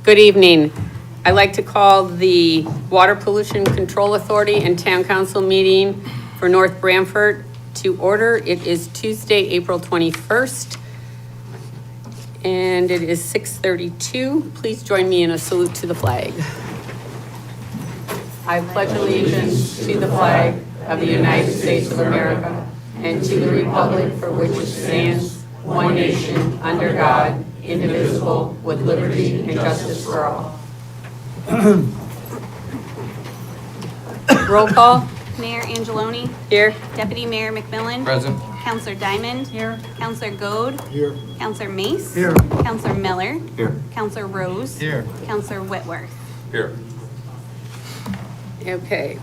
Good evening. I'd like to call the Water Pollution Control Authority and Town Council meeting for North Branford to order. It is Tuesday, April 21st, and it is 6:32. Please join me in a salute to the flag. I pledge allegiance to the flag of the United States of America and to the republic for which it stands, one nation, under God, indivisible, with liberty and justice for all. Roll call. Mayor Angeloni. Here. Deputy Mayor McMillan. Present. Counselor Diamond. Here. Counselor Goode. Here. Counselor Mace. Here. Counselor Miller. Here. Counselor Rose. Here. Counselor Whitworth. Here. Okay.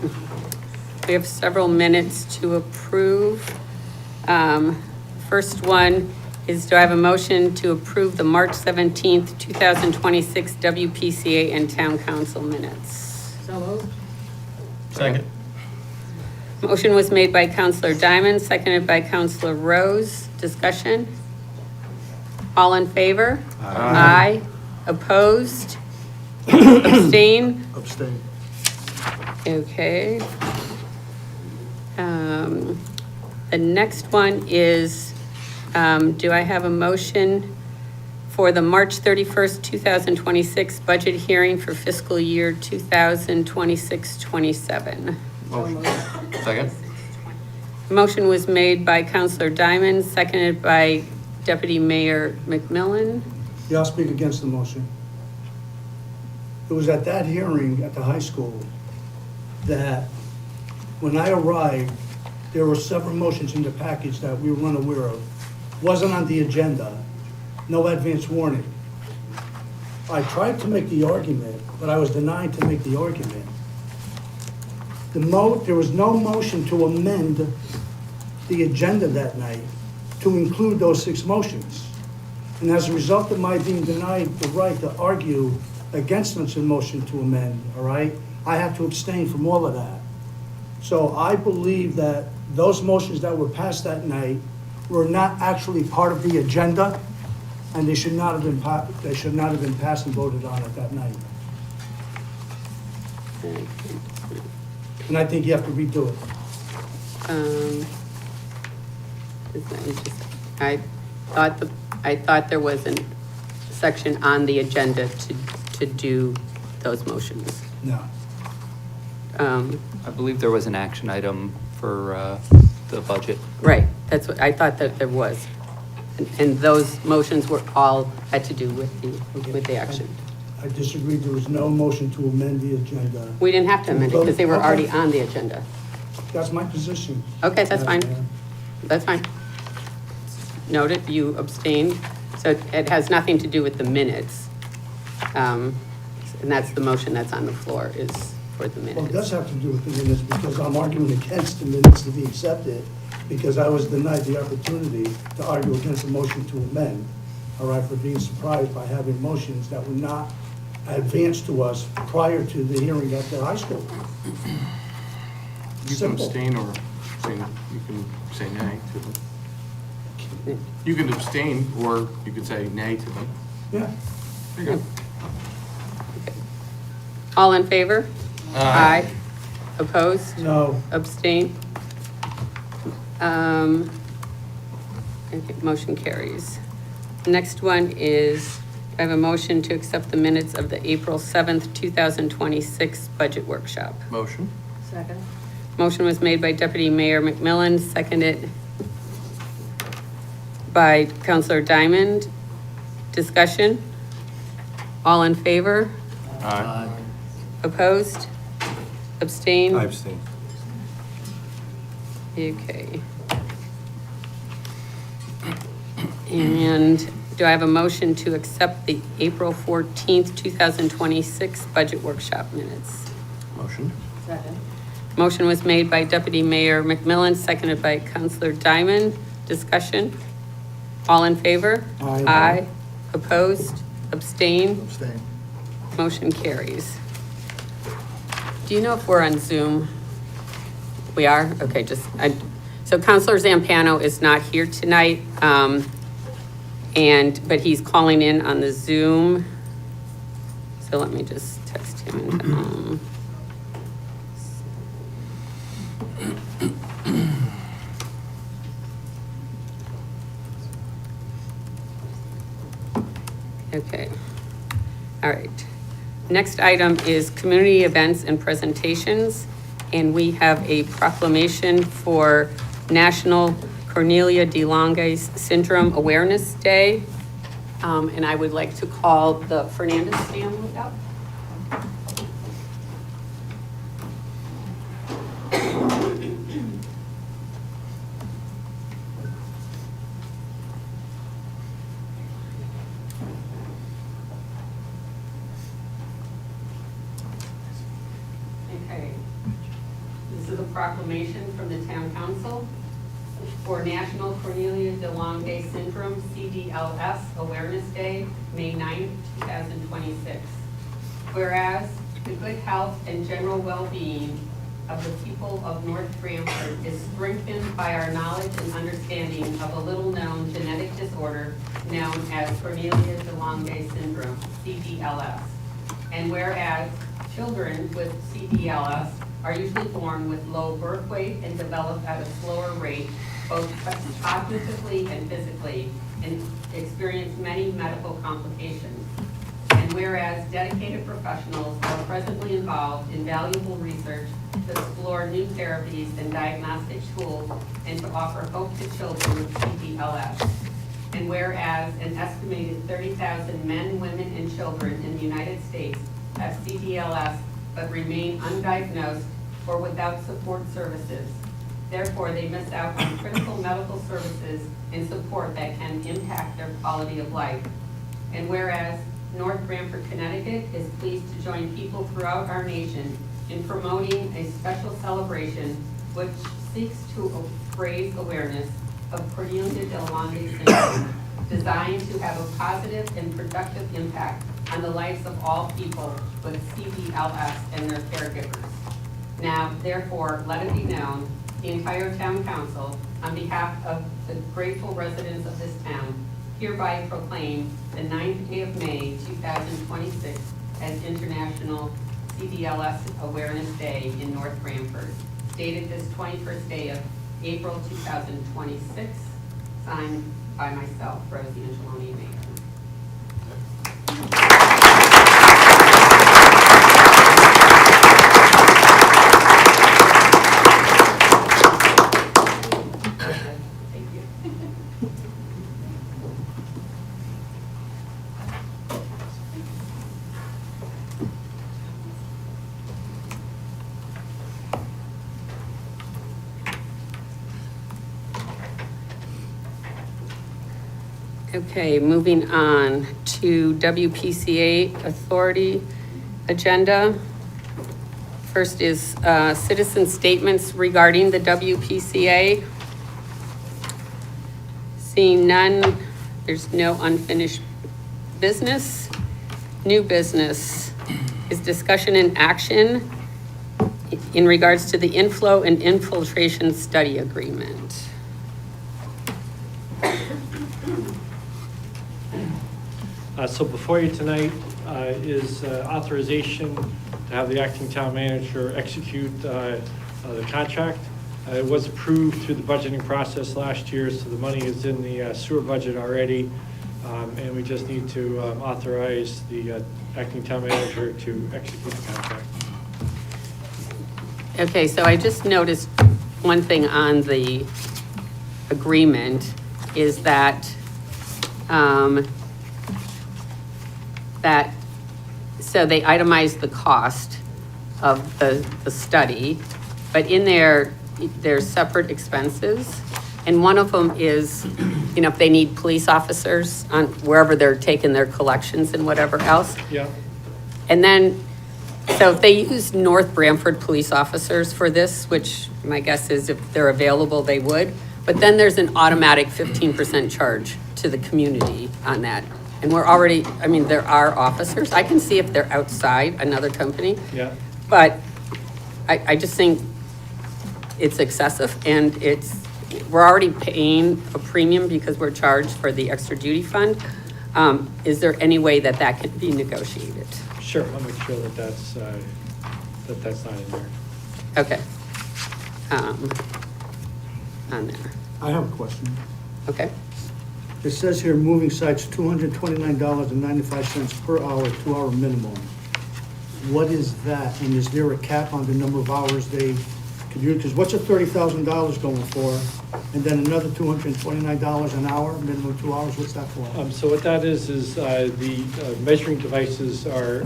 We have several minutes to approve. First one is, do I have a motion to approve the March 17th, 2026 WPCA and Town Council minutes? So moved. Second. Motion was made by Counselor Diamond, seconded by Counselor Rose. Discussion? All in favor? Aye. Opposed? Abstain? Abstain. Okay. The next one is, do I have a motion for the March 31st, 2026 budget hearing for fiscal year 2026-27? Motion. Second. Motion was made by Counselor Diamond, seconded by Deputy Mayor McMillan. Yeah, I'll speak against the motion. It was at that hearing at the high school that when I arrived, there were several motions in the package that we were unaware of. Wasn't on the agenda, no advance warning. I tried to make the argument, but I was denied to make the argument. There was no motion to amend the agenda that night to include those 6 motions. And as a result of my being denied the right to argue against such a motion to amend, all right, I have to abstain from all of that. So I believe that those motions that were passed that night were not actually part of the agenda, and they should not have been passed and voted on at that night. And I think you have to redo it. I thought there was a section on the agenda to do those motions. No. I believe there was an action item for the budget. Right, that's what, I thought that there was. And those motions were all had to do with the action. I disagreed. There was no motion to amend the agenda. We didn't have to amend it because they were Okay. already on the agenda. That's my position. Okay, that's fine. That's fine. Noted, you abstained, so it has nothing to do with the minutes. And that's the motion that's on the floor is for the Well, it does minutes. have to do with the minutes because I'm arguing against the minutes to be accepted because I was denied the opportunity to argue against a motion to amend, all right, for being surprised by having motions that were not advanced to us prior to the hearing at the high school. You can Simple. abstain or say, you can say nay to them. You can abstain or you could say nay to them. Yeah. There you go. All in favor? Aye. Opposed? No. Abstain? Okay, motion carries. Next one is, I have a motion to accept the minutes of the April 7th, 2026 budget workshop. Motion. Second. Motion was made by Deputy Mayor McMillan, seconded by Counselor Diamond. Discussion? All in favor? Aye. Opposed? Abstain? abstain. Okay. And do I have a motion to accept the April 14th, 2026 budget workshop minutes? Motion. Second. Motion was made by Deputy Mayor McMillan, seconded by Counselor Diamond. Discussion? All in favor? Aye. Aye. Opposed? Abstain? Abstain. Motion carries. Do you know if we're on Zoom? We are? Okay, so Counselor Zampano is not here tonight, but he's calling in on the Zoom. So let me just text him and tell him. Okay, all right. Next item is community events and presentations, and we have a proclamation for National Cornelia de Lange's Syndrome Awareness Day. And I would like to call the Fernandez family up. Okay. This is a proclamation from the town council for National Cornelia de Lange Syndrome, CDLS Awareness Day, May 9th, 2026. Whereas the good health and general well-being of the people of North Branford is strengthened by our knowledge and understanding of a little-known genetic disorder known as Cornelia de Lange Syndrome, CDLS. And whereas children with CDLS are usually born with low birth weight and develop at a slower rate, both cognitively and physically, and experience many medical complications. And whereas dedicated professionals are presently involved in valuable research to explore new therapies and diagnostic tools and to offer hope to children with CDLS. And whereas an estimated 30,000 men, women, and children in the United States have CDLS but remain undiagnosed or without support services. Therefore, they miss out on critical medical services and support that can impact their quality of life. And whereas North Branford, Connecticut is pleased to join people throughout our nation in promoting a special celebration which seeks to raise awareness of Cornelia de Lange syndrome, designed to have a positive and productive impact on the lives of all people with CDLS and their caregivers. Now, therefore, let it be known, the entire town council, on behalf of the grateful residents of this town, hereby proclaim the 9th day of May 2026 as International CDLS Awareness Day in North Branford, dated this 21st day of April 2026, signed by myself, Rosie Angeloni, Mayor. Thank you. Okay, moving on to WPCA Authority agenda. First is citizen statements regarding the WPCA. Seeing none, there's no unfinished business. New business is discussion and action in regards to the inflow and infiltration study agreement. So before you tonight is authorization to have the acting town manager execute the contract. It was approved through the budgeting process last year, so the money is in the sewer budget already. And we just need to authorize the acting town manager to execute the contract. Okay, so I just noticed one thing on the agreement is that, so they itemized the cost of the study, but in there, there's separate expenses. And one of them is, you know, if they need police officers on wherever they're taking their collections and whatever else. Yeah. And then, so if they use North Branford police officers for this, which my guess is if they're available, they would. But then there's an automatic 15% charge to the community on that. And we're already, I mean, there are officers. I can see if they're outside another company. Yeah. But I just think it's excessive, and we're already paying a premium because we're charged for the extra duty fund. Is there any way that can be negotiated? Sure, I'll make sure that that's not in there. Okay. On there. I have a question. Okay. It says here, moving sites, $229.95 per hour, 2-hour minimum. What is that? And is there a cap on the number of hours they could use? Because what's a $30,000 going for? And then another $229 an hour, minimum 2 hours, what's that for? So what that is the measuring devices are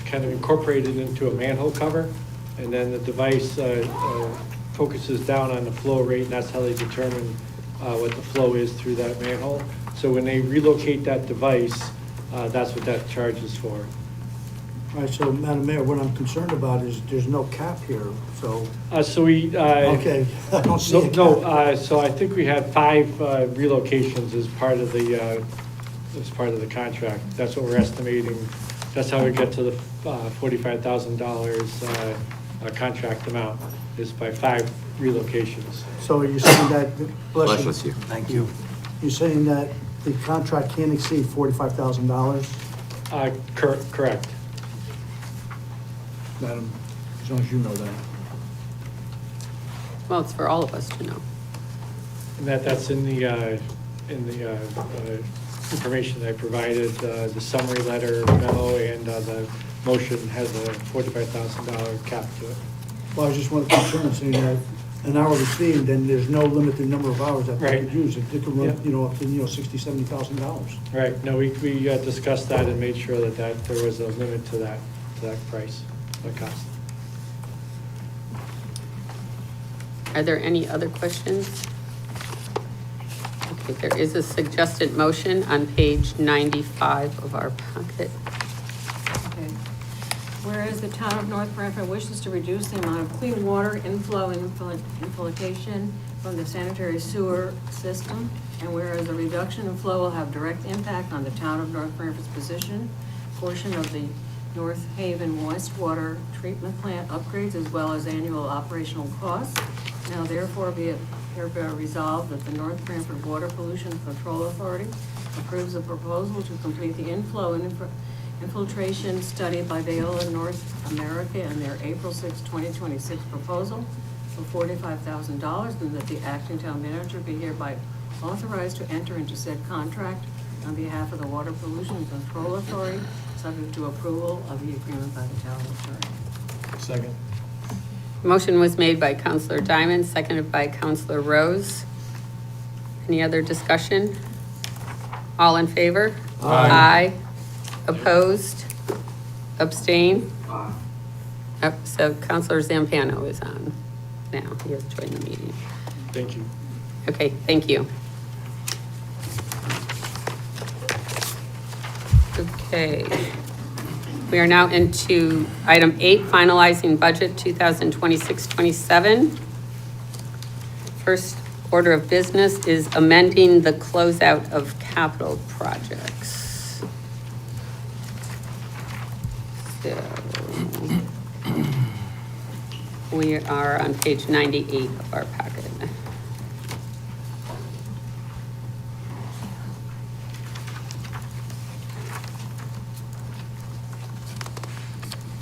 kind of incorporated into a manhole cover, and then the device focuses down on the flow rate, and that's how they determine what the flow is through that manhole. So when they relocate that device, that's what that charge is for. All right, so Madam Mayor, what I'm concerned about is there's no cap here, so, So we. okay, I don't see a cap. No, so I think we had 5 relocations as part of the contract. That's what we're estimating. That's how we get to the $45,000 contract amount, is by 5 relocations. So you're saying that, Bless you. Thank you. You're saying that the contract can't exceed $45,000? Correct. Madam, as long as you know that. Well, it's for all of us to know. And that's in the information that I provided, the summary letter memo, and the motion has a $45,000 cap to it. Well, I was just one concern, saying that an hourly fee, and then there's no limited number of hours that they Right. could use. It could run, Yeah. up to, $60,000, $70,000. Right, no, we discussed that and made sure that there was a limit to that price, that cost. Are there any other questions? Okay, there is a suggested motion on page 95 of our packet. Okay. Whereas the town of North Branford wishes to reduce the amount of clean water inflow and infiltration from the sanitary sewer system, and whereas a reduction in flow will have direct impact on the town of North Branford's portion of the North Haven wastewater treatment plant upgrades, as well as annual operational costs. Now therefore be it hereby resolved that the North Branford Water Pollution Control Authority approves a proposal to complete the inflow and infiltration study by Veolia North America in their April 6, 2026 proposal for $45,000, and that the acting town manager be hereby authorized to enter into said contract on behalf of the Water Pollution Control Authority, subject to approval of the agreement by the town attorney. Second. Motion was made by Counselor Diamond, seconded by Counselor Rose. Any other discussion? All in favor? Aye. Opposed? Abstain? So Counselor Zampano is on now. He has joined the meeting. Thank you. Okay, thank you. Okay. We are now into item 8, finalizing budget 2026-27. First order of business is amending the closeout of capital projects. So we are on page 98 of our packet.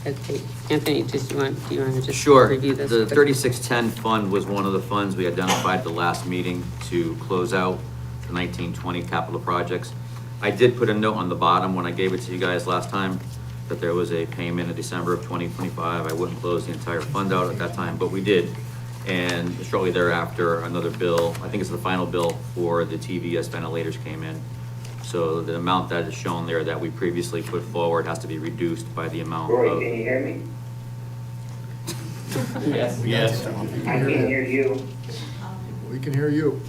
Okay, Anthony, do you want to just Sure. review this? The quickly? 3610 fund was one of the funds we identified at the last meeting to close out the 1920 capital projects. I did put a note on the bottom when I gave it to you guys last time that there was a payment in December of 2025. I wouldn't close the entire fund out at that time, but we did. And shortly thereafter, another bill, I think it's the final bill for the TVS ventilators came in. So the amount that is shown there that we previously put forward has to be reduced by the amount Roy, of. can you hear me? Yes. I can't hear you. We can hear you.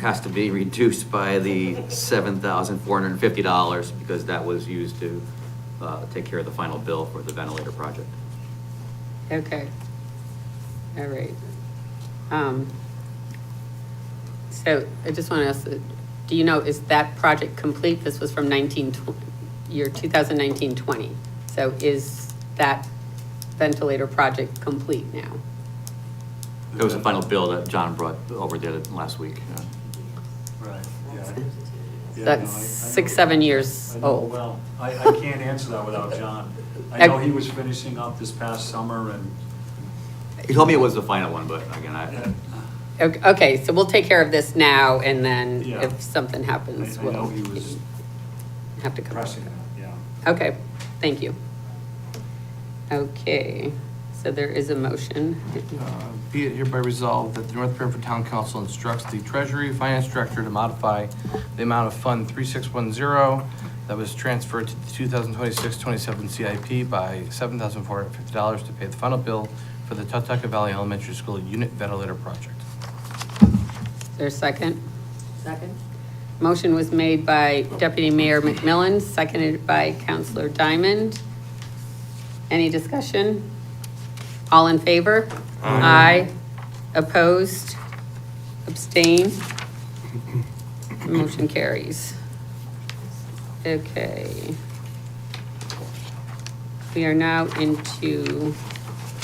Has to be reduced by the $7,450 because that was used to take care of the final bill for the ventilator project. Okay. All right. So I just want to ask, do you know, is that project complete? This was from year 2019-20. So is that ventilator project complete now? It was the final bill that John brought over there last week. Right, yeah. Yeah, That's no, I 6, know. 7 years I know old. well. I can't answer that without John. I know he was finishing up this past summer and, He told me it was the final one, but again, Okay, so we'll take care of this now, and then Yeah. if something I happens, I know we'll he was have to come back. pressing it, yeah. Okay, thank you. Okay, so there is a motion. Be it hereby resolved that the North Branford Town Council instructs the Treasury Finance Director to modify the amount of Fund 3610 that was transferred to the 2026-27 CIP by $7,450 to pay the final bill for the Totoket Valley Elementary School Unit Ventilator Project. Is there a second? Second. Motion was made by Deputy Mayor McMillan, seconded by Counselor Diamond. Any discussion? All in favor? Aye. Opposed? Abstain? Motion carries. Okay. We are now into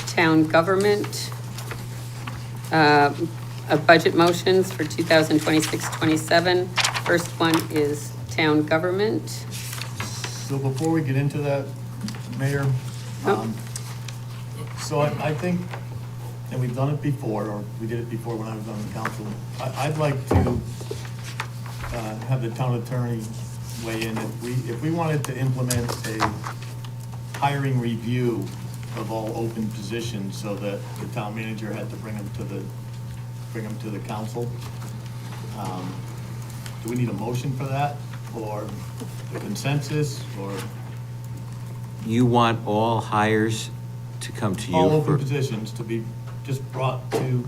town government. Budget motions for 2026-27. First one is town government. So before we get into that, Mayor, so I think, and we've done it before, or we did it before when I was on the council, I'd like to have the town attorney weigh in. If we wanted to implement a hiring review of all open positions so that the town manager had to bring them to the council, do we need a motion for that, or a consensus, or you want all hires to come to you all for? open positions to be just brought to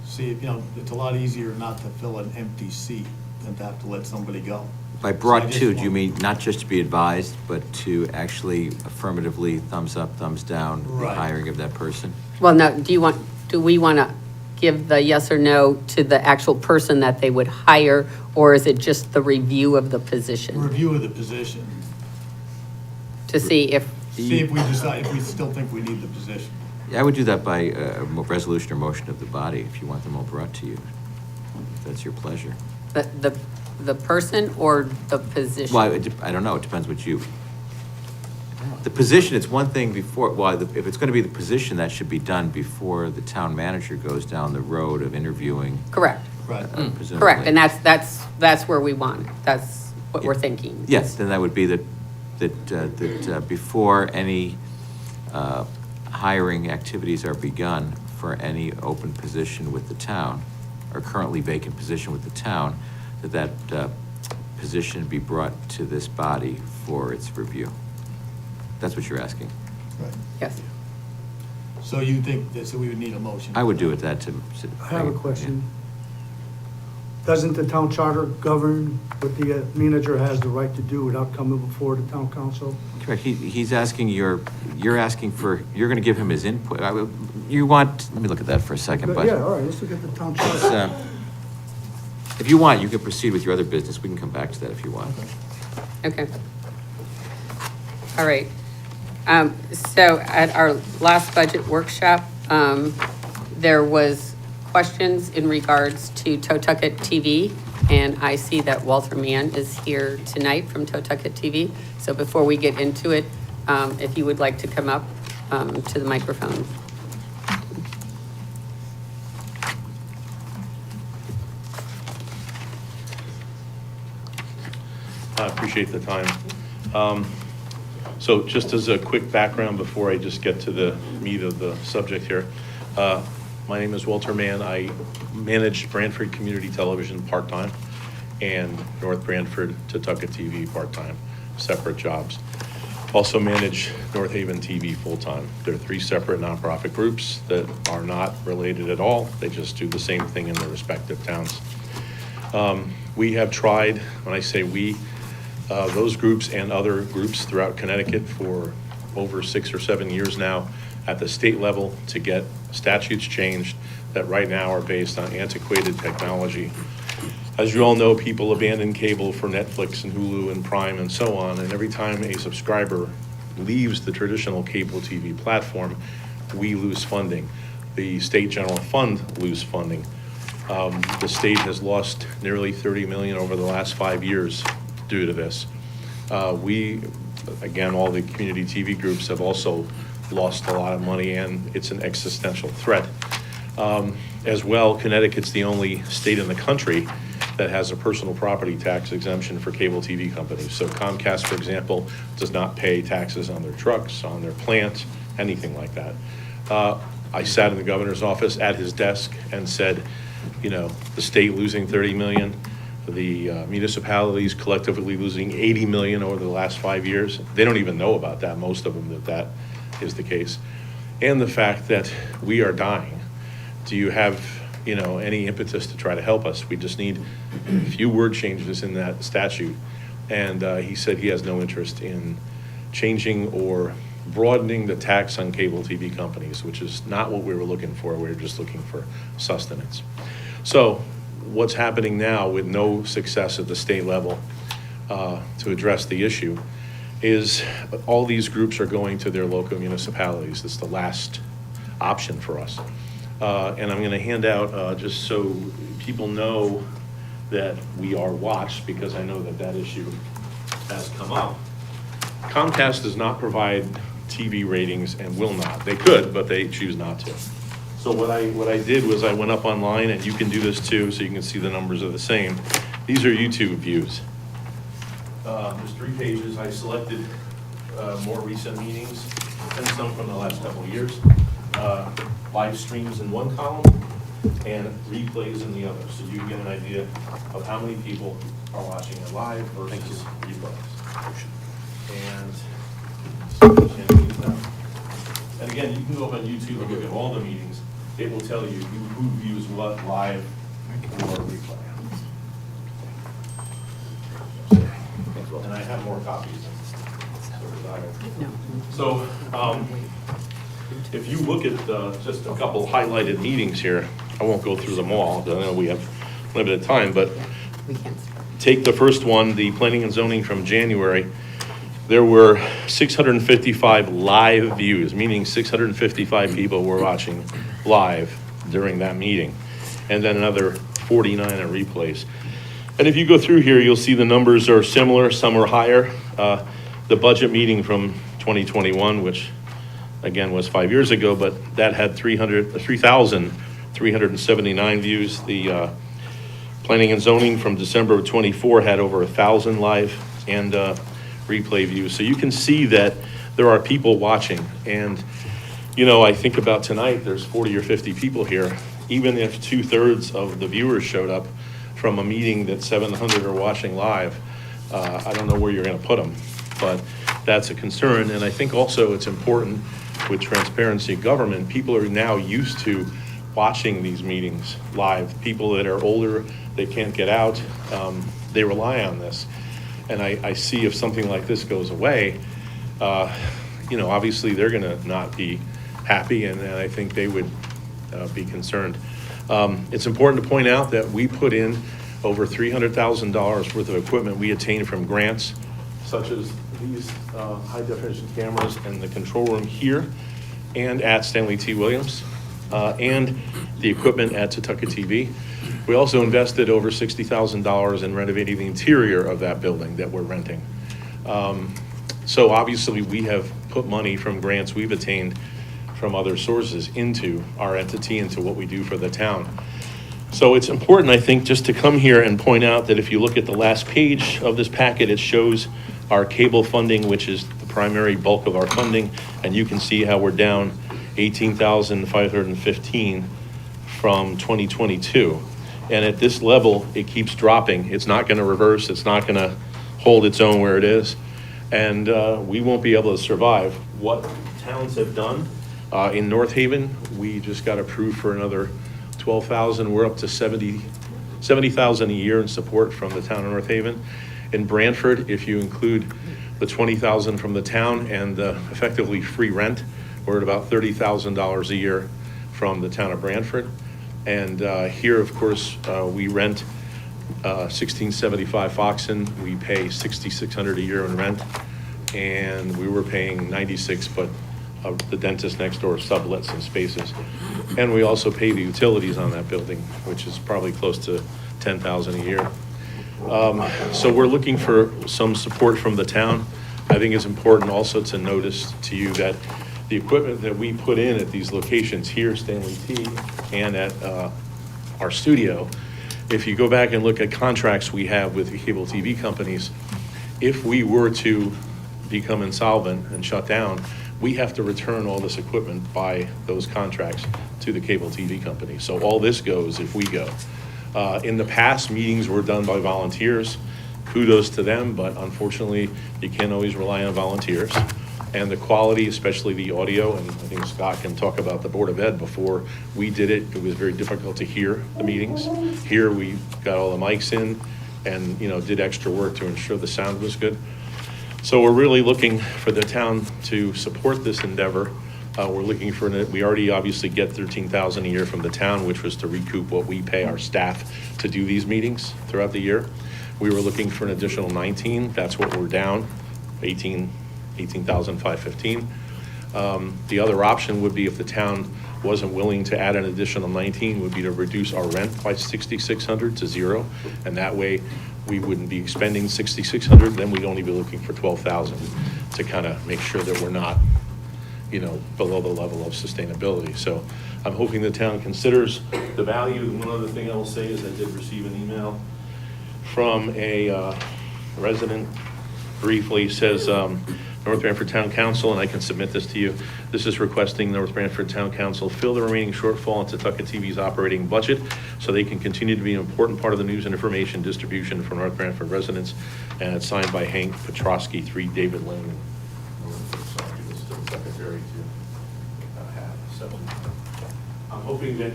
see if, it's a lot easier not to fill an empty seat than to have to let somebody go. By So I brought just to, do you want- mean not just to be advised, but to actually affirmatively thumbs up, thumbs down the Right. hiring of that person? Well, now, do we want to give the yes or no to the actual person that they would hire, or is it just the review of the position? Review of the position, To see if, see if we decide, if we still think we need the position. Yeah, I would do that by a resolution or motion of the body if you want them all brought to you. If that's your pleasure. the person or the position? Well, I don't know, it depends what you, the position, it's one thing before, well, if it's gonna be the position, that should be done before the town manager goes down the road of interviewing. Correct, Right. Presumably. correct, and that's where we want it. That's what we're thinking. Yes, then that would be that before any hiring activities are begun for any open position with the town, or currently vacant position with the town, that position be brought to this body for its review. That's what you're asking. Right. Yes. So you think that, so we would need a motion? I would do it that to. I have a question. Doesn't the town charter govern what the manager has the right to do without coming before the town council? Correct, he's asking you're asking for, you're gonna give him his input. You want, let me look at that for a second, but. Yeah, all right, let's look at the town It's, charter. if you want, you can proceed with your other business. We can come back to that if you want. Okay. All right. So at our last budget workshop, there was questions in regards to Totoket TV, and I see that Walter Mann is here tonight from Totoket TV. So before we get into it, if you would like to come up to the microphone. I appreciate the time. So just as a quick background before I just get to the meat of the subject here. My name is Walter Mann. I manage Brantford Community Television part-time and North Brantford Totoket TV part-time, separate jobs. Also manage North Haven TV full-time. They're three separate nonprofit groups that are not related at all. They just do the same thing in their respective towns. We have tried, when I say we, those groups and other groups throughout Connecticut for over 6 or 7 years now at the state level to get statutes changed that right now are based on antiquated technology. As you all know, people abandon cable for Netflix and Hulu and Prime and so on, and every time a subscriber leaves the traditional cable TV platform, we lose funding. The state general fund lose funding. The state has lost nearly $30 million over the last 5 years due to this. We, again, all the community TV groups have also lost a lot of money, and it's an existential threat. As well, Connecticut's the only state in the country that has a personal property tax exemption for cable TV companies. So Comcast, for example, does not pay taxes on their trucks, on their plant, anything like that. I sat in the governor's office at his desk and said, you know, the state losing 30 million, the municipalities collectively losing 80 million over the last 5 years. They don't even know about that, most of them, that is the case. And the fact that we are dying. Do you have, you know, any impetus to try to help us? We just need a few word changes in that statute. And he said he has no interest in changing or broadening the tax on cable TV companies, which is not what we were looking for. We were just looking for sustenance. So what's happening now with no success at the state level to address the issue is all these groups are going to their local municipalities. It's the last option for us. And I'm going to hand out, just so people know that we are watched, because I know that that issue has come up. Comcast does not provide TV ratings and will not. They could, but they choose not to. So what I did was I went up online, and you can do this too, so you can see the numbers are the same. These are YouTube views. There's 3 pages. I selected more recent meetings and some from the last couple of years. Live streams in one column and replays in the other, so you can get an idea of how many people are watching it live versus replays. And again, you can go up on YouTube and look at all the meetings. It will tell you who views what live or replay. And I have more copies. So, if you look at just a couple highlighted meetings here, I won't go through them all. I know we have limited time, but take the first one, the planning and zoning from January. There were 655 live views, meaning 655 people were watching live during that meeting, and then another 49 on replays. And if you go through here, you'll see the numbers are similar, some are higher. The budget meeting from 2021, which again was 5 years ago, but that had 3,379 views. The planning and zoning from December of 24 had over 1,000 live and replay views. So you can see that there are people watching. And, you know, I think about tonight, there's 40 or 50 people here. Even if 2/3 of the viewers showed up from a meeting that 700 are watching live, I don't know where you're going to put them, but that's a concern. And I think also it's important with transparency of government, people are now used to watching these meetings live. People that are older, they can't get out, they rely on this. And I see if something like this goes away, you know, obviously they're gonna not be happy, and I think they would be concerned. It's important to point out that we put in over $300,000 worth of equipment we attained from grants, such as these high definition cameras and the control room here and at Stanley T. Williams, and the equipment at Totoket TV. We also invested over $60,000 in renovating the interior of that building that we're renting. So obviously we have put money from grants we've attained from other sources into our entity, into what we do for the town. So it's important, I think, just to come here and point out that if you look at the last page of this packet, it shows our cable funding, which is the primary bulk of our funding, and you can see how we're down 18,515 from 2022. And at this level, it keeps dropping. It's not gonna reverse, it's not gonna hold its own where it is, and we won't be able to survive. What towns have done, in North Haven, we just got approved for another 12,000. We're up to 70,000 a year in support from the town of North Haven. In Branford, if you include the 20,000 from the town and the effectively free rent, we're at about $30,000 a year from the town of Branford. And here, of course, we rent 1675 Foxen. We pay $6,600 a year in rent, and we were paying 96, but the dentist next door sublet some spaces. And we also pay the utilities on that building, which is probably close to $10,000 a year. So we're looking for some support from the town. I think it's important also to notice to you that the equipment that we put in at these locations here, Stanley T, and at our studio, if you go back and look at contracts we have with the cable TV companies, if we were to become insolvent and shut down, we have to return all this equipment by those contracts to the cable TV company. So all this goes if we go. In the past, meetings were done by volunteers. Kudos to them, but unfortunately, you can't always rely on volunteers. And the quality, especially the audio, and I think Scott can talk about the Board of Ed. Before we did it, it was very difficult to hear the meetings. Here, we got all the mics in and, did extra work to ensure the sound was good. So we're really looking for the town to support this endeavor. We're looking for, we already obviously get $13,000 a year from the town, which was to recoup what we pay our staff to do these meetings throughout the year. We were looking for an additional 19. That's what we're down, 18,515. The other option would be, if the town wasn't willing to add an additional 19, would be to reduce our rent by $6,600 to zero. And that way we wouldn't be expending $6,600, then we'd only be looking for $12,000 to kind of make sure that we're not, below the level of sustainability. So I'm hoping the town considers the value. One other thing I will say is I did receive an email from a resident, briefly says, North Branford Town Council, and I can submit this to you. This is requesting North Branford Town Council fill the remaining shortfall in Totoket TV's operating budget so they can continue to be an important part of the news and information distribution for North Branford residents. And it's signed by Hank Petrosky, 3 David Lane. Secretary to have. So I'm hoping that,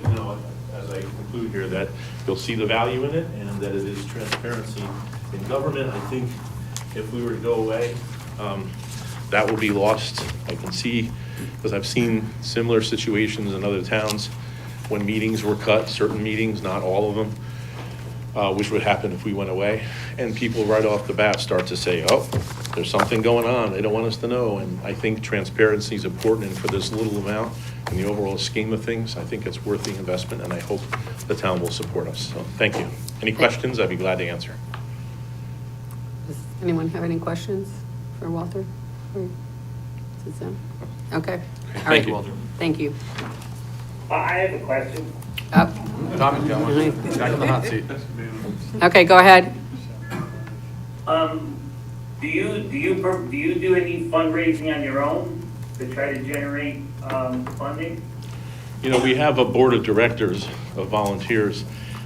as I conclude here, that you'll see the value in it and that it is transparency in government. I think if we were to go away, that will be lost. I can see, because I've seen similar situations in other towns when meetings were cut, certain meetings, not all of them, which would happen if we went away. And people right off the bat start to say, oh, there's something going on. They don't want us to know. And I think transparency is important, and for this little amount in the overall scheme of things, I think it's worth the investment, and I hope the town will support us. So thank you. Any questions? I'd be glad to answer. Does anyone have any questions for Walter? Okay. All Thank right. you, Walter. Thank you. I have a question. Tommy's got one. Back in the hot seat. Okay, go ahead. Do you do any fundraising on your own to try to generate funding? We have a board of directors of volunteers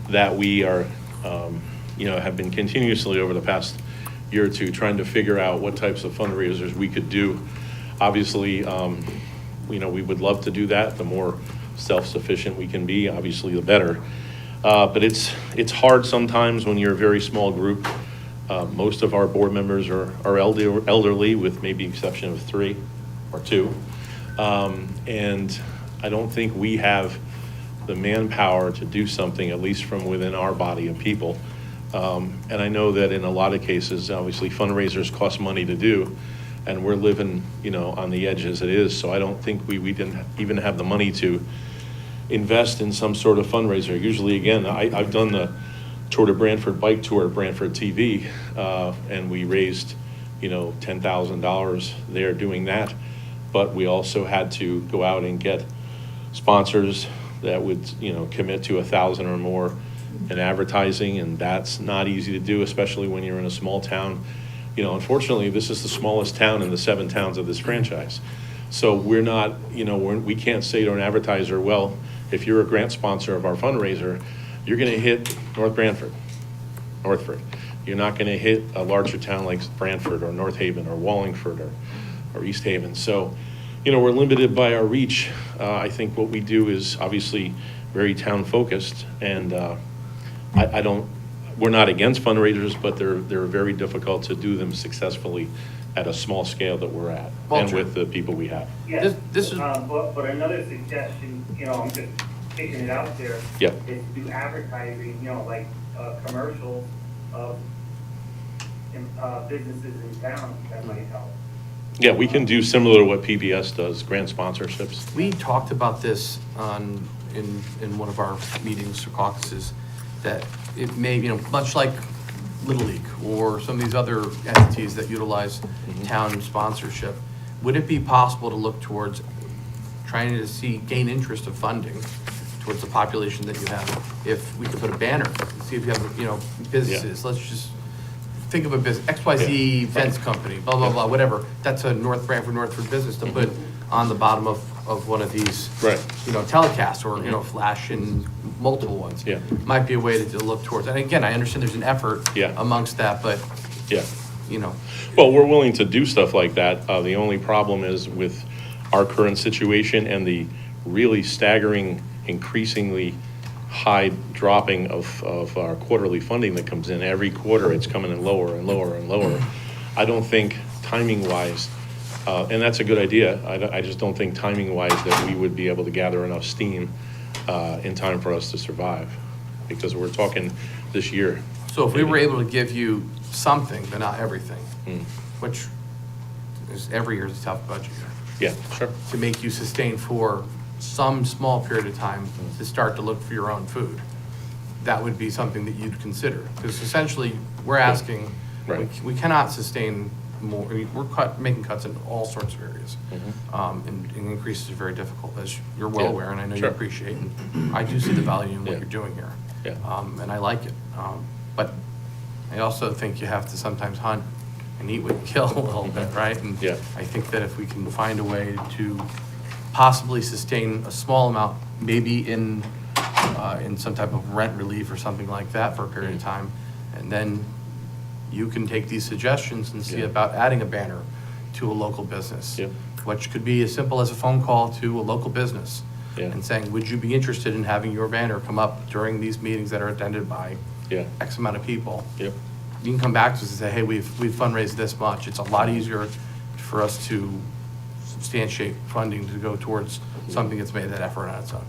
that we are, have been continuously over the past year or two trying to figure out what types of fundraisers we could do. Obviously, we would love to do that. The more self-sufficient we can be, obviously, the better. But it's hard sometimes when you're a very small group. Most of our board members are elderly, with maybe exception of 3 or 2. And I don't think we have the manpower to do something, at least from within our body of people. And I know that in a lot of cases, obviously, fundraisers cost money to do, and we're living, on the edge as it is. So I don't think we didn't even have the money to invest in some sort of fundraiser. Usually, again, I've done the Tour de Branford bike tour at Branford TV, and we raised, $10,000 there doing that. But we also had to go out and get sponsors that would, commit to $1,000 or more in advertising, and that's not easy to do, especially when you're in a small town. Unfortunately, this is the smallest town in the 7 towns of this franchise. So we're not, we can't say to an advertiser, well, if you're a grant sponsor of our fundraiser, you're going to hit Northford. You're not going to hit a larger town like Brantford or North Haven or Wallingford or East Haven. So, we're limited by our reach. I think what we do is obviously very town focused, and we're not against fundraisers, but they're very difficult to do them successfully at a small scale that we're at, and Walter. with the people we have. Yes. This is- But another suggestion, I'm just taking it out there. Yep. Is do advertising, like commercials of businesses in town that might help. Yeah, we can do similar to what PBS does, grant sponsorships. We talked about this in one of our meetings or caucuses, that it may, much like Little League or some of these other entities that utilize town sponsorship, would it be possible to look towards trying to gain interest of funding towards the population that you have? If we could put a banner, see if you have, businesses, let's just think of a business, XYZ Yeah. Fence Company, blah, blah, blah, whatever. That's a Northford business to put on the bottom of one of these, Right. telecasts or, flash in multiple ones. Yeah. Might be a way to look towards. And again, I understand there's an effort Yeah. amongst that, but, Yeah. you know, Well, we're willing to do stuff like that. The only problem is with our current situation and the really staggering, increasingly high dropping of our quarterly funding that comes in. Every quarter, it's coming in lower and lower and lower. I don't think timing-wise, and that's a good idea, I just don't think timing-wise that we would be able to gather enough steam in time for us to survive, because we're talking this year. so if we were able to give you something, but not everything, Mm. which is every year is a tough budget year, Yeah, sure. to make you sustain for some small period of time to start to look for your own food, that would be something that you'd consider. Because essentially, we're asking, Right. we cannot sustain more, we're making cuts in all sorts of areas. And increases are very difficult, as you're well Yeah, aware, and I know you sure. appreciate. And I do see the value in what Yeah. you're doing here. Yeah. And I like it. But I also think you have to sometimes hunt and eat what you kill a little bit, right? And Yeah. I think that if we can find a way to possibly sustain a small amount, maybe in some type of rent relief or something like that for a period of time, and then you can take these suggestions and see Yeah. about adding a banner to a local business. Yep. Which could be as simple as a phone call to a local business. Yeah. And saying, would you be interested in having your banner come up during these meetings that are attended by Yeah. X amount of people? Yep. You can come back to us and say, hey, we've fundraised this much. It's a lot easier for us to substantiate funding to go towards something that's made that effort on its own.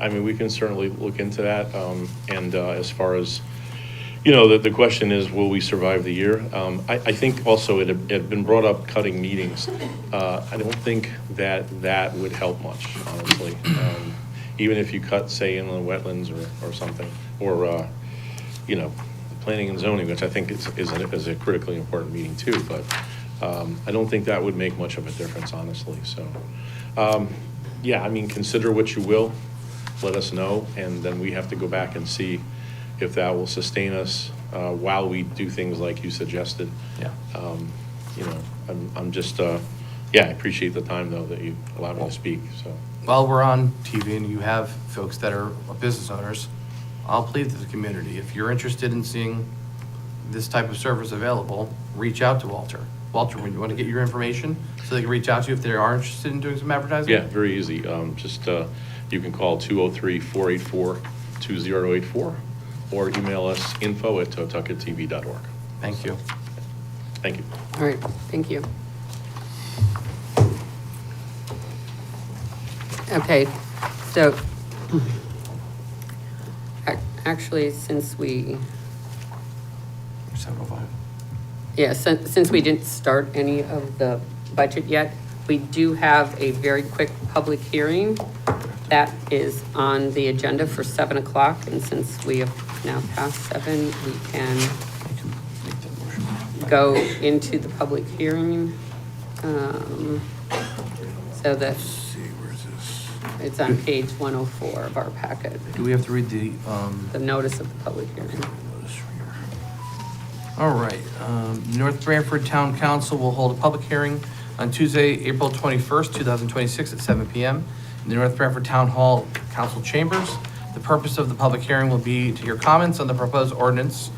I mean, we can certainly look into that. And as far as, the question is, will we survive the year? I think also it had been brought up cutting meetings. I don't think that would help much, honestly. Even if you cut, say, inland wetlands or something, or, planning and zoning, which I think is a critically important meeting too, but I don't think that would make much of a difference, honestly. So, yeah, I mean, consider what you will, let us know, and then we have to go back and see if that will sustain us while we do things like you suggested. Yeah. I'm just, I appreciate the time, though, that you allowed me to speak, so. While we're on TV and you have folks that are business owners, I'll plead to the community, if you're interested in seeing this type of service available, reach out to Walter. Walter, when you want to get your information, so they can reach out to you if they are interested in doing some advertising? Yeah, very easy. You can call 203-484-2084 or email us info@totokettv.org. Thank you. Thank you. All right, thank you. Okay, so, actually, since we, 7:05. yeah, since we didn't start any of the budget yet, we do have a very quick public hearing that is on the agenda for 7 o'clock, and since we have now passed 7, we can go into the public hearing. So that Let's see, where's this? it's on page 104 of our packet, Do we have to read the, the notice of the public hearing. notice right here? All right, North Branford Town Council will hold a public hearing on Tuesday, April 21st, 2026 at 7 PM in the North Branford Town Hall Council Chambers. The purpose of the public hearing will be to hear comments on the proposed ordinance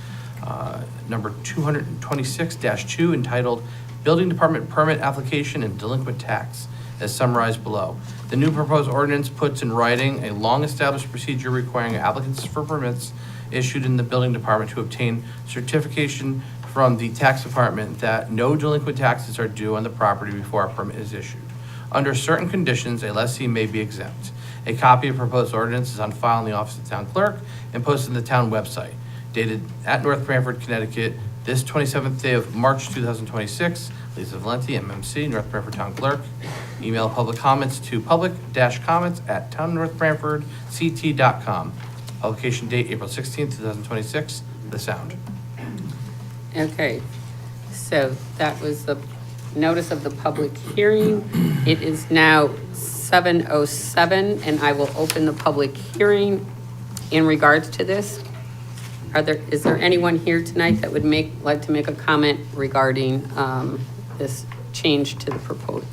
number 226-2 entitled Building Department Permit Application and Delinquent Tax, as summarized below. The new proposed ordinance puts in writing a long-established procedure requiring applicants for permits issued in the building department to obtain certification from the tax department that no delinquent taxes are due on the property before a permit is issued. Under certain conditions, a lessee may be exempt. A copy of proposed ordinance is on file in the office of the town clerk and posted on the town website. Dated at North Branford, Connecticut, this 27th day of March 2026. Lisa Valenti, MMC, North Branford Town Clerk. Email public comments to public-comments@townnorthbranfordct.com. Publication date April 16th, 2026. The Sound. Okay, so that was the notice of the public hearing. It is now 7:07, and I will open the public hearing in regards to this. Is there anyone here tonight that would like to make a comment regarding this change to the proposed,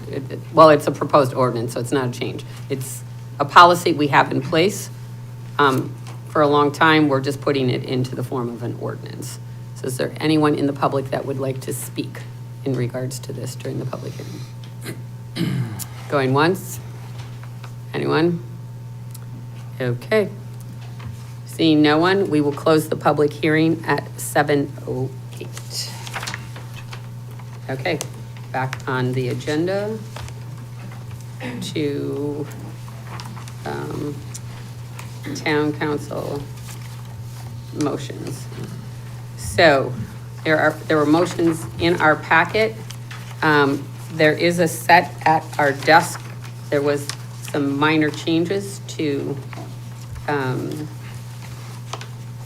well, it's a proposed ordinance, so it's not a change. It's a policy we have in place for a long time. We're just putting it into the form of an ordinance. So is there anyone in the public that would like to speak in regards to this during the public hearing? Going once? Anyone? Okay. Seeing no one, we will close the public hearing at 7:08. Okay, back on the agenda to town council motions. So there were motions in our packet. There is a set at our desk. There was some minor changes to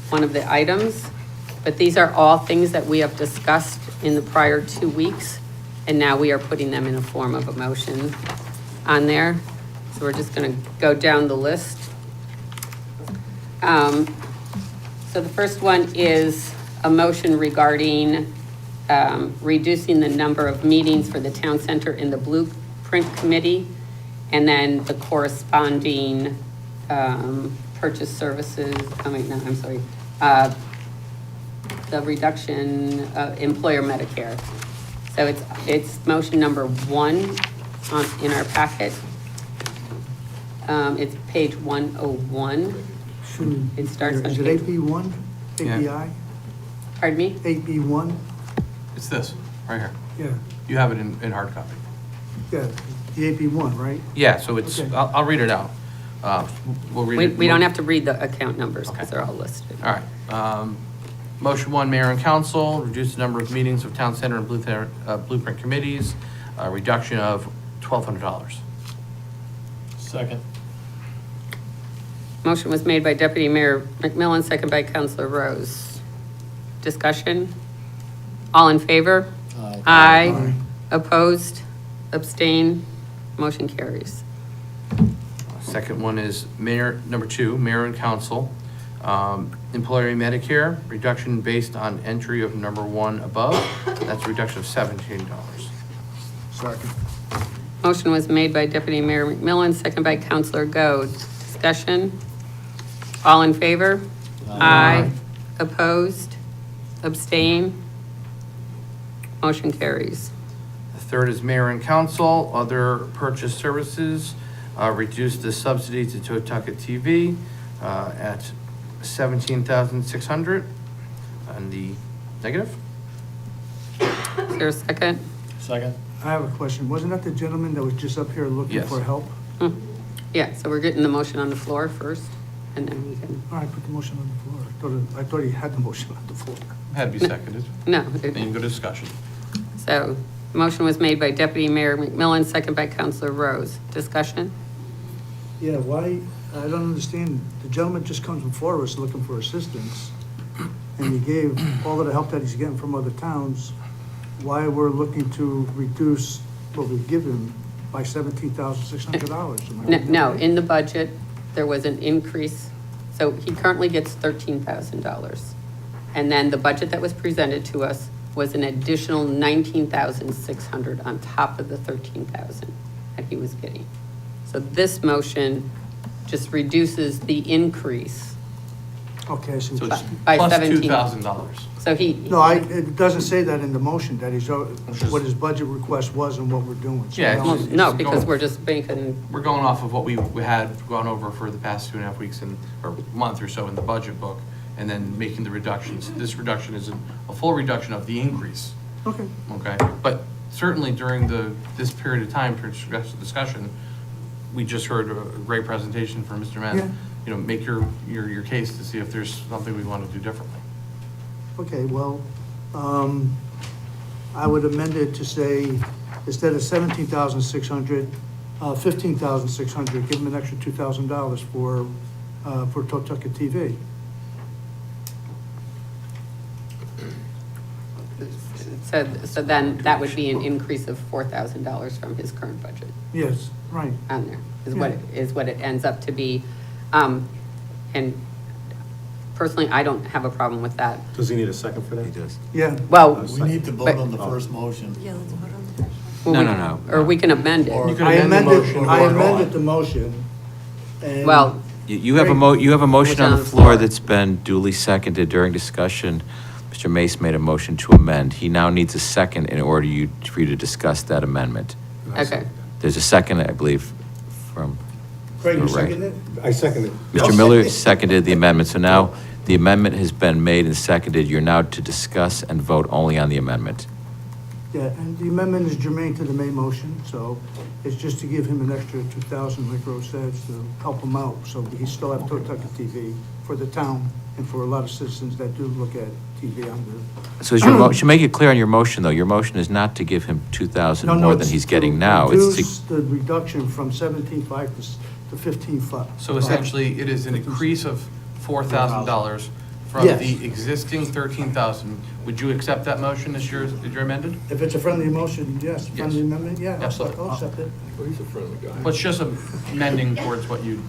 one of the items, but these are all things that we have discussed in the prior 2 weeks, and now we are putting them in a form of a motion on there. So we're just gonna go down the list. So the first one is a motion regarding reducing the number of meetings for the town center in the blueprint committee, and then the corresponding purchase services, the reduction of employer Medicare. So it's motion number 1 in our packet. It's page 101. It starts on Is it page, 8B1? 8BI? pardon me? 8B1? It's this, right here. Yeah, You have it in hard copy. yeah, the 8B1, right? Yeah, so it's, Okay. I'll read it out. We'll read it. We don't have to read the account numbers because Okay. they're all listed. All right. Motion 1, mayor and council, reduce the number of meetings of town center and blueprint committees, a reduction of $1,200. Second. Motion was made by Deputy Mayor McMillan, second by Councilor Rose. Discussion? All in favor? Aye. Aye. Opposed? Abstain? Motion carries. Second one is mayor, number 2, mayor and council, employee Medicare, reduction based on entry of number 1 above. That's a reduction of $17. Second. Motion was made by Deputy Mayor McMillan, second by Councilor Goad. Discussion? All in favor? Aye. Opposed? Abstain? Motion carries. The third is mayor and council, other purchase services, reduce the subsidy to Totoket TV at $17,600 on the negative. Is there a second? Second. I have a question. Wasn't that the gentleman that was just up here looking Yes. for help? Yeah, so we're getting the motion on the floor first, and then we can, All right, put the motion on the floor. I thought he had the motion on the floor. Had to be seconded. no. Then you can go to discussion. So, motion was made by Deputy Mayor McMillan, second by Councilor Rose. Discussion? Yeah, why, I don't understand. The gentleman just comes before us looking for assistance, and he gave all of the help that he's getting from other towns. Why we're looking to reduce what we give him by $17,600? No, in the budget, there was an increase. So he currently gets $13,000. And then the budget that was presented to us was an additional $19,600 on top of the $13,000 that he was getting. So this motion just reduces the increase Okay, so, So it's by plus 17. $2,000. So he, no, it doesn't say that in the motion, that he's, what his budget request was and what we're doing. So Yeah, now- well, it's no, because going- we're just making, We're going off of what we had gone over for the past 2.5 weeks or month or so in the budget book, and then making the reductions. This reduction isn't a full reduction of the increase, Okay, okay? But certainly during this period of time for discussion, we just heard a great presentation from Mr. Yeah. Mann. You know, make your case to see if there's something we want to do differently. okay, well, I would amend it to say, instead of $17,600, $15,600, give him an extra $2,000 for Totoket TV. So then that would be an increase of $4,000 from his current budget Yes, right. on there, is what it ends up to be. And personally, I don't have a problem with that. Does he need a second for that? He does. Yeah. Well. We need to vote on the first motion. well, No. Or we can amend Or- it. You can I amend the amended, motion. I or not. amended the motion. And Well, You have a motion Which on on the the floor floor. that's been duly seconded during discussion. Mr. Mace made a motion to amend. He now needs a second in order for you to discuss that amendment. okay. There's a second, I believe, from Craig, you Right. seconded it? I second it. Mr. Miller seconded the amendment. So now the amendment has been made and seconded. You're now to discuss and vote only on the amendment. Yeah, and the amendment is germane to the main motion, so it's just to give him an extra 2,000, like Rose says, to help him out, so he still have Totoket TV for the town and for a lot of citizens that do look at TV on the. So is your motion, make it clear on your motion, though. Your motion is not to give him 2,000 more than he's getting now. It's Reduce the reduction from 17.5 to 15.5. So essentially, it is an increase of $4,000 from Yes. the existing 13,000. Would you accept that motion as your amended? If it's a friendly motion, yes, friendly amendment, yeah, Absolutely. I'll accept it. Well, it's just amending towards what you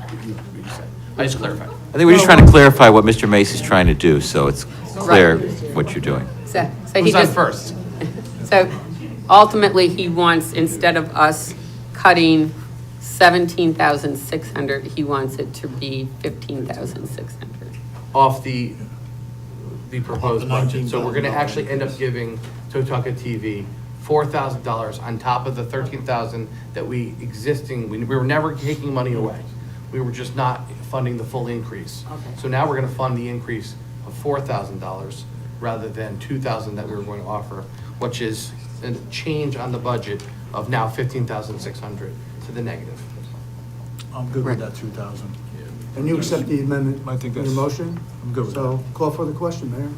said. I just clarified. I think we're just trying to clarify what Mr. Mace is trying to do, so it's clear what you're doing. So he Who's on just, first? so ultimately, he wants, instead of us cutting 17,600, he wants it to be 15,600. Off the proposed the budget. So we're gonna $19,000. actually end up giving Totoket TV $4,000 on top of the 13,000 that we were never taking money away. We were just not funding the full increase. Okay. So now we're gonna fund the increase of $4,000 rather than 2,000 that we were going to offer, which is a change on the budget of now 15,600 to the negative. I'm good Right. with that 2,000. And you accept the amendment I think in your that's- motion? I'm good with So call for the question, Mayor.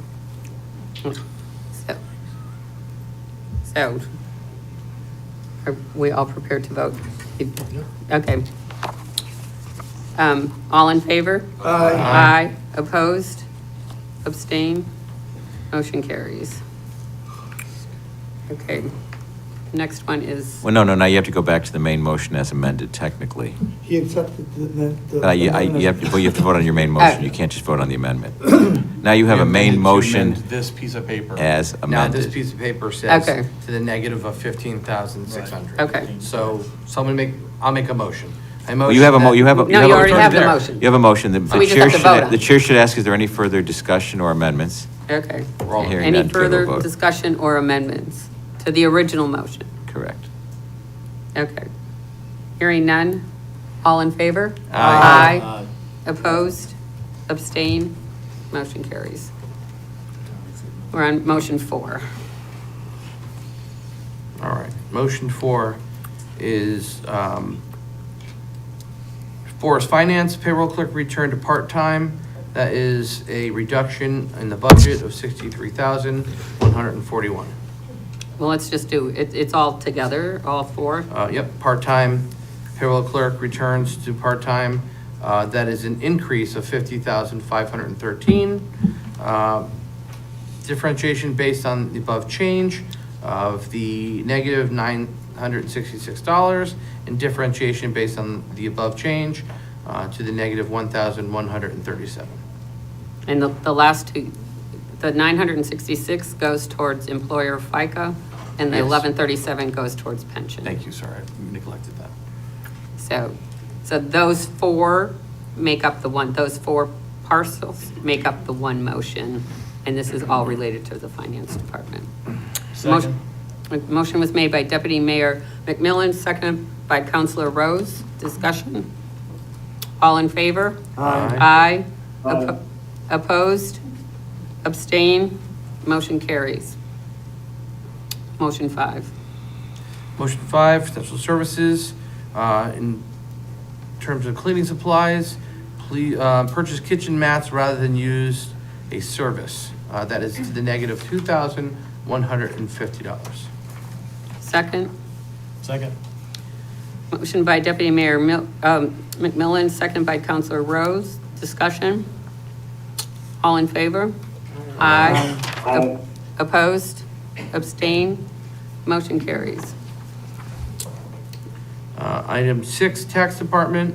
So, are we all prepared to vote? Okay. All in favor? Aye. Aye. Opposed? Abstain? Motion carries. Okay. Next one is, Well, no, now you have to go back to the main motion as amended technically. He accepted the. You have to vote on your main motion. You can't just vote on the amendment. Now you have a We main amended to motion. amend This piece of paper. as Now this amended. piece of paper says Okay. to the negative of 15,600. okay. So I'll make a motion. Well, you have a, you have a. No, you already have the there. motion. You have a motion. The So we just chair have to should, vote on the it. chair should ask, is there any further discussion or amendments? Okay. We're all- Hearing Any none, chair will further vote. discussion or amendments to the original motion? Correct. Okay. Hearing none. All in favor? Aye. Aye. Opposed? Abstain? Motion carries. We're on motion 4. All right, motion 4 is, 4 is finance, payroll clerk return to part-time. That is a reduction in the budget of $63,141. Well, let's just do, it's all together, all 4? Yep, part-time payroll clerk returns to part-time. That is an increase of $50,513. Differentiation based on the above change of the negative $966, and differentiation based on the above change to the negative $1,137. And the last two, the 966 goes towards employer FICA, and the Yes. 1137 goes towards pension. Thank you, sorry, I neglected that. So those 4 make up the one, those 4 parcels make up the one motion, and this is all related to the finance department. Second. Motion was made by Deputy Mayor McMillan, seconded by Councilor Rose. Discussion? All in favor? Aye. Aye. Opposed? Abstain? Motion carries. Motion 5. Motion 5, essential services, in terms of cleaning supplies, please, purchase kitchen mats rather than use a service. That is to the negative $2,150. Second? Second. Motion by Deputy Mayor McMillan, second by Councilor Rose. Discussion? All in favor? Aye. Opposed? Abstain? Motion carries. Item 6, Tax Department.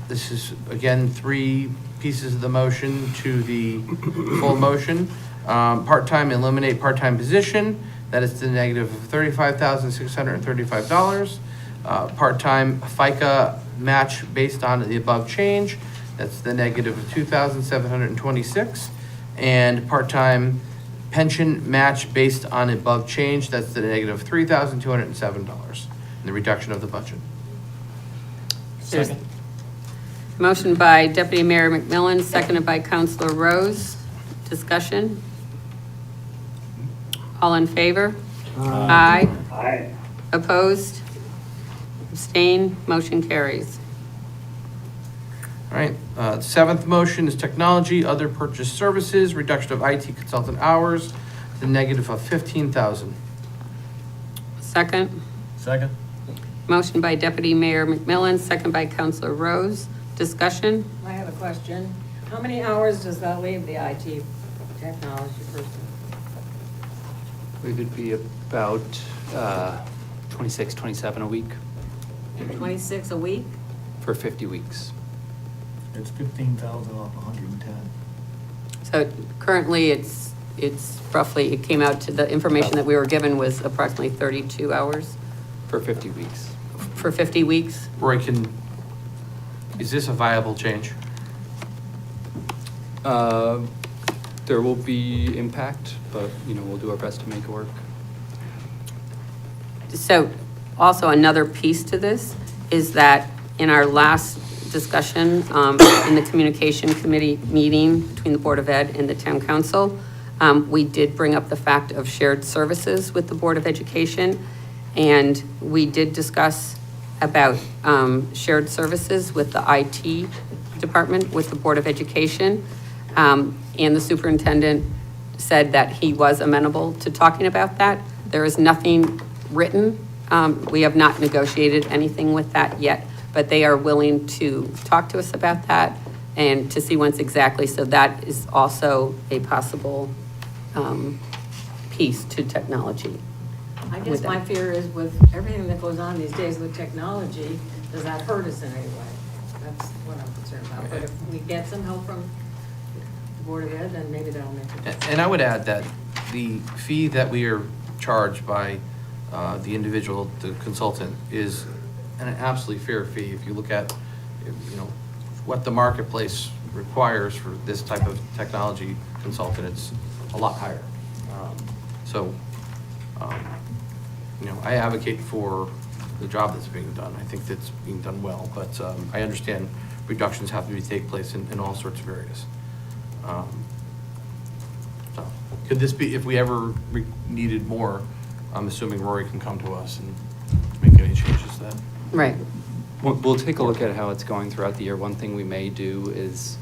This is, again, 3 pieces of the motion to the full motion. Part-time, eliminate part-time position. That is the negative of $35,635. Part-time FICA match based on the above change. That's the negative of $2,726. And part-time pension match based on above change. That's the negative of $3,207. The reduction of the budget. Second. Motion by Deputy Mayor McMillan, seconded by Counselor Rose. Discussion? All in favor? Aye. Aye. Opposed? Abstain? Motion carries. All right, 7th motion is technology, other purchase services, reduction of IT consultant hours to the negative of 15,000. Second? Second. Motion by Deputy Mayor McMillan, second by Counselor Rose. Discussion? I have a question. How many hours does that leave the IT technology person? We would be about 26, 27 a week 26 a week? for 50 weeks. It's 15,000 off 110. So currently, it's roughly, it came out to, the information that we were given was approximately 32 hours For 50 weeks. for 50 weeks. Roy, is this a viable change? There will be impact, but, we'll do our best to make it work. So also another piece to this is that in our last discussion, in the communication committee meeting between the Board of Ed and the Town Council, we did bring up the fact of shared services with the Board of Education. And we did discuss about shared services with the IT department, with the Board of Education. And the superintendent said that he was amenable to talking about that. There is nothing written. We have not negotiated anything with that yet, but they are willing to talk to us about that and to see once exactly. So that is also a possible piece to technology. I guess With my that. fear is with everything that goes on these days with technology, does that hurt us in any way? That's what I'm concerned about. But if we get some help from the Board of Ed, then maybe that'll make a difference. And I would add that the fee that we are charged by the individual, the consultant, is an absolutely fair fee. If you look at, what the marketplace requires for this type of technology consultant, it's a lot higher. I advocate for the job that's being done. I think that's being done well, but I understand reductions have to take place in all sorts of areas. So, could this be, if we ever needed more, I'm assuming Rory can come to us and make any changes to that. Right. We'll take a look at how it's going throughout the year. One thing we may do is,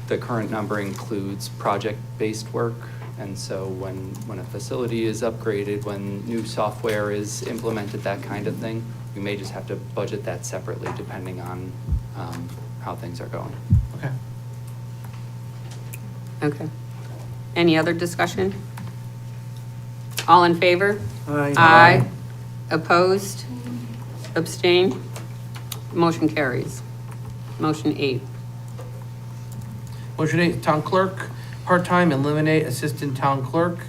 the current number includes project-based work. And so when a facility is upgraded, when new software is implemented, that kind of thing, we may just have to budget that separately depending on how things are going. Okay. Okay. Any other discussion? All in favor? Aye. Aye. Opposed? Abstain? Motion carries. Motion 8. Motion 8, town clerk, part-time, eliminate assistant town clerk.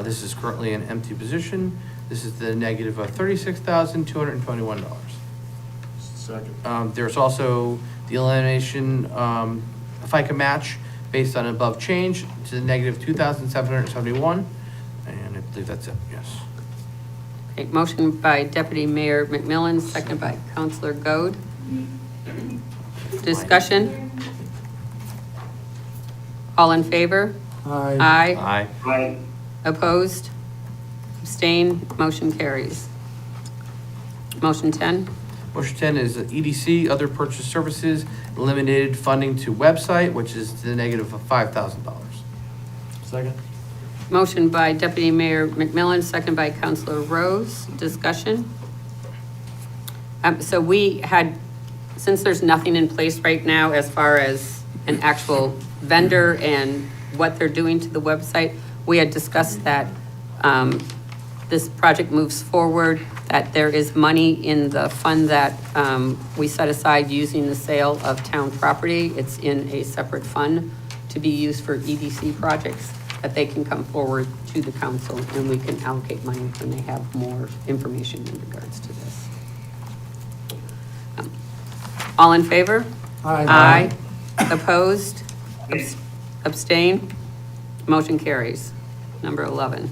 This is currently an empty position. This is the negative of $36,221. Second. There's also the elimination, FICA match based on above change to the negative $2,771. And I believe that's it, yes. Okay, motion by Deputy Mayor McMillan, seconded by Counselor Goode. Discussion? All in favor? Aye. Aye. Aye. Aye. Opposed? Abstain? Motion carries. Motion 10. Motion 10 is EDC, other purchase services, eliminated funding to website, which is to the negative of $5,000. Second. Motion by Deputy Mayor McMillan, second by Counselor Rose. Discussion? So we had, since there's nothing in place right now as far as an actual vendor and what they're doing to the website, we had discussed that this project moves forward, that there is money in the fund that we set aside using the sale of town property. It's in a separate fund to be used for EDC projects, that they can come forward to the council and we can allocate money when they have more information in regards to this. All in favor? Aye. Opposed? Abstain? Motion carries. Number 11.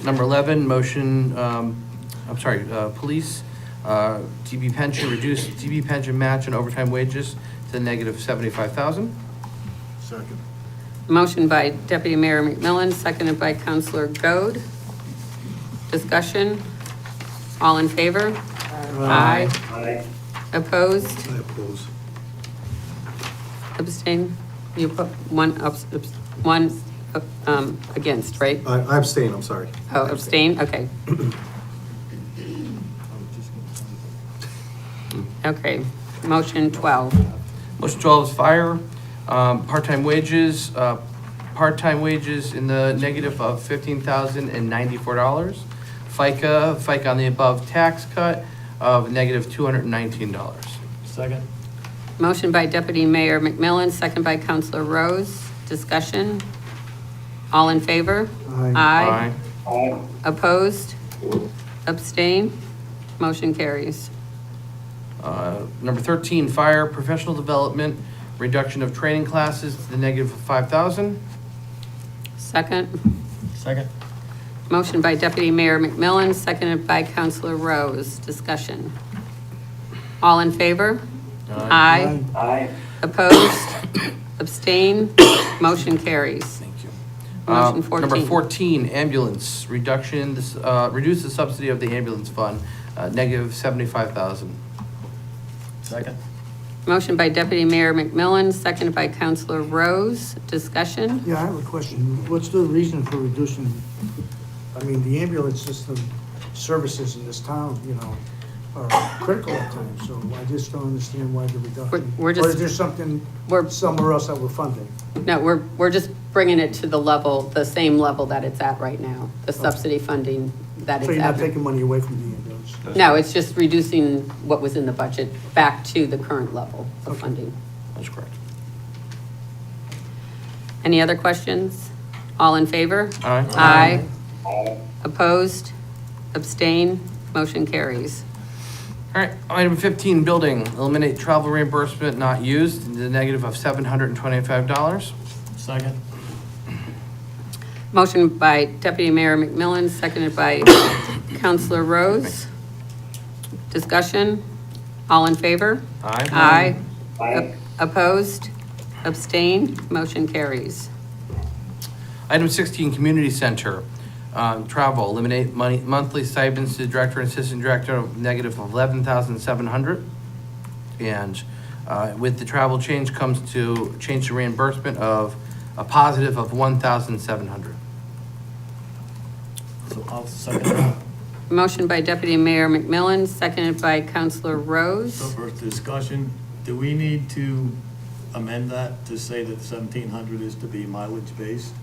Number 11, motion, police, DB pension, reduce DB pension match and overtime wages to negative 75,000. Second. Motion by Deputy Mayor McMillan, seconded by Councilor Goode. Discussion? All in favor? Aye. Aye. Opposed? I oppose. Abstain? You put one against, right? I abstain, I'm sorry. Oh, abstain? Okay. Okay. Motion 12. Motion 12 is fire, part-time wages in the negative of $15,094. FICA on the above tax cut of negative $219. Second. Motion by Deputy Mayor McMillan, second by Councilor Rose. Discussion? All in favor? Aye. Aye. Opposed? Abstain? Motion carries. Number 13, fire, professional development, reduction of training classes to the negative of 5,000. Second. Second. Motion by Deputy Mayor McMillan, seconded by Councilor Rose. Discussion? All in favor? Aye. Aye. Opposed? Abstain? Motion carries. Thank you. Motion 14. Number 14, ambulance, reduce the subsidy of the ambulance fund, negative 75,000. Second. Motion by Deputy Mayor McMillan, seconded by Councilor Rose. Discussion? Yeah, I have a question. What's the reason for reducing, I mean, the ambulance system services in this town, you know, are critical at times, so I just don't understand why the reduction. We're just- Or is there something We're- somewhere else that we're funding? No, we're just bringing it to the level, the same level that it's at right now, the subsidy funding that it's So you're not at. taking money away from the ambulance? No, it's just reducing what was in the budget back to the current level of funding. That's correct. Any other questions? All in favor? Aye. Aye. Aye. Opposed? Abstain? Motion carries. All right, item 15, building, eliminate travel reimbursement not used, in the negative of $725. Second. Motion by Deputy Mayor McMillan, seconded by Councilor Rose. Discussion? All in favor? Aye. Aye. Opposed? Abstain? Motion carries. Item 16, community center, travel, eliminate monthly stipends to director and assistant director of negative $11,700. And with the travel change comes to change the reimbursement of a positive of $1,700. So I'll second that. Motion by Deputy Mayor McMillan, seconded by Councilor So Rose. for discussion, do we need to amend that to say that 1,700 is to be mileage based?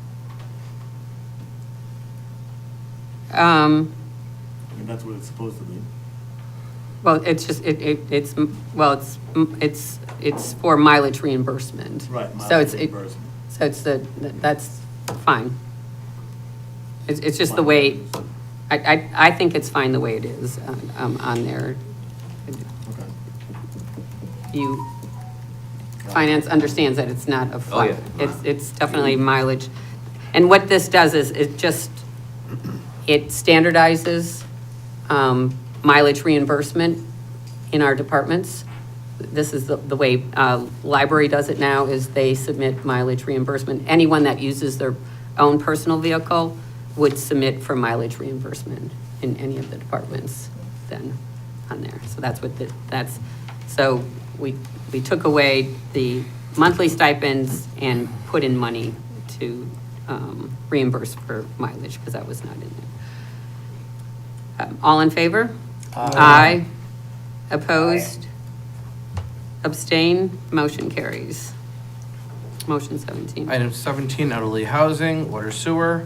I mean, that's what it's supposed to be. Well, it's just, it's for mileage reimbursement. Right, So mileage it's, reimbursement. so it's that's fine. It's just the way, I think it's fine the way it is on there. Okay. Finance understands that it's not a flat. Oh, yeah. It's definitely mileage. And what this does is it standardizes mileage reimbursement in our departments. This is the way library does it now, is they submit mileage reimbursement. Anyone that uses their own personal vehicle would submit for mileage reimbursement in any of the departments then on there. So that's what so we took away the monthly stipends and put in money to reimburse for mileage, because that was not in there. All in favor? Aye. Opposed? Abstain? Motion carries. Motion 17. Item 17, elderly housing, water sewer,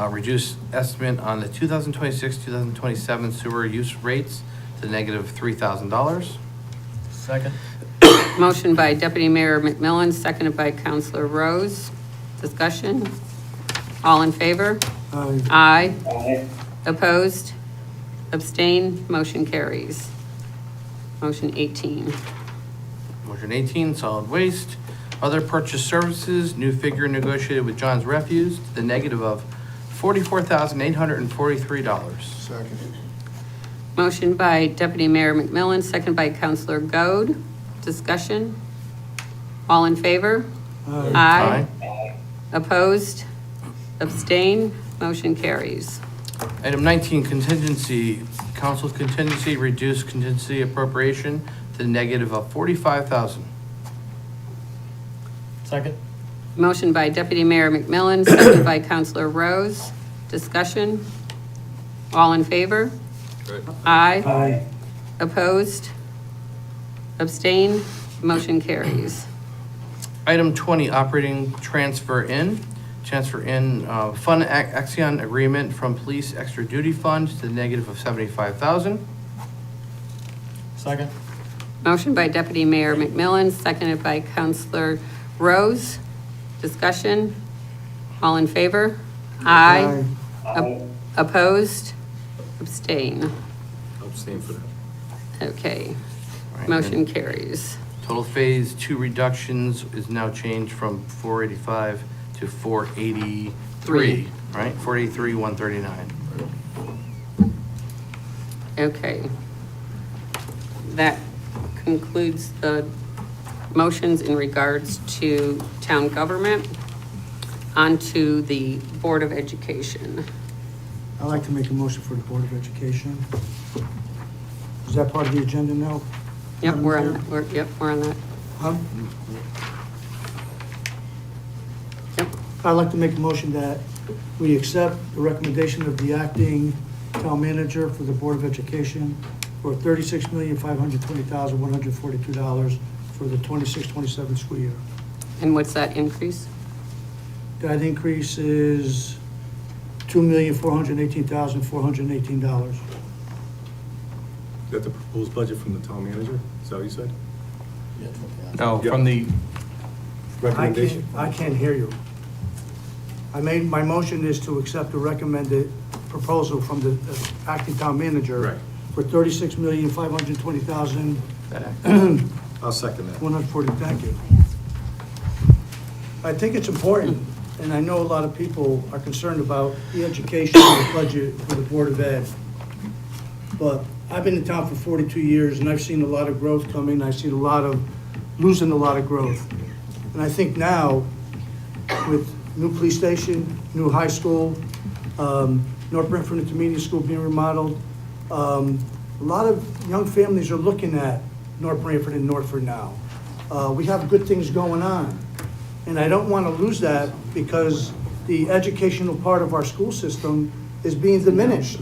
reduce estimate on the 2026-2027 sewer use rates to negative $3,000. Second. Motion by Deputy Mayor McMillan, seconded by Counselor Rose. Discussion? All in favor? Aye. Aye. Opposed? Abstained? Motion carries. Motion 18. Motion 18, solid waste, other purchase services, new figure negotiated with John's Refuse to the negative of $44,843. Second. Motion by Deputy Mayor McMillan, seconded by Counselor Goad. Discussion? All in favor? Aye. Opposed? Abstained? Motion carries. Item 19, contingency, council contingency, reduce contingency appropriation to the negative of $45,000. Second. Motion by Deputy Mayor McMillan, seconded by Counselor Rose. Discussion? All in favor? Aye. Aye. Opposed? Abstained? Motion carries. Item 20, operating transfer in fund Axion agreement from police extra duty fund to the negative of $75,000. Second. Motion by Deputy Mayor McMillan, seconded by Counselor Rose. Discussion? All in favor? Aye. Opposed? Abstain? Abstain for that. Okay. All right, Motion and carries. Total phase 2 reductions is now changed from 485 to 483, right? 483, 139. Okay. That concludes the motions in regards to town government. On to the Board of Education. I'd like to make a motion for the Board of Education. Is that part of the agenda now? Yep, Madam we're on, Chair? we're on that. Huh? Yep. I'd like to make a motion that we accept the recommendation of the acting town manager for the Board of Education for $36,520,142 for the 26-27 school year. And what's that increase? That increase is $2,418,418. Is that the proposed budget from the town manager? Is that what you said? No, from the, Recommendation? I can't hear you. My motion is to accept the recommended proposal from the acting town manager. Right. For $36,520,140. that act. I'll second that. Thank you. I think it's important, and I know a lot of people are concerned about the education budget for the Board of Ed. But I've been in town for 42 years, and I've seen a lot of growth coming. I've seen losing a lot of growth. And I think now, with new police station, new high school, North Branford Intermediate School being remodeled, a lot of young families are looking at North Branford and Northford now. We have good things going on. And I don't want to lose that because the educational part of our school system is being diminished.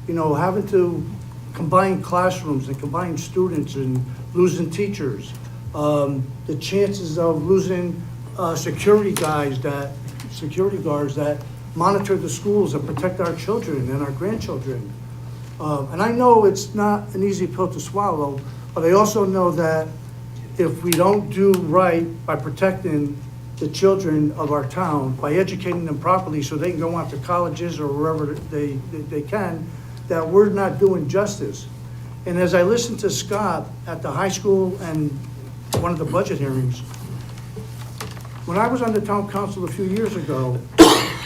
You know, having to combine classrooms and combine students and losing teachers. The chances of losing security guards that monitor the schools and protect our children and our grandchildren. And I know it's not an easy pill to swallow, but I also know that if we don't do right by protecting the children of our town, by educating them properly so they can go on to colleges or wherever they can, that we're not doing justice. And as I listened to Scott at the high school and one of the budget hearings, when I was on the town council a few years ago,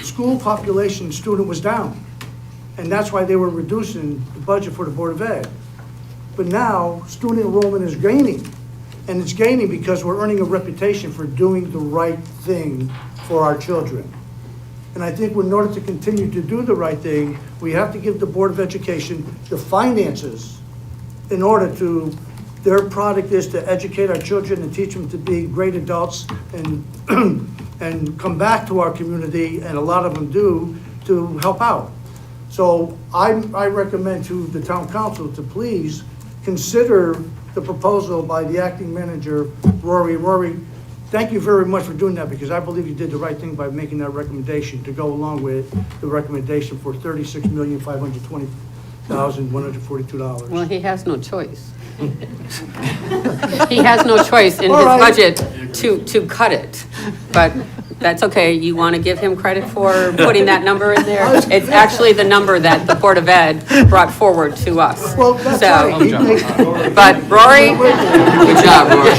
school population student was down. And that's why they were reducing the budget for the Board of Ed. But now, student enrollment is gaining. And it's gaining because we're earning a reputation for doing the right thing for our children. And I think in order to continue to do the right thing, we have to give the Board of Education the finances in order to, their product is to educate our children and teach them to be great adults and, and come back to our community, and a lot of them do, to help out. So I recommend to the town council to please consider the proposal by the acting manager, Rory. Rory, thank you very much for doing that, because I believe you did the right thing by making that recommendation to go along with the recommendation for $36,520,142. Well, he has no choice. He has no choice in his All right. budget to cut it, but that's okay. You want to give him credit for putting that number in there? It's actually the number that the Board of Ed brought forward to us. Well, that's So, right. He makes- but Rory, Good job, Rory.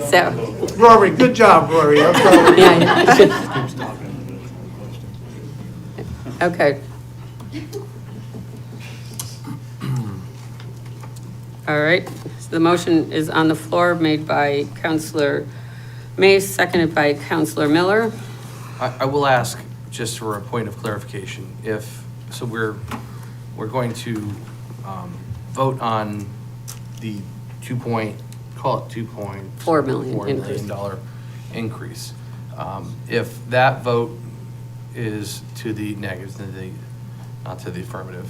so, Rory, good job, Rory. Okay. yeah, yeah. Okay. All right, so the motion is on the floor, made by Counselor Mace, seconded by Counselor Miller. I will ask, just for a point of clarification, so we're going to vote on the call it $4 million $2.4 million increase. If that vote is to the negative, not to the affirmative,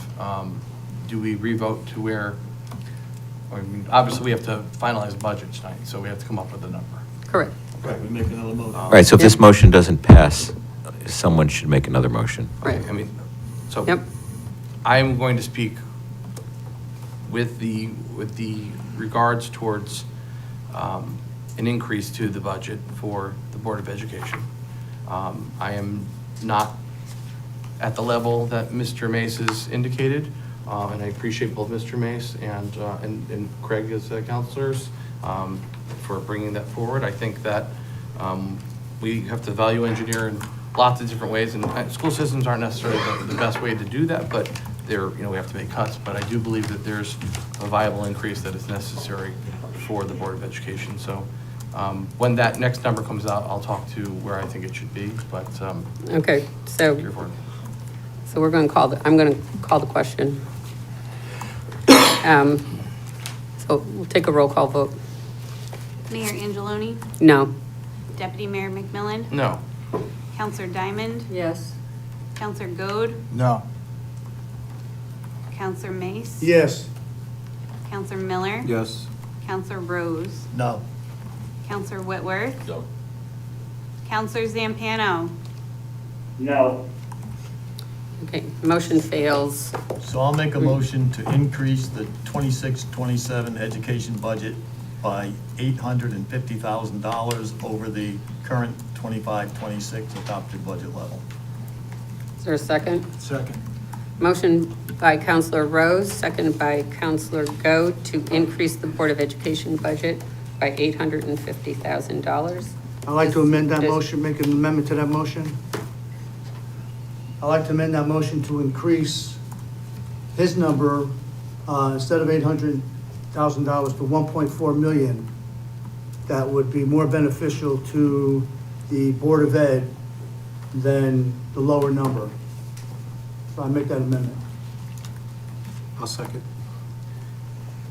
do we revote to where, I mean, obviously we have to finalize the budget tonight, so we have to come up with a number. Correct. Right, we make another motion. All right, so if this motion doesn't pass, someone should make another motion. Right. I mean, so. Yep. I'm going to speak with the regards towards an increase to the budget for the Board of Education. I am not at the level that Mr. Mace has indicated, and I appreciate both Mr. Mace and Craig as counselors for bringing that forward. I think that we have to value engineer in lots of different ways, and school systems aren't necessarily the best way to do that, but we have to make cuts. But I do believe that there's a viable increase that is necessary for the Board of Education. So when that next number comes out, I'll talk to where I think it should be, but Okay, so we're going to I'm going to call the question. So we'll take a roll call vote. Mayor Angeloni, No. Deputy Mayor McMillan, no. Counselor Diamond, Yes. Counselor Goad, No. Counselor Mace. Yes. Counselor Miller. Yes. Counselor Rose. No. Counselor Whitworth. No. Counselor Zampano. No. Okay, motion fails. So I'll make a motion to increase the 26-27 education budget by $850,000 over the current 25-26 adopted budget level. Is there a second? Second. Motion by Counselor Rose, second by Counselor Goad to increase the Board of Education budget by $850,000. I'd like to amend that Does- motion, make an amendment to that motion. I'd like to amend that motion to increase his number, instead of $800,000 to $1.4 million. That would be more beneficial to the Board of Ed than the lower number. So I make that amendment. I'll second.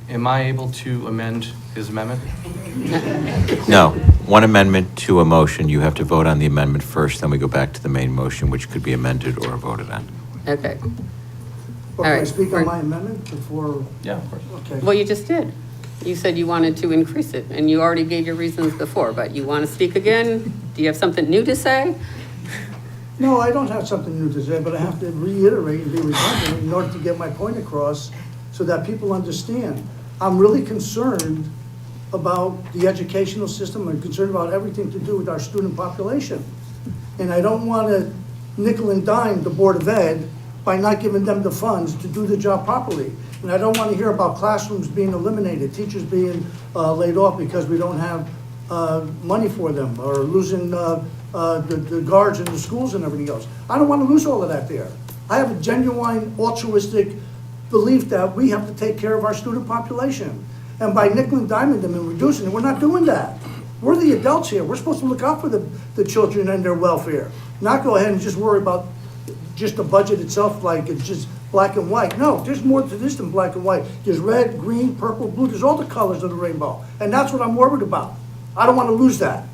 Am I able to amend his amendment? No, one amendment to a motion, you have to vote on the amendment first, then we go back to the main motion, which could be amended or voted on. Okay. Well, All can I right. speak on my amendment before? Yeah, of course. Okay. Well, you just did. You said you wanted to increase it, and you already gave your reasons before, but you want to speak again? Do you have something new to say? No, I don't have something new to say, but I have to reiterate and be redundant in order to get my point across so that people understand. I'm really concerned about the educational system. I'm concerned about everything to do with our student population. And I don't want to nickel and dime the Board of Ed by not giving them the funds to do the job properly. And I don't want to hear about classrooms being eliminated, teachers being laid off because we don't have money for them, or losing the guards in the schools and everything else. I don't want to lose all of that there. I have a genuine altruistic belief that we have to take care of our student population. And by nickel and diming them and reducing it, we're not doing that. We're the adults here. We're supposed to look out for the children and their welfare, not go ahead and just worry about just the budget itself like it's just black and white. No, there's more to this than black and white. There's red, green, purple, blue. There's all the colors of the rainbow. And that's what I'm worried about. I don't want to lose that.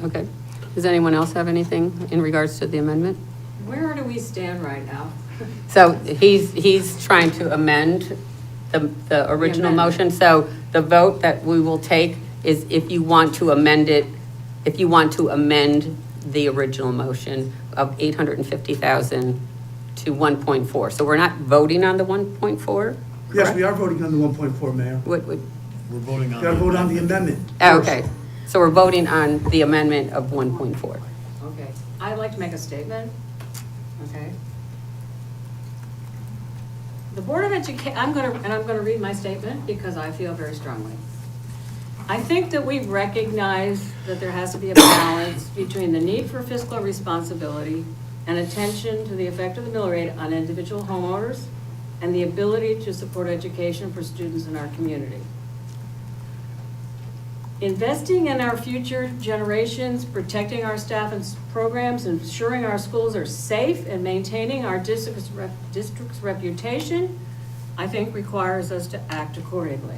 Okay. Does anyone else have anything in regards to the amendment? Where do we stand right now? So he's trying to amend the original amendment. motion. So the vote that we will take is if you want to amend it, if you want to amend the original motion of 850,000 to 1.4. So we're not voting on the 1.4? Yes, we are voting on the 1.4, Mayor. What, We're voting You on. gotta vote on the amendment. oh, first. okay. So we're voting on the amendment of 1.4. Okay, I'd like to make a statement, okay? The Board of Education, I'm gonna read my statement because I feel very strongly. I think that we recognize that there has to be a balance between the need for fiscal responsibility and attention to the effect of the mill rate on individual homeowners and the ability to support education for students in our community. Investing in our future generations, protecting our staff and programs, ensuring our schools are safe, and maintaining our district's reputation, I think requires us to act accordingly.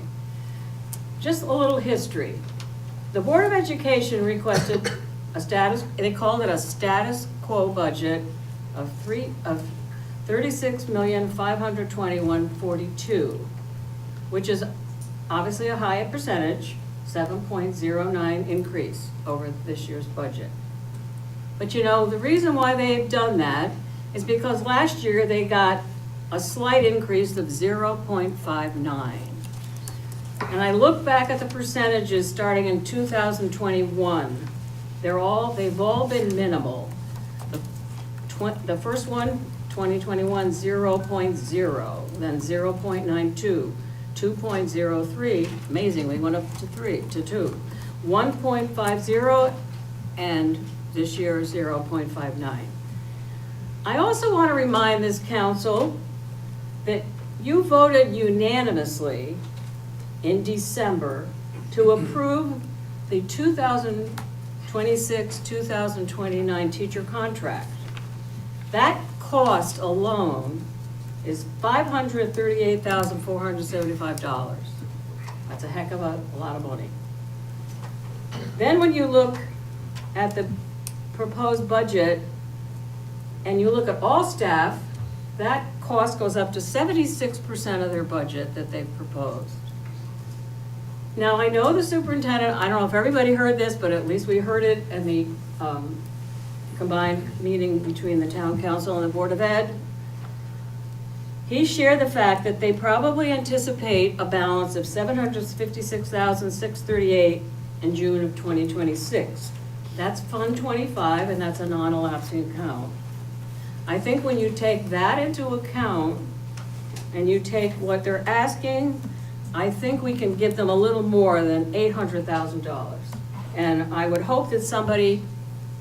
Just a little history. The Board of Education requested a status, they called it a status quo budget of $36,521,042, which is obviously a high percentage, 7.09 increase over this year's budget. But you know, the reason why they've done that is because last year they got a slight increase of 0.59. And I look back at the percentages starting in 2021. They've all been minimal. The first one, 2021, 0.0, then 0.92. 2.03, amazingly, went up to 2. 1.50, and this year, 0.59. I also want to remind this council that you voted unanimously in December to approve the 2026-2029 teacher contract. That cost alone is $538,475. That's a heck of a lot of money. Then when you look at the proposed budget and you look at all staff, that cost goes up to 76% of their budget that they've proposed. Now, I know the superintendent, I don't know if everybody heard this, but at least we heard it in the combined meeting between the town council and the Board of Ed. He shared the fact that they probably anticipate a balance of $756,638 in June of 2026. That's Fund 25, and that's a non-elapsing account. I think when you take that into account, and you take what they're asking, I think we can give them a little more than $800,000. And I would hope that somebody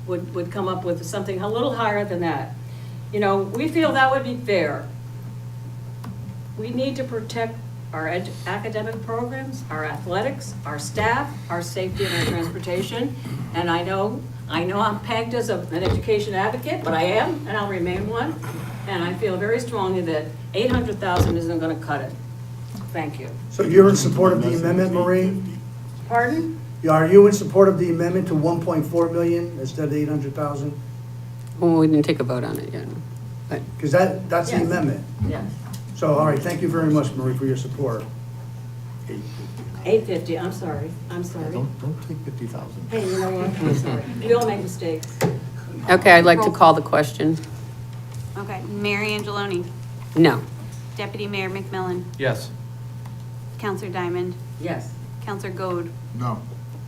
would come up with something a little higher than that. You know, we feel that would be fair. We need to protect our academic programs, our athletics, our staff, our safety, and our transportation. And I know I'm pegged as an education advocate, but I am, and I'll remain one. And I feel very strongly that $800,000 isn't going to cut it. Thank you. So you're in support of the amendment, Marie? Pardon? Are you in support of the amendment to 1.4 million instead of 800,000? Well, we didn't take a vote on it yet. But Because that's the Yes. amendment. Yes. So, all right, thank you very much, Marie, for your support. 850, I'm sorry. Don't take 50,000. Hey, you know what? I'm sorry. We all make mistakes. Okay, I'd like to call the question. Okay, Mary Angeloni, No. Deputy Mayor McMillan, Yes. Counselor Diamond, Yes. Counselor Gold, No.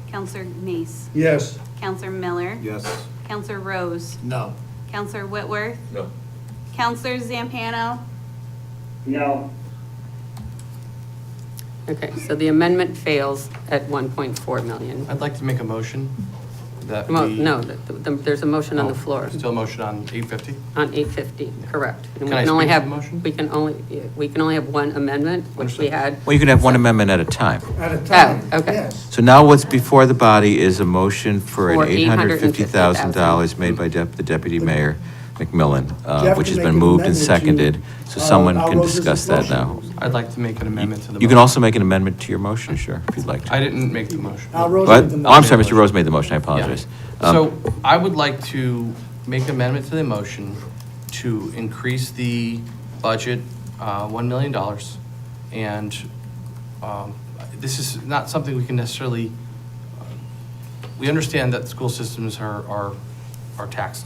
Counselor Nace, Yes. Counselor Miller, Yes. Counselor Rose, No. Counselor Whitworth, No. Counselor Zampano, No. Okay, so the amendment fails at 1.4 million. I'd like to make a motion that we... No, there's a motion on the Oh, floor Still a motion on 850? on 850, correct. And Can I we only speak to have the motion? We can only have one amendment, which we had. Well, you can have one amendment at a time. At a time. Oh, okay. Yes. So now what's before the body is a motion for an For $850,000 made by the Deputy Mayor McMillan, have which to has make been an moved and amendment to, seconded, so someone Al can Rose's discuss that now. motion. I'd like to make an amendment to the motion. You can also make an amendment to your motion, sure, if you'd like to. I didn't make the motion. Al Rose What? made the Oh, I'm sorry, motion. Mr. Rose made the motion, I apologize. So I would like to make an amendment to the motion to increase the budget $1 million. And this is not something we can necessarily we understand that school systems are taxed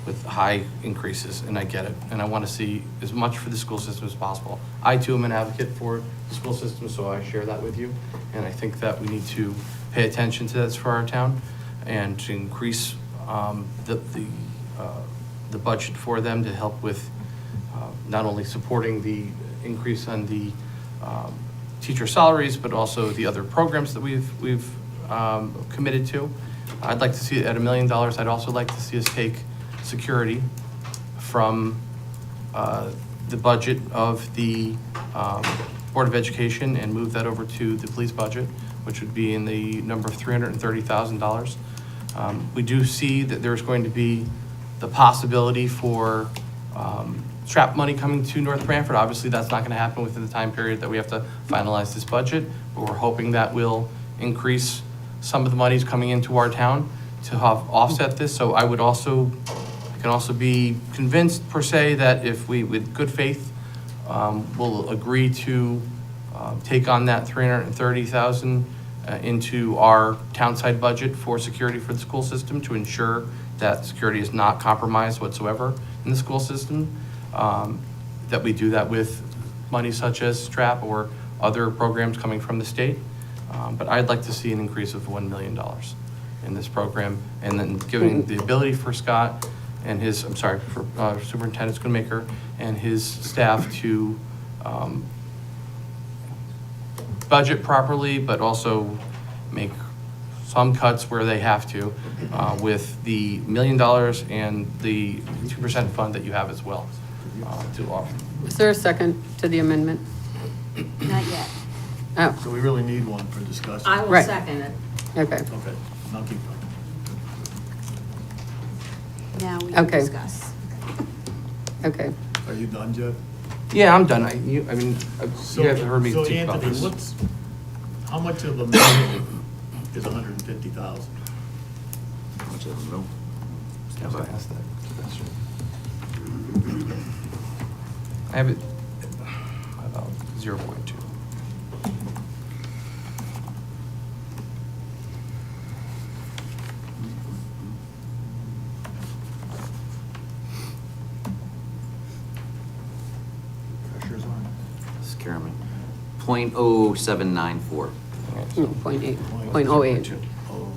with high increases, and I get it, and I want to see as much for the school system as possible. I too am an advocate for the school system, so I share that with you, and I think that we need to pay attention to this for our town and to increase the budget for them to help with not only supporting the increase on the teacher salaries, but also the other programs that we've committed to. I'd like to see it at $1 million. I'd also like to see us take security from the budget of the Board of Education and move that over to the police budget, which would be in the number of $330,000. We do see that there's going to be the possibility for STRAP money coming to North Branford. Obviously, that's not going to happen within the time period that we have to finalize this budget, but we're hoping that will increase some of the monies coming into our town to help offset this. So I can also be convinced per se that if we, with good faith, will agree to take on that $330,000 into our townside budget for security for the school system to ensure that security is not compromised whatsoever in the school system, that we do that with money such as STRAP or other programs coming from the state. But I'd like to see an increase of $1 million in this program, and then giving the ability for Scott and his, for Superintendent Schoonmaker and his staff to budget properly, but also make some cuts where they have to with the $1 million and the 2% fund that you have as well to offer. Is there a second to the amendment? Not yet. So Oh, we really need one for discussion. I will Right. second it. okay. Okay, now keep going. Now we can Okay. discuss. Okay. Are you done, Jeff? Yeah, I'm done. You haven't heard me So speak about Anthony, this. how much of a million is 150,000? How much of them know? Have I asked that question? I have it about 0.2. Pressure's on. Scare me. 0.0794. No, 0.8, 0.08. Oh,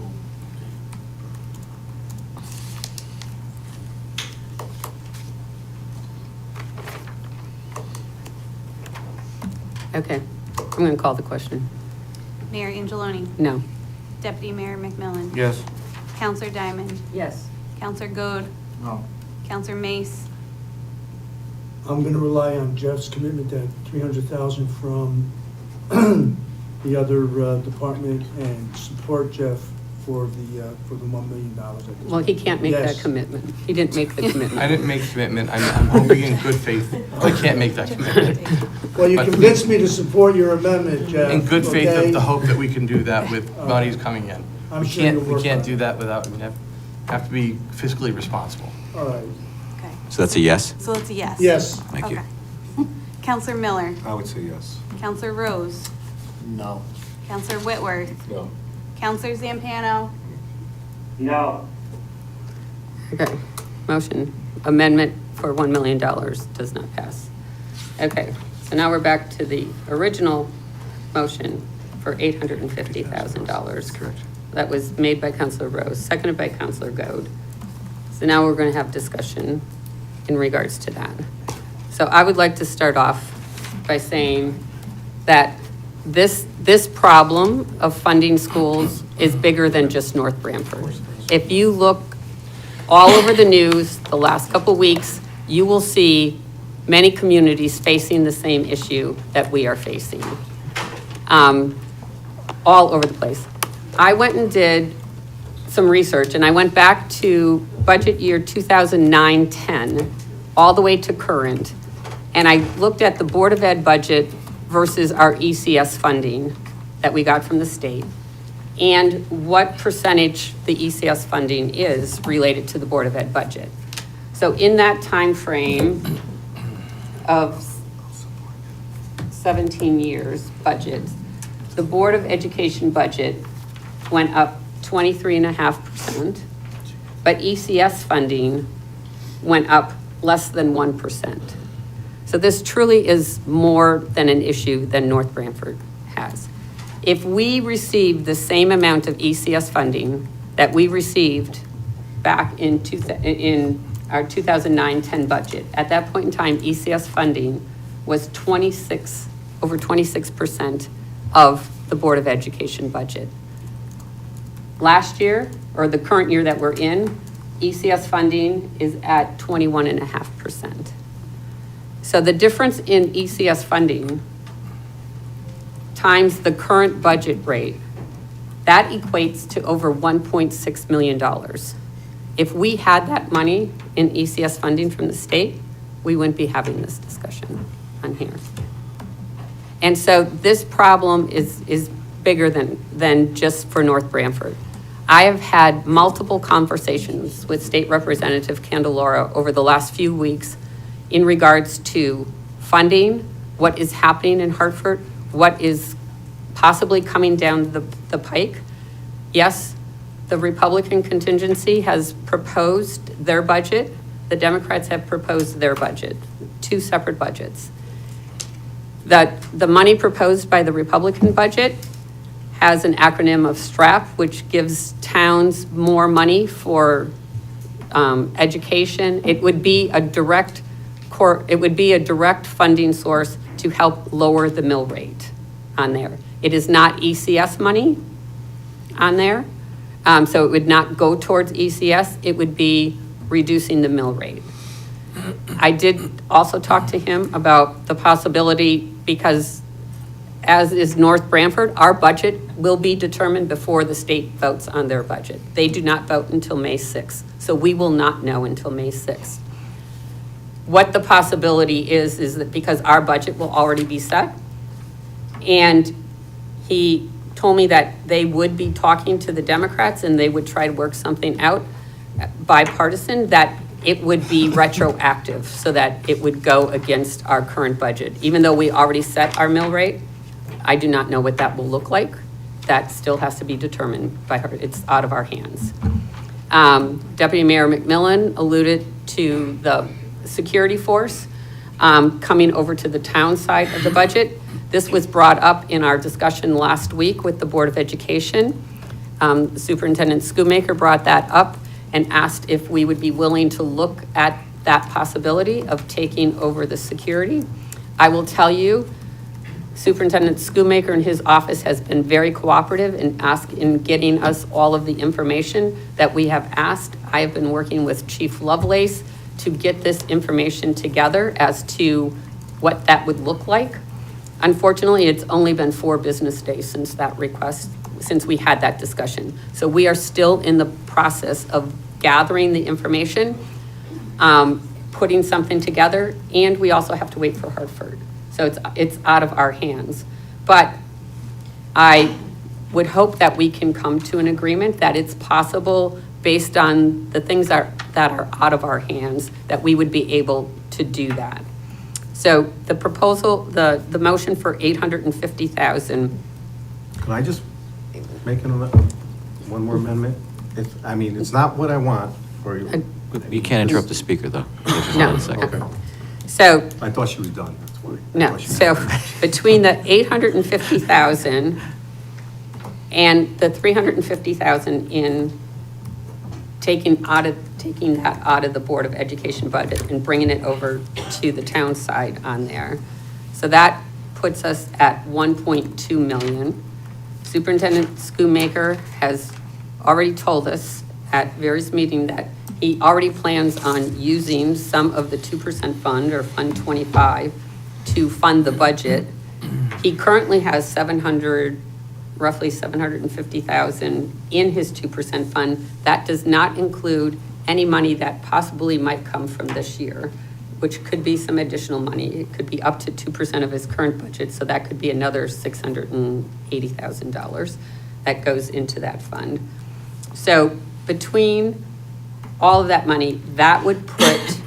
Okay. I'm going to call the question. Mayor Angeloni. No. Deputy Mayor McMillan. Yes. Counselor Diamond. Yes. Counselor Goode. No. Counselor Mace. I'm gonna rely on Jeff's commitment that 300,000 from the other department and support Jeff for the $1 million. at this Well, he can't make that Yes. commitment. He didn't make the commitment. I didn't make a commitment. I'm hoping in good faith. I can't make that commitment. Well, you But convinced me to support your amendment, Jeff. In good faith okay? of the hope that we can do that with monies coming in. I'm We sure you'll can't, we work can't on do it. that without, we have to be fiscally responsible. All right, Okay. So that's a yes? So it's a yes. yes. Thank you. Okay. Counselor Miller. I would say yes. Counselor Rose. no. Counselor Whitworth. No. Counselor Zampano. No. Okay. Motion, amendment for $1 million does not pass. Okay. So now we're back to the original motion for $850,000. Correct. That was made by Counselor Rose, seconded by Counselor Goode. So now we're going to have discussion in regards to that. So I would like to start off by saying that this problem of funding schools is bigger than just North Branford. If you look all over the news the last couple weeks, you will see many communities facing the same issue that we are facing. All over the place. I went and did some research, and I went back to budget year 2009-10, all the way to current, and I looked at the Board of Ed budget versus our ECS funding that we got from the state, and what percentage the ECS funding is related to the Board of Ed budget. So in that time frame of 17 years budget, the Board of Education budget went up 23.5%, but ECS funding went up less than 1%. So this truly is more than an issue than North Branford has. If we received the same amount of ECS funding that we received back in our 2009-10 budget, at that point in time, ECS funding was over 26% of the Board of Education budget. Last year, or the current year that we're in, ECS funding is at 21.5%. So the difference in ECS funding times the current budget rate, that equates to over $1.6 million. If we had that money in ECS funding from the state, we wouldn't be having this discussion on here. And so this problem is bigger than just for North Branford. I have had multiple conversations with State Representative Candelora over the last few weeks in regards to funding, what is happening in Hartford, what is possibly coming down the pike. Yes, the Republican contingency has proposed their budget. The Democrats have proposed their budget, two separate budgets. The money proposed by the Republican budget has an acronym of STRAP, which gives towns more money for education. It would be a direct funding source to help lower the mill rate on there. It is not ECS money on there, so it would not go towards ECS. It would be reducing the mill rate. I did also talk to him about the possibility, because as is North Branford, our budget will be determined before the state votes on their budget. They do not vote until May 6th, so we will not know until May 6th. What the possibility is that because our budget will already be set, and he told me that they would be talking to the Democrats and they would try to work something out bipartisan, that it would be retroactive so that it would go against our current budget. Even though we already set our mill rate, I do not know what that will look like. That still has to be determined by her. It's out of our hands. Deputy Mayor McMillan alluded to the security force coming over to the town side of the budget. This was brought up in our discussion last week with the Board of Education. Superintendent Schoonmaker brought that up and asked if we would be willing to look at that possibility of taking over the security. I will tell you, Superintendent Schoonmaker and his office has been very cooperative in getting us all of the information that we have asked. I have been working with Chief Lovelace to get this information together as to what that would look like. Unfortunately, it's only been 4 business days since that request, since we had that discussion. So we are still in the process of gathering the information, putting something together, and we also have to wait for Hartford. So it's out of our hands. But I would hope that we can come to an agreement that it's possible, based on the things that are out of our hands, that we would be able to do that. So the proposal, the motion for $850,000. Can I just make one more amendment? It's not what I want for you. You can't interrupt the speaker, though. No. Okay. So, I thought she was done, that's why. I no, thought she was so done. between the $850,000 and the $350,000 in taking that out of the Board of Education budget and bringing it over to the town side on there. So that puts us at 1.2 million. Superintendent Schoonmaker has already told us at various meetings that he already plans on using some of the 2% fund, or Fund 25, to fund the budget. He currently has roughly $750,000 in his 2% fund. That does not include any money that possibly might come from this year, which could be some additional money. It could be up to 2% of his current budget, so that could be another $680,000 that goes into that fund. So between all of that money, that would put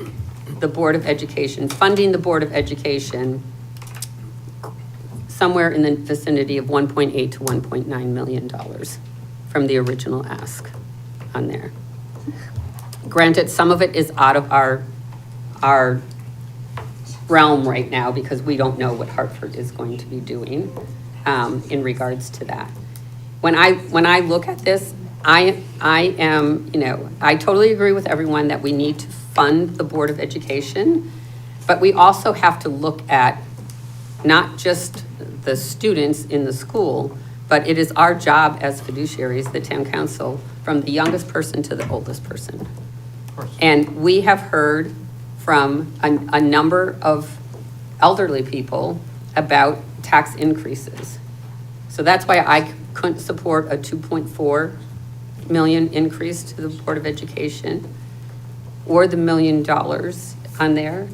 the Board of Education, funding the Board of Education, somewhere in the vicinity of $1.8 to $1.9 million from the original ask on there. Granted, some of it is out of our realm right now because we don't know what Hartford is going to be doing in regards to that. When I look at this, I am, I totally agree with everyone that we need to fund the Board of Education, but we also have to look at not just the students in the school, but it is our job as fiduciaries, the town council, from the youngest person to the oldest person. Of course. And we have heard from a number of elderly people about tax increases. So that's why I couldn't support a 2.4 million increase to the Board of Education or the $1 million on there.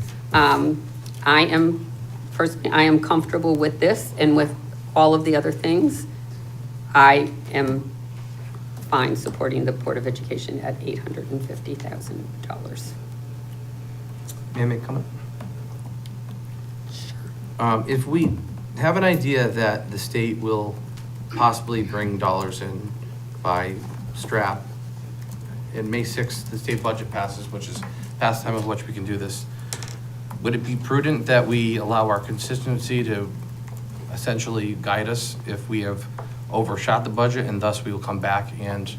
Personally, I am comfortable with this and with all of the other things. I am fine supporting the Board of Education at $850,000. May I make a comment? If we have an idea that the state will possibly bring dollars in by strap, and May 6th, the state budget passes, which is past time of which we can do this, would it be prudent that we allow our consistency to essentially guide us if we have overshot the budget, and thus we will come back and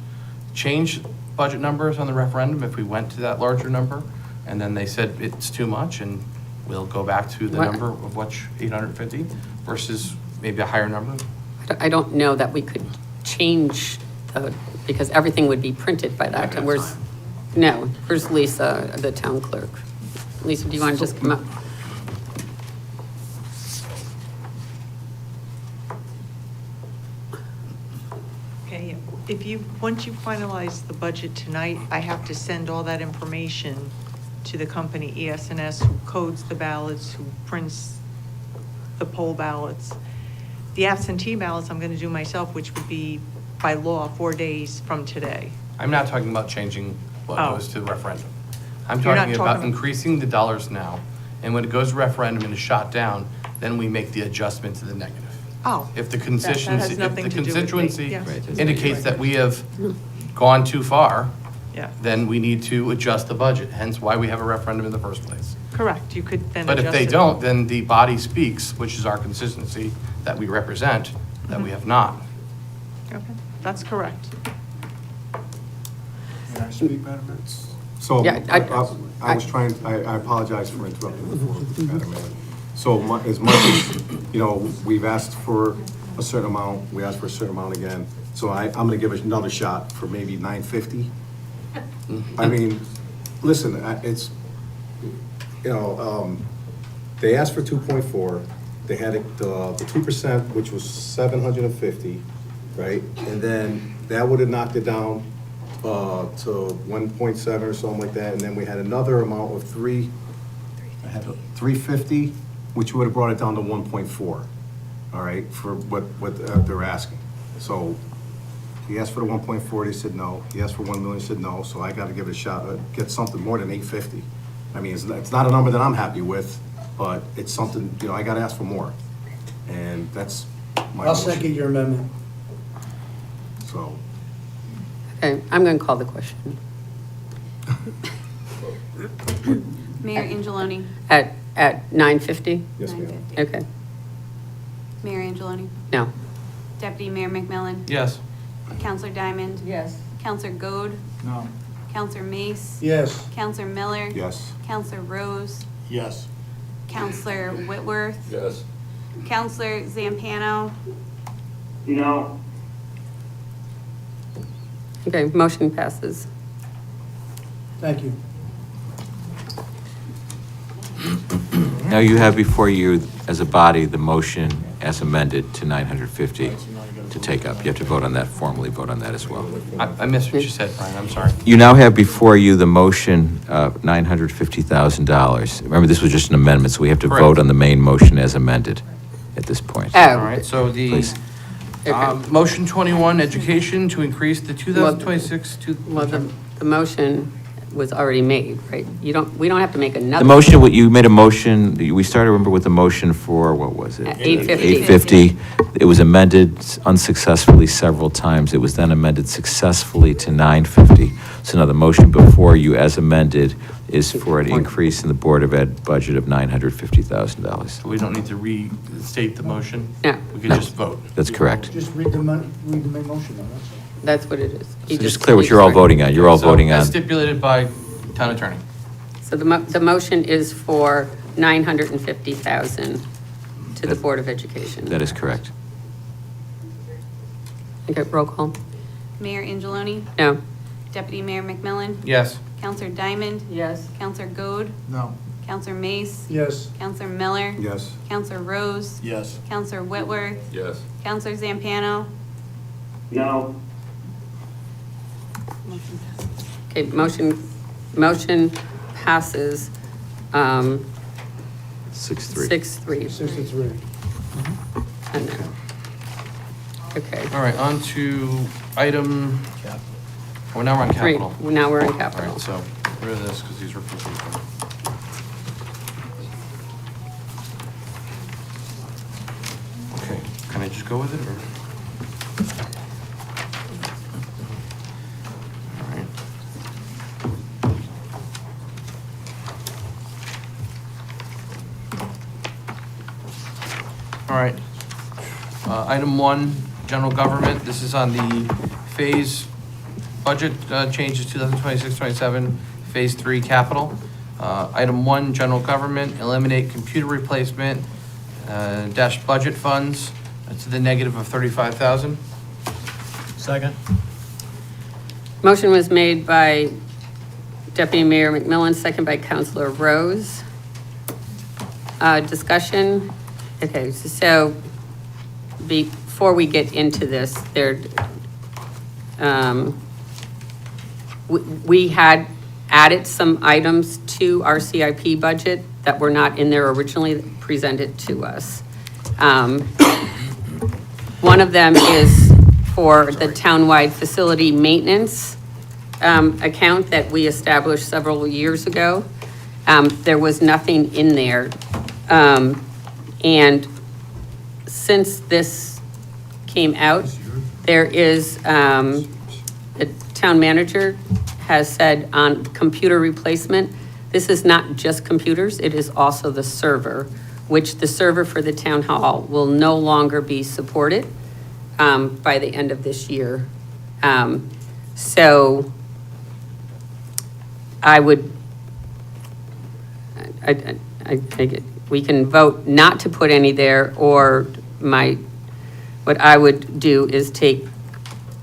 change budget numbers on the referendum if we went to that larger number, and then they said it's too much, and we'll go back to the What? number of which 850 versus maybe a higher number? I don't know that we could change, because everything would be printed by that. Okay, And that's where's Lisa, the town clerk? Lisa, do you want to just come up? Okay, once you finalize the budget tonight, I have to send all that information to the company ES&S, who codes the ballots, who prints the poll ballots. The absentee ballots I'm gonna do myself, which would be by law 4 days from today. I'm not talking about changing what Oh. goes to the referendum. I'm You're not talking about talking- increasing the dollars now, and when it goes to referendum and is shot down, then we make the adjustment to the negative. Oh. If the That has constituency, if nothing the to do with me. constituency Yes. Right. indicates that we have gone too far, Yeah, then we need to adjust the budget, hence why we have a referendum in the first place. correct, you could then But adjust if they it. don't, then the body speaks, which is our consistency that we represent, that we have not. Okay, that's correct. May I speak, Madam Mayor? So, Yeah, I was trying, I apologize for interrupting before, Madam Mayor. So as much as, we've asked for a certain amount, we asked for a certain amount again, so I'm gonna give it another shot for maybe 950. I mean, listen, it's, they asked for 2.4, they had the 2%, which was 750, right? And then that would have knocked it down to 1.7 or something like that, and then we had another amount of 350, which would have brought it down to 1.4, all right, for what they're asking. So he asked for the 1.4, they said no. He asked for 1 million, said no, so I gotta give it a shot, get something more than 850. I mean, it's not a number that I'm happy with, but it's something, I gotta ask for more. And that's my I'll motion. second your amendment. So, Okay, I'm going to call the question. Mayor Angeloni. At 9:50? yes, ma'am. 9:50. Okay, Mayor Angeloni. no. Deputy Mayor McMillan. Yes. Counselor Diamond. Yes. Counselor Goad. No. Counselor Mace. Yes. Counselor Miller. Yes. Counselor Rose. Yes. Counselor Whitworth. Yes. Counselor Zampano. No. Okay, motion passes. Thank you. Now you have before you, as a body, the motion as amended to 950 to take up. You have to vote on that, formally vote on that as well. I missed what you said, Brian, I'm sorry. You now have before you the motion of $950,000. Remember, this was just an amendment, so we have to Correct. vote on the main motion as amended at this point. Oh. All right, so the Please. motion 21, education to increase the 2026 to. Well, the motion was already made, right? We don't have to make another. The motion, you made a motion, we started, remember, with the motion for, what was it? 850. 850. It was amended unsuccessfully several times. It was then amended successfully to 950. So now the motion before you, as amended, is for an increase in the Board of Ed budget of $950,000. So we don't need to restate the motion? No. We can No. just vote. That's correct. Just read the main motion, though, that's all. That's what it is. So just clear what you're all voting on. You're all So, voting on. As stipulated by town attorney. So the motion is for $950,000 to the Board of Education. That is correct. Okay, roll call. Mayor Angeloni, No. Deputy Mayor McMillan, Yes. Counselor Diamond, Yes. Counselor Goode, No. Counselor Mace, Yes. Counselor Miller, Yes. Counselor Rose, Yes. Counselor Whitworth, Yes. Counselor Zampano, No, Okay, motion passes 6-3. 6-3. 63. And then- Okay. All right, on to item, well, now we're on Three. capital. Now we're in All capital. right, so get rid of this because these are confusing. Okay, can I just go with it or? All right. All right. Item 1, general government. This is on the phase budget changes 2026-27, phase 3 capital. Item 1, general government, eliminate computer replacement dash budget funds to the negative of 35,000. Second? Motion was made by Deputy Mayor McMillan, second by Counselor Rose. Discussion? Okay, so before we get into this, we had added some items to our CIP budget that were not in there originally presented to us. One of them is for the townwide facility maintenance account that we established several years ago. There was nothing in there. And since this came out, there is, the town manager has said on computer replacement, this is not just computers, it is also the server, which the server for the town hall will no longer be supported by the end of this year. So I would, we can vote not to put any there, or what I would do is take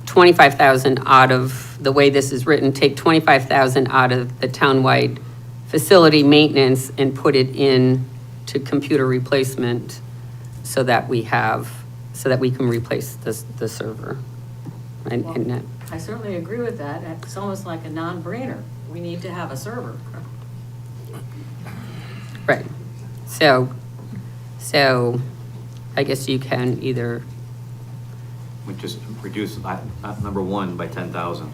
25,000 out of, the way this is written, take 25,000 out of the townwide facility maintenance and put it in to computer replacement so that we can replace the server. And that- I certainly agree with that. It's almost like a non-brainer. We need to have a server. Right. So I guess you can either, We just reduce number 1 by 10,000.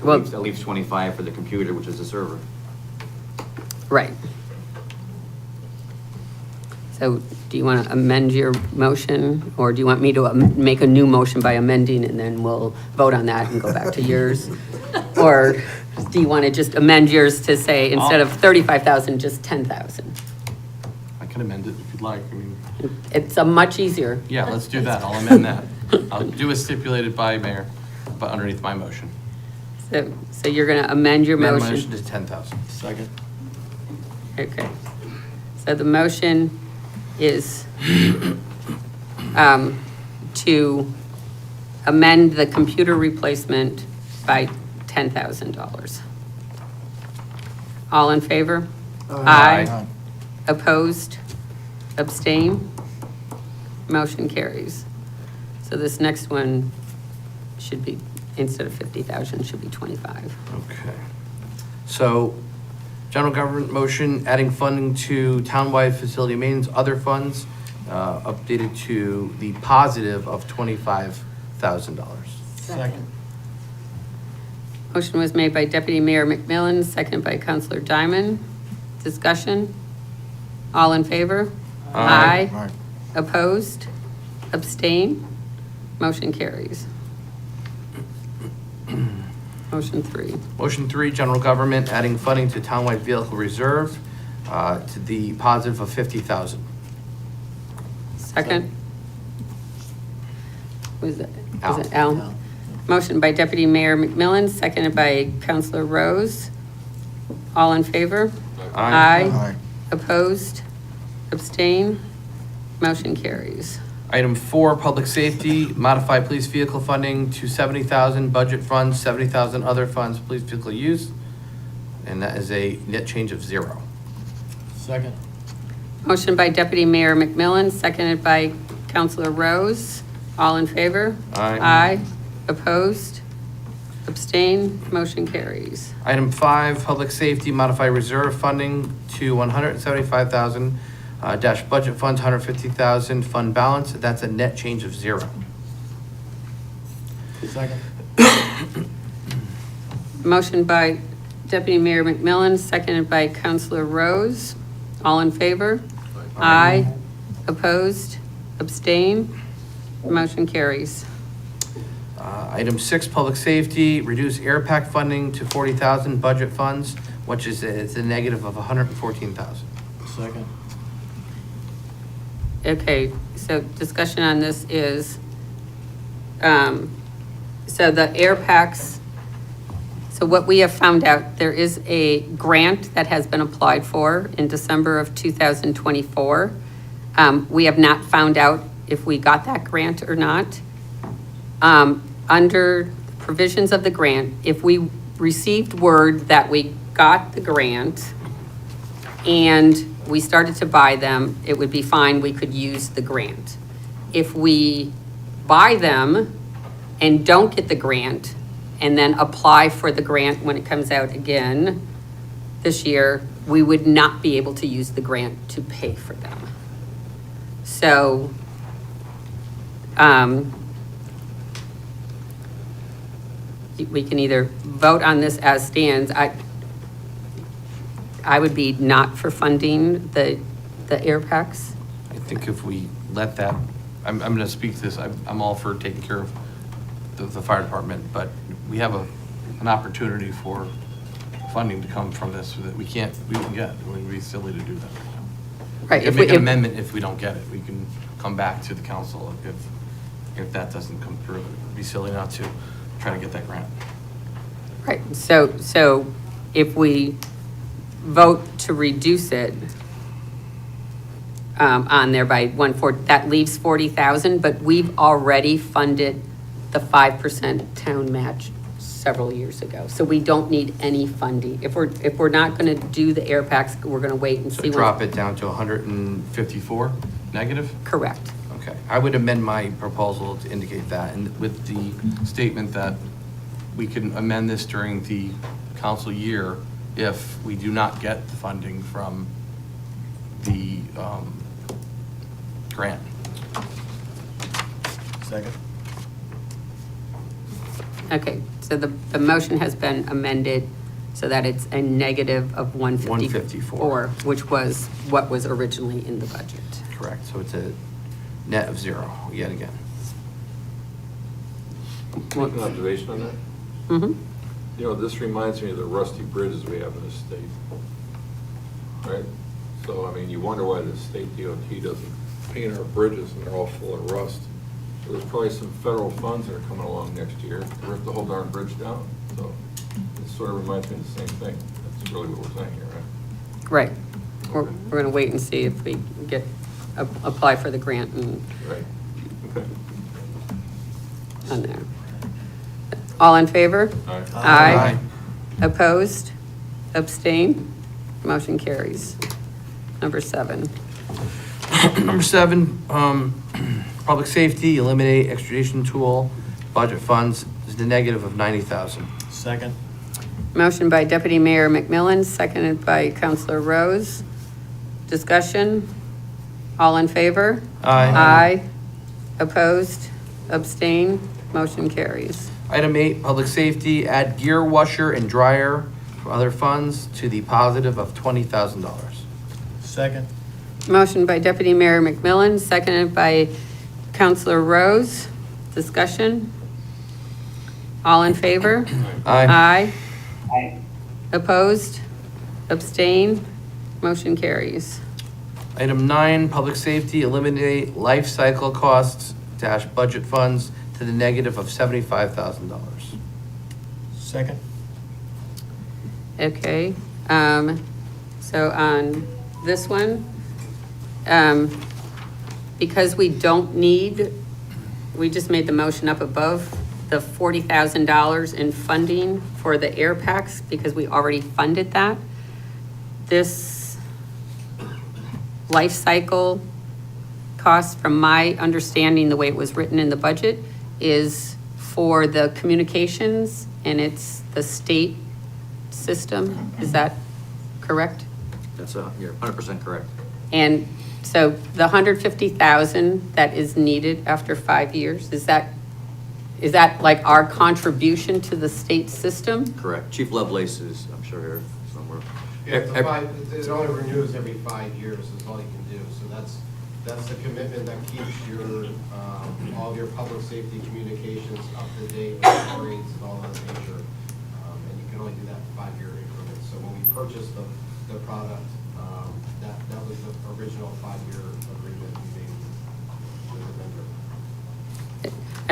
Well- That leaves 25 for the computer, which is the server. right. So do you want to amend your motion, or do you want me to make a new motion by amending and then we'll vote on that and go back to yours? Or do you want to just amend yours to say, instead of 35,000, just 10,000? I can amend it if you'd like. I mean, It's a much easier. yeah, let's do that. I'll amend that. I'll do as stipulated by mayor, but underneath my motion. So you're going to amend your Amend my motion? to 10,000. Second. Okay. So the motion is to amend the computer replacement by $10,000. All in favor? Aye. Opposed? Abstain? Motion carries. So this next one should be, instead of 50,000, should be 25. Okay. So, general government motion, adding funding to townwide facility maintenance, other funds, updated to the positive of $25,000. Second. Motion was made by Deputy Mayor McMillan, seconded by Counselor Diamond. Discussion? All in favor? Aye. Opposed? Abstain? Motion carries. Motion 3. Motion 3, general government, adding funding to townwide vehicle reserve to the positive of 50,000. Second? Was it Al. Al? Motion by Deputy Mayor McMillan, seconded by Counselor Rose. All in favor? Aye. Opposed? Abstain? Motion carries. Item 4, public safety, modify police vehicle funding to 70,000, budget funds, 70,000 other funds, police vehicle use. And that is a net change of 0. Second. Motion by Deputy Mayor McMillan, seconded by Counselor Rose. All in favor? Aye. Aye. Opposed? Abstain? Motion carries. Item 5, public safety, modify reserve funding to 175,000, dash budget funds, 150,000, fund balance, that's a net change of 0. Second. Motion by Deputy Mayor McMillan, seconded by Counselor Rose. All in favor? Aye. Opposed? Abstain? Motion carries. Item 6, public safety, reduce air pack funding to 40,000, budget funds, which is, it's a negative of 114,000. Second. Okay, so discussion on this is, so the air packs, so what we have found out, there is a grant that has been applied for in December of 2024. We have not found out if we got that grant or not. Under provisions of the grant, if we received word that we got the grant and we started to buy them, it would be fine, we could use the grant. If we buy them and don't get the grant and then apply for the grant when it comes out again this year, we would not be able to use the grant to pay for them. So, we can either vote on this as stands. I would be not for funding the air packs. I think if we let that, I'm gonna speak to this, I'm all for taking care of the fire department, but we have an opportunity for funding to come from this that we can get. It would be silly to do that right now. Right, We if can make we- an amendment if we don't get it. We can come back to the council if that doesn't come through. It'd be silly not to try to get that grant. Right, so if we vote to reduce it on there by 1/4, that leaves 40,000, but we've already funded the 5% town match several years ago. So we don't need any funding. If we're not gonna do the air packs, we're gonna wait and So see. drop it down to 154 negative? Correct. Okay, I would amend my proposal to indicate that, and with the statement that we can amend this during the council year if we do not get the funding from the grant. Second. Okay, so the motion has been amended so that it's a negative of 154, which was what was originally in the budget. Correct, so it's a net of 0 yet again. Make an observation on that. Mm-hmm. You know, this reminds me of the rusty bridges we have in the state. Right? So, I mean, you wonder why the state DOT doesn't paint our bridges and they're all full of rust. So there's probably some federal funds that are coming along next year to rip the whole darn bridge down. So it sort of reminds me of the same thing. That's really what we're saying here, right? Right. We're going to wait and see if we get, apply for the grant and Right. Okay. on there. All in favor? Aye. Aye. Opposed? Abstain? Motion carries. Number 7. Number 7, public safety, eliminate extradition tool, budget funds is the negative of 90,000. Second. Motion by Deputy Mayor McMillan, seconded by Counselor Rose. Discussion? All in favor? Aye. Aye. Opposed? Abstain? Motion carries. Item 8, public safety, add gear washer and dryer from other funds to the positive of $20,000. Second. Motion by Deputy Mayor McMillan, seconded by Counselor Rose. Discussion? All in favor? Aye. Aye. Opposed? Abstain? Motion carries. Item 9, public safety, eliminate life cycle costs dash budget funds to the negative of $75,000. Second. Okay, so on this one, because we don't need, we just made the motion up above, the $40,000 in funding for the air packs, because we already funded that. This life cycle cost, from my understanding, the way it was written in the budget, is for the communications, and it's the state system. Is that correct? That's, you're 100% correct. And so the 150,000 that is needed after 5 years, is that like our contribution to the state system? Correct. Chief Lovelace is, I'm sure, here somewhere. It only renews every 5 years is all you can do, so that's the commitment that keeps your, all of your public safety communications up to date, with grades and all that nature, and you can only do that in 5-year increments. So when we purchased the product, that was the original 5-year agreement we made with the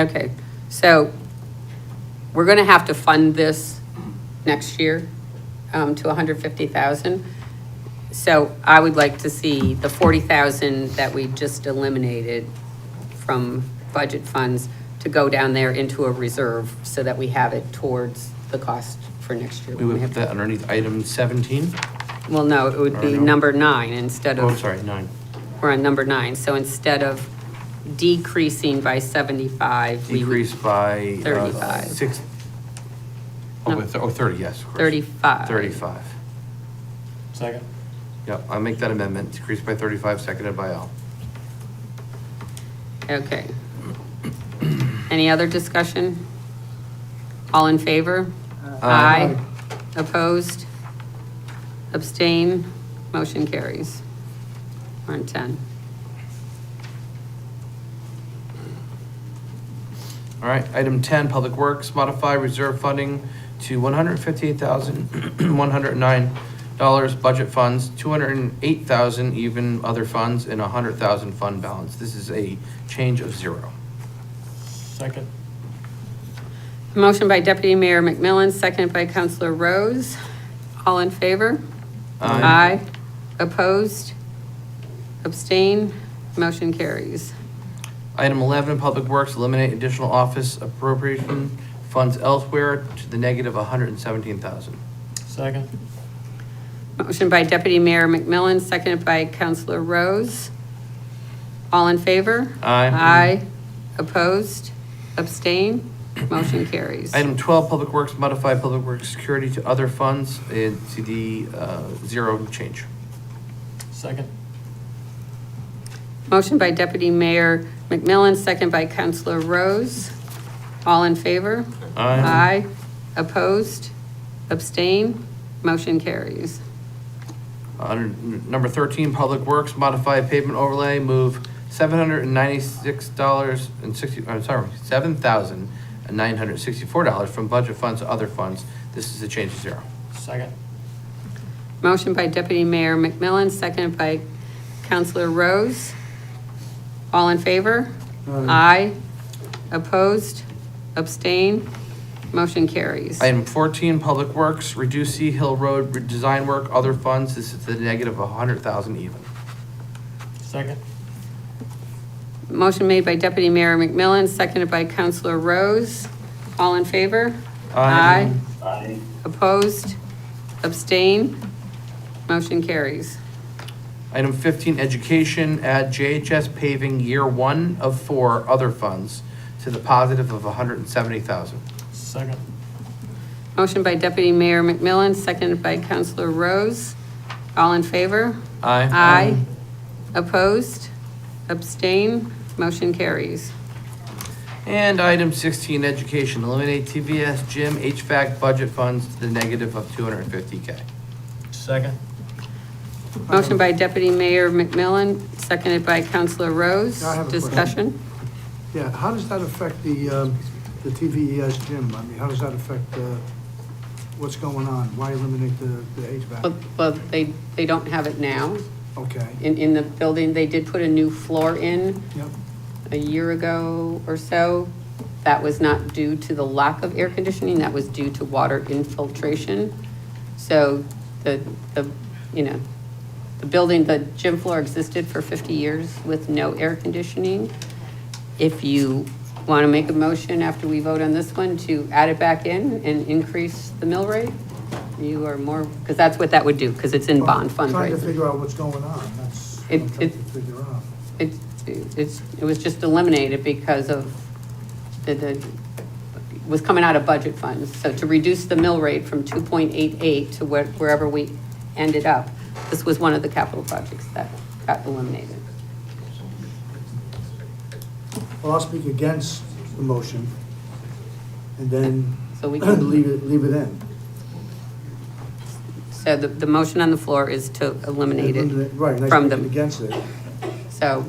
vendor. Okay, so we're gonna have to fund this next year to 150,000. So I would like to see the 40,000 that we just eliminated from budget funds to go down there into a reserve so that we have it towards the cost for next year. We would put that underneath item 17? Well, no, it would be Or no? number 9 instead Oh, of. sorry, 9. We're on number 9, so instead of decreasing by 75, we would. Decrease by 35. 6. Oh, No. 30, yes, of course. 35. 35. Second. Yep, I'll make that amendment, decrease by 35, seconded by Al. Okay. Any other discussion? All in favor? Aye. Opposed? Abstain? Motion carries. We're on 10. All right, item 10, Public Works, modify reserve funding to $158,109 budget funds, $208,000 even other funds, and $100,000 fund balance. This is a change of 0. Second. Motion by Deputy Mayor McMillan, seconded by Counselor Rose. All in favor? Aye. Opposed? Abstain? Motion carries. Item 11, Public Works, eliminate additional office appropriation funds elsewhere to the negative $117,000. Second. Motion by Deputy Mayor McMillan, seconded by Counselor Rose. All in favor? Aye. Aye. Opposed? Abstain? Motion carries. Item 12, Public Works, modify Public Works security to other funds to the 0 change. Second. Motion by Deputy Mayor McMillan, second by Counselor Rose. All in favor? Aye. Opposed? Abstain? Motion carries. Under number 13, Public Works, modify pavement overlay, move $7,964 from budget funds to other funds. This is a change of 0. Second. Motion by Deputy Mayor McMillan, seconded by Counselor Rose. All in favor? Aye. Opposed? Abstain? Motion carries. Item 14, Public Works, reduce Sea Hill Road design work, other funds. This is the negative $100,000 even. Second. Motion made by Deputy Mayor McMillan, seconded by Counselor Rose. All in favor? Aye. Aye. Opposed? Abstain? Motion carries. Item 15, Education, add JHS paving year 1 of 4 other funds to the positive of $170,000. Second. Motion by Deputy Mayor McMillan, seconded by Counselor Rose. All in favor? Aye. Aye. Opposed? Abstain? Motion carries. And item 16, education, eliminate TVS gym HVAC budget funds to the negative of $250K. Second? Motion by Deputy Mayor McMillan, seconded by Councilor Rose. I have a question. Discussion? Yeah, how does that affect the TVES gym? I mean, how does that affect what's going on? Why eliminate the HVAC? Well, they don't have it now. Okay. In the building, they did put a new floor in Yep. a year ago or so. That was not due to the lack of air conditioning, that was due to water infiltration. So the building, the gym floor existed for 50 years with no air conditioning. If you want to make a motion after we vote on this one to add it back in and increase the mill rate, you are more, because that's what that would do, because it's in bond Trying to fundraising. figure out what's going on, that's what It- I'm trying it- to figure out. It was just eliminated because of it was coming out of budget funds. So to reduce the mill rate from 2.88 to wherever we ended up, this was one of the capital projects that got eliminated. Well, I'll speak against the motion, and then So we can- leave it in. So the motion on the floor is to eliminate it Right, and I from speak them. against it. So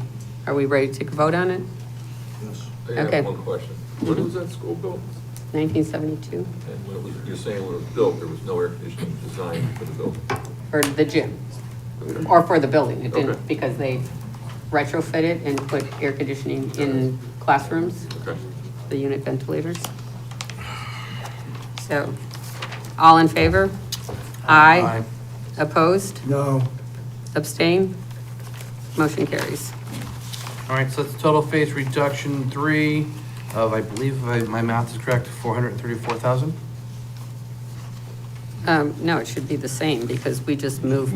are we ready to take a vote on it? Yes. I have Okay. one question. When was that school built? 1972 And when it was, you're saying when it was built, there was no air conditioning designed for the building? for the gym, or for the building. It Okay. didn't, because they retrofitted and put air conditioning in classrooms. Okay. The unit ventilators. So, all in favor? Aye. Opposed? No, Abstain? Motion carries. All right, so that's total phase reduction 3 of, I believe, if my math is correct, 434,000? No, it should be the same, because we just move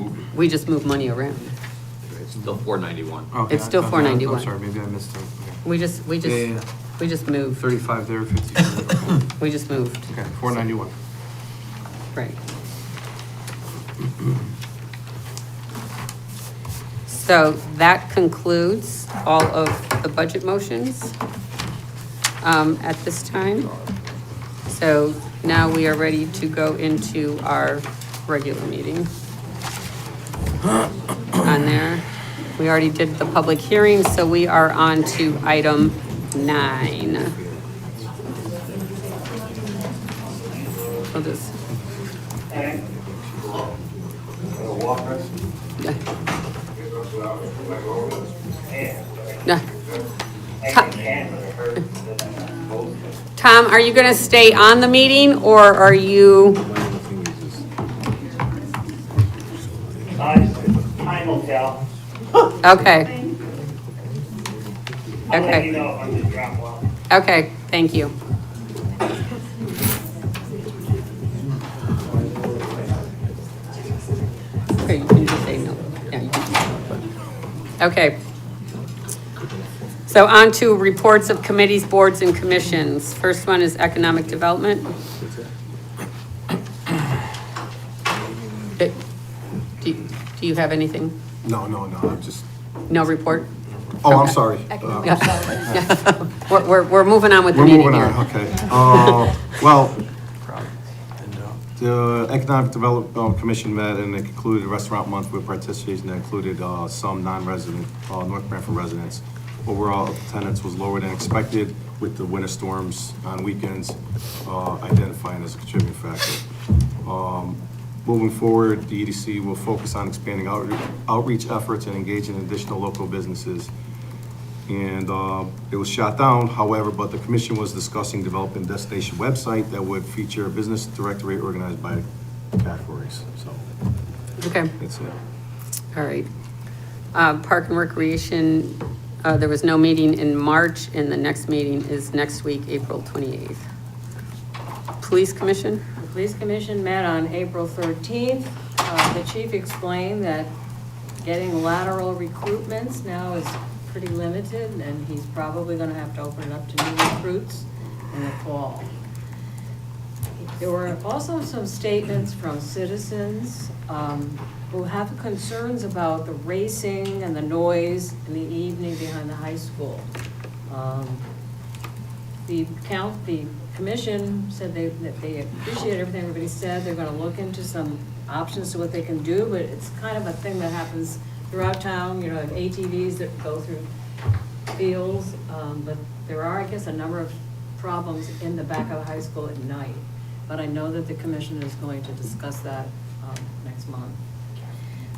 money around. It's still 491. Okay, It's still okay, 491. I'm sorry, maybe I missed it. Okay. We just moved, 35 there, 50. we just moved, Okay, 491. right. So that concludes all of the budget motions at this time. So now we are ready to go into our regular meeting. On there, we already did the public hearing, so we are on to item 9. I'll just. No. Tom, are you going to stay on the meeting, or are you? Time will tell. Okay, I'll let Okay. you know if I'm gonna drop off. okay, thank you. Okay, you can just say no. Yeah, you can. Okay. So on to reports of committees, boards, and commissions. First one is economic development. Do you have anything? No, I'm just, No report? oh, I'm Okay. sorry. Yeah. We're moving on with the We're meeting moving here. on, okay. Well, the Economic Development Commission met and it concluded Restaurant Month with participation that included some non-resident, North Branford residents. Overall attendance was lower than expected with the winter storms on weekends identifying as a contributing factor. Moving forward, the EDC will focus on expanding outreach efforts and engaging additional local businesses. And it was shot down, however, but the commission was discussing developing a destination website that would feature a business directory organized by categories, so Okay, that's it. all right. Park and Recreation, there was no meeting in March, and the next meeting is next week, April 28th. Police Commission? The Police Commission met on April 13th. The chief explained that getting lateral recruitments now is pretty limited, and he's probably gonna have to open it up to new recruits in the fall. There were also some statements from citizens who have concerns about the racing and the noise in the evening behind the high school. The commission said that they appreciate everything everybody said. They're gonna look into some options to what they can do, but it's kind of a thing that happens throughout town, you know, have ATVs that go through fields, but there are, I guess, a number of problems in the back of the high school at night. But I know that the commission is going to discuss that next month.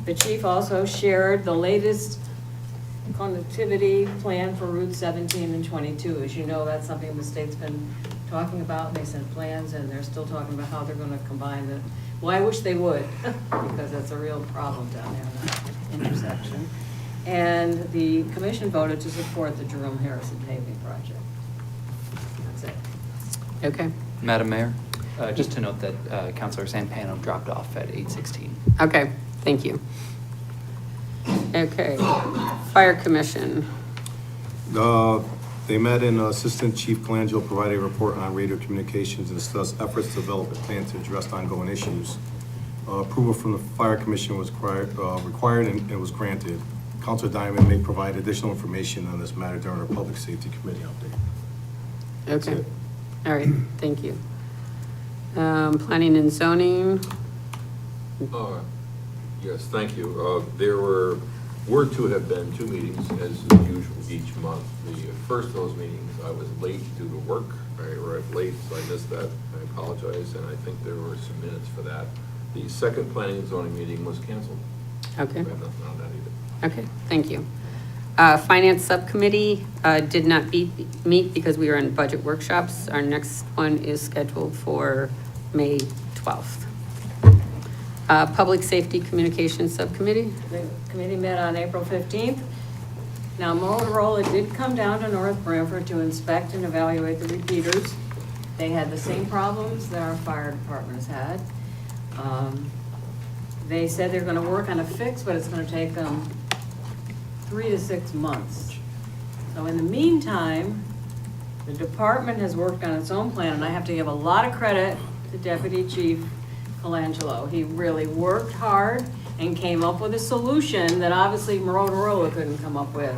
The chief also shared the latest connectivity plan for Route 17 and 22. As you know, that's something the state's been talking about, and they sent plans, and they're still talking about how they're gonna combine the, well, I wish they would, because that's a real problem down there in that intersection. And the commission voted to support the Jerome Harrison paving project. That's it. Okay, Madam Mayor, just to note that Councilor Zampano dropped off at 8:16. okay, thank you. Okay, Fire Commission. They met and Assistant Chief Colangelo provided a report on radio communications and discussed efforts to develop a plan to address ongoing issues. Approval from the Fire Commission was required and it was granted. Councilor Diamond may provide additional information on this matter during our Public Safety Committee update. That's Okay, it. all right, thank you. Planning and zoning, Yes, thank you. There were to have been 2 meetings as usual each month. The first of those meetings, I was late due to work. I arrived late, so I missed that. I apologize, and I think there were some minutes for that. The second planning and zoning meeting was canceled. okay, I have nothing on that either. okay, thank you. Finance Subcommittee did not meet because we were in budget workshops. Our next one is scheduled for May 12th. Public Safety Communications Subcommittee, The committee met on April 15th. Now, Motorola did come down to North Branford to inspect and evaluate the repeaters. They had the same problems that our fire departments had. They said they're gonna work on a fix, but it's gonna take them 3 to 6 months. So in the meantime, the department has worked on its own plan, and I have to give a lot of credit to Deputy Chief Colangelo. He really worked hard and came up with a solution that obviously Motorola couldn't come up with.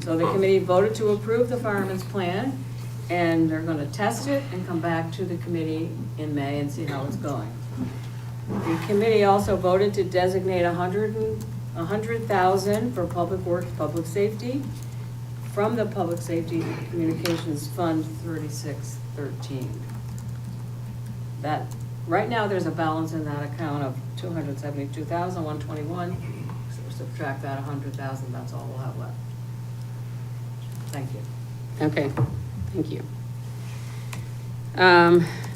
So the committee voted to approve the fireman's plan, and they're gonna test it and come back to the committee in May and see how it's going. The committee also voted to designate $100,000 for Public Works, Public Safety from the Public Safety Communications Fund 3613. That, right now, there's a balance in that account of $272,121. So subtract that 100,000, that's all we'll have left. Thank you. okay, thank you.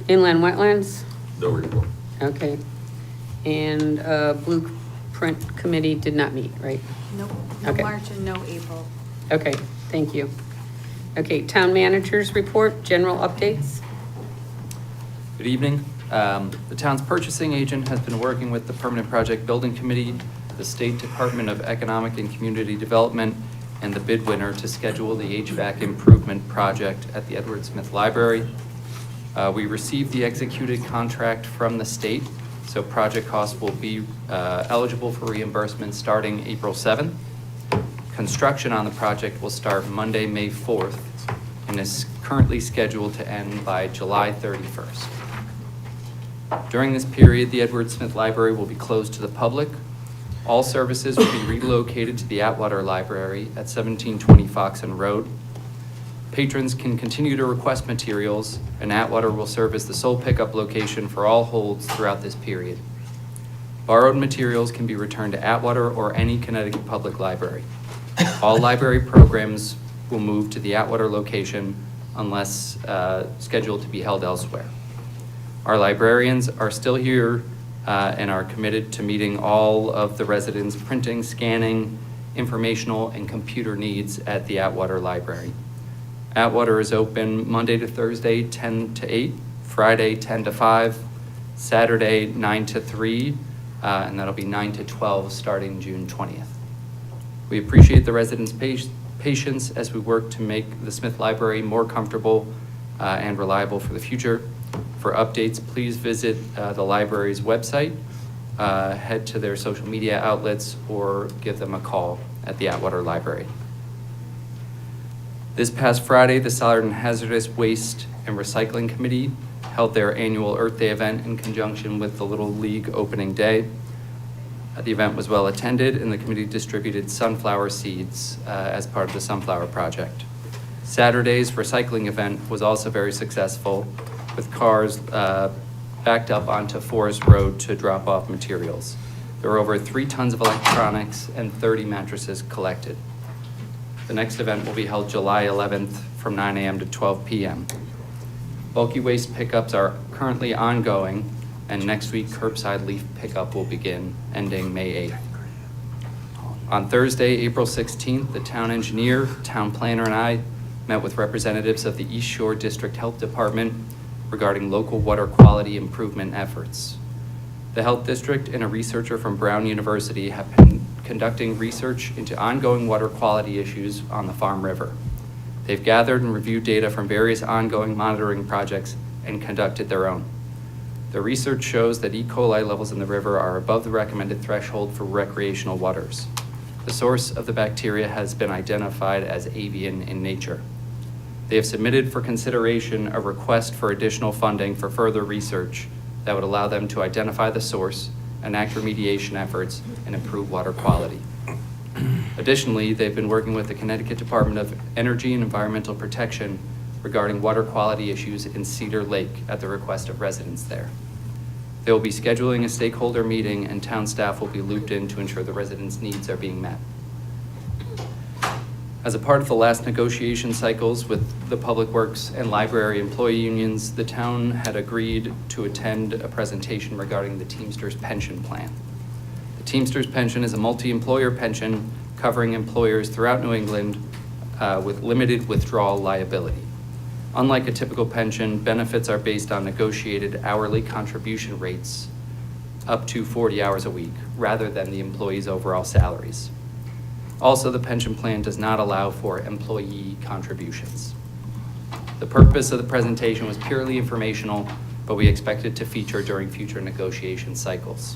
Inland Wetlands, No report. okay. And Blueprint Committee did not meet, right? Nope, no Okay. March and no April. Okay, thank you. Okay, Town Managers Report, general updates. Good evening. The town's purchasing agent has been working with the Permanent Project Building Committee, the State Department of Economic and Community Development, and the bid winner to schedule the HVAC improvement project at the Edward Smith Library. We received the executed contract from the state, so project costs will be eligible for reimbursement starting April 7th. Construction on the project will start Monday, May 4th, and is currently scheduled to end by July 31st. During this period, the Edward Smith Library will be closed to the public. All services will be relocated to the Atwater Library at 1720 Foxen Road. Patrons can continue to request materials, and Atwater will serve as the sole pickup location for all holds throughout this period. Borrowed materials can be returned to Atwater or any Connecticut Public Library. All library programs will move to the Atwater location unless scheduled to be held elsewhere. Our librarians are still here and are committed to meeting all of the residents' printing, scanning, informational, and computer needs at the Atwater Library. Atwater is open Monday to Thursday, 10 to 8, Friday, 10 to 5, Saturday, 9 to 3, and that'll be 9 to 12 starting June 20th. We appreciate the residents' patience as we work to make the Smith Library more comfortable and reliable for the future. For updates, please visit the library's website, head to their social media outlets, or give them a call at the Atwater Library. This past Friday, the Southern Hazardous Waste and Recycling Committee held their annual Earth Day event in conjunction with the Little League opening day. The event was well attended, and the committee distributed sunflower seeds as part of the Sunflower Project. Saturday's recycling event was also very successful, with cars backed up onto Forest Road to drop off materials. There were over 3 tons of electronics and 30 mattresses collected. The next event will be held July 11th from 9 a.m. to 12 p.m. Bulky waste pickups are currently ongoing, and next week curbside leaf pickup will begin, ending May 8th. On Thursday, April 16th, the town engineer, town planner, and I met with representatives of the East Shore District Health Department regarding local water quality improvement efforts. The Health District and a researcher from Brown University have been conducting research into ongoing water quality issues on the Farm River. They've gathered and reviewed data from various ongoing monitoring projects and conducted their own. The research shows that E. coli levels in the river are above the recommended threshold for recreational waters. The source of the bacteria has been identified as avian in nature. They have submitted for consideration a request for additional funding for further research that would allow them to identify the source, enact remediation efforts, and improve water quality. Additionally, they've been working with the Connecticut Department of Energy and Environmental Protection regarding water quality issues in Cedar Lake at the request of residents there. They will be scheduling a stakeholder meeting, and town staff will be looped in to ensure the residents' needs are being met. As a part of the last negotiation cycles with the Public Works and Library employee unions, the town had agreed to attend a presentation regarding the Teamsters pension plan. The Teamsters pension is a multi-employer pension covering employers throughout New England with limited withdrawal liability. Unlike a typical pension, benefits are based on negotiated hourly contribution rates up to 40 hours a week, rather than the employee's overall salaries. Also, the pension plan does not allow for employee contributions. The purpose of the presentation was purely informational, but we expect it to feature during future negotiation cycles.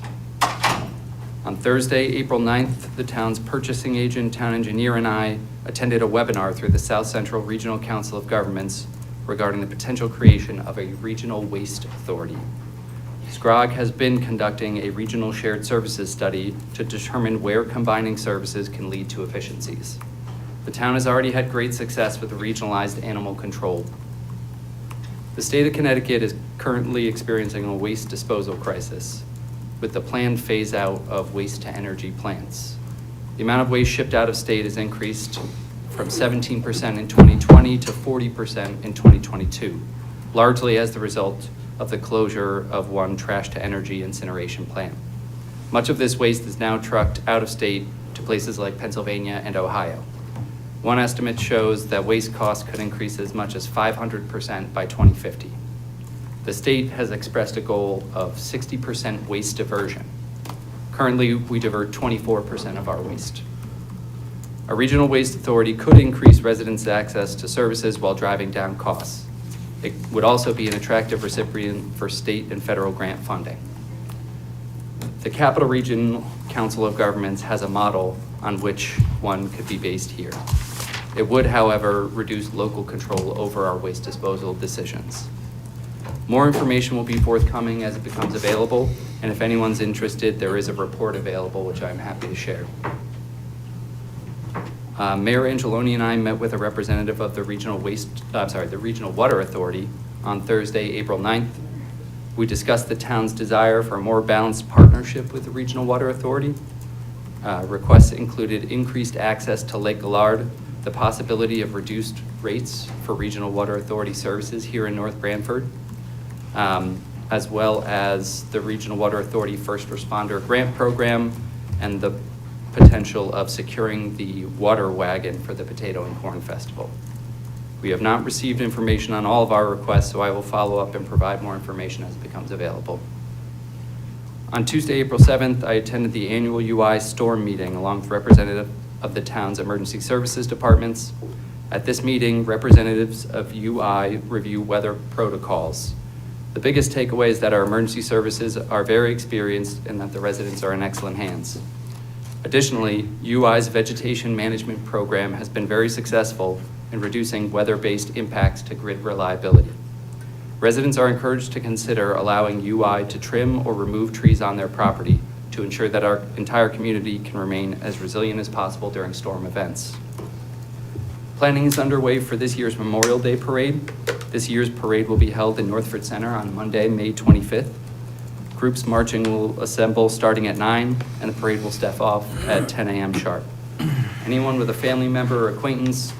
On Thursday, April 9th, the town's purchasing agent, town engineer, and I attended a webinar through the South Central Regional Council of Governments regarding the potential creation of a regional waste authority. SCROG has been conducting a regional shared services study to determine where combining services can lead to efficiencies. The town has already had great success with the regionalized animal control. The state of Connecticut is currently experiencing a waste disposal crisis with the planned phase out of waste to energy plants. The amount of waste shipped out of state has increased from 17% in 2020 to 40% in 2022, largely as the result of the closure of one trash to energy incineration plant. Much of this waste is now trucked out of state to places like Pennsylvania and Ohio. One estimate shows that waste costs could increase as much as 500% by 2050. The state has expressed a goal of 60% waste diversion. Currently, we divert 24% of our waste. A regional waste authority could increase residents' access to services while driving down costs. It would also be an attractive recipient for state and federal grant funding. The Capital Region Council of Governments has a model on which one could be based here. It would, however, reduce local control over our waste disposal decisions. More information will be forthcoming as it becomes available, and if anyone's interested, there is a report available, which I'm happy to share. Mayor Angeloni and I met with a representative of the Regional Water Authority on Thursday, April 9th. We discussed the town's desire for a more balanced partnership with the Regional Water Authority. Requests included increased access to Lake Gillard, the possibility of reduced rates for Regional Water Authority services here in North Branford, as well as the Regional Water Authority First Responder Grant Program and the potential of securing the water wagon for the Potato and Corn Festival. We have not received information on all of our requests, so I will follow up and provide more information as it becomes available. On Tuesday, April 7th, I attended the annual UI storm meeting along with representatives of the town's emergency services departments. At this meeting, representatives of UI review weather protocols. The biggest takeaway is that our emergency services are very experienced and that the residents are in excellent hands. Additionally, UI's vegetation management program has been very successful and reducing weather-based impacts to grid reliability. Residents are encouraged to consider allowing UI to trim or remove trees on their property to ensure that our entire community can remain as resilient as possible during storm events. Planning is underway for this year's Memorial Day Parade. This year's parade will be held in Northford Center on Monday, May 25th. Groups marching will assemble starting at 9, and the parade will step off at 10 a.m. sharp. Anyone with a family member or acquaintance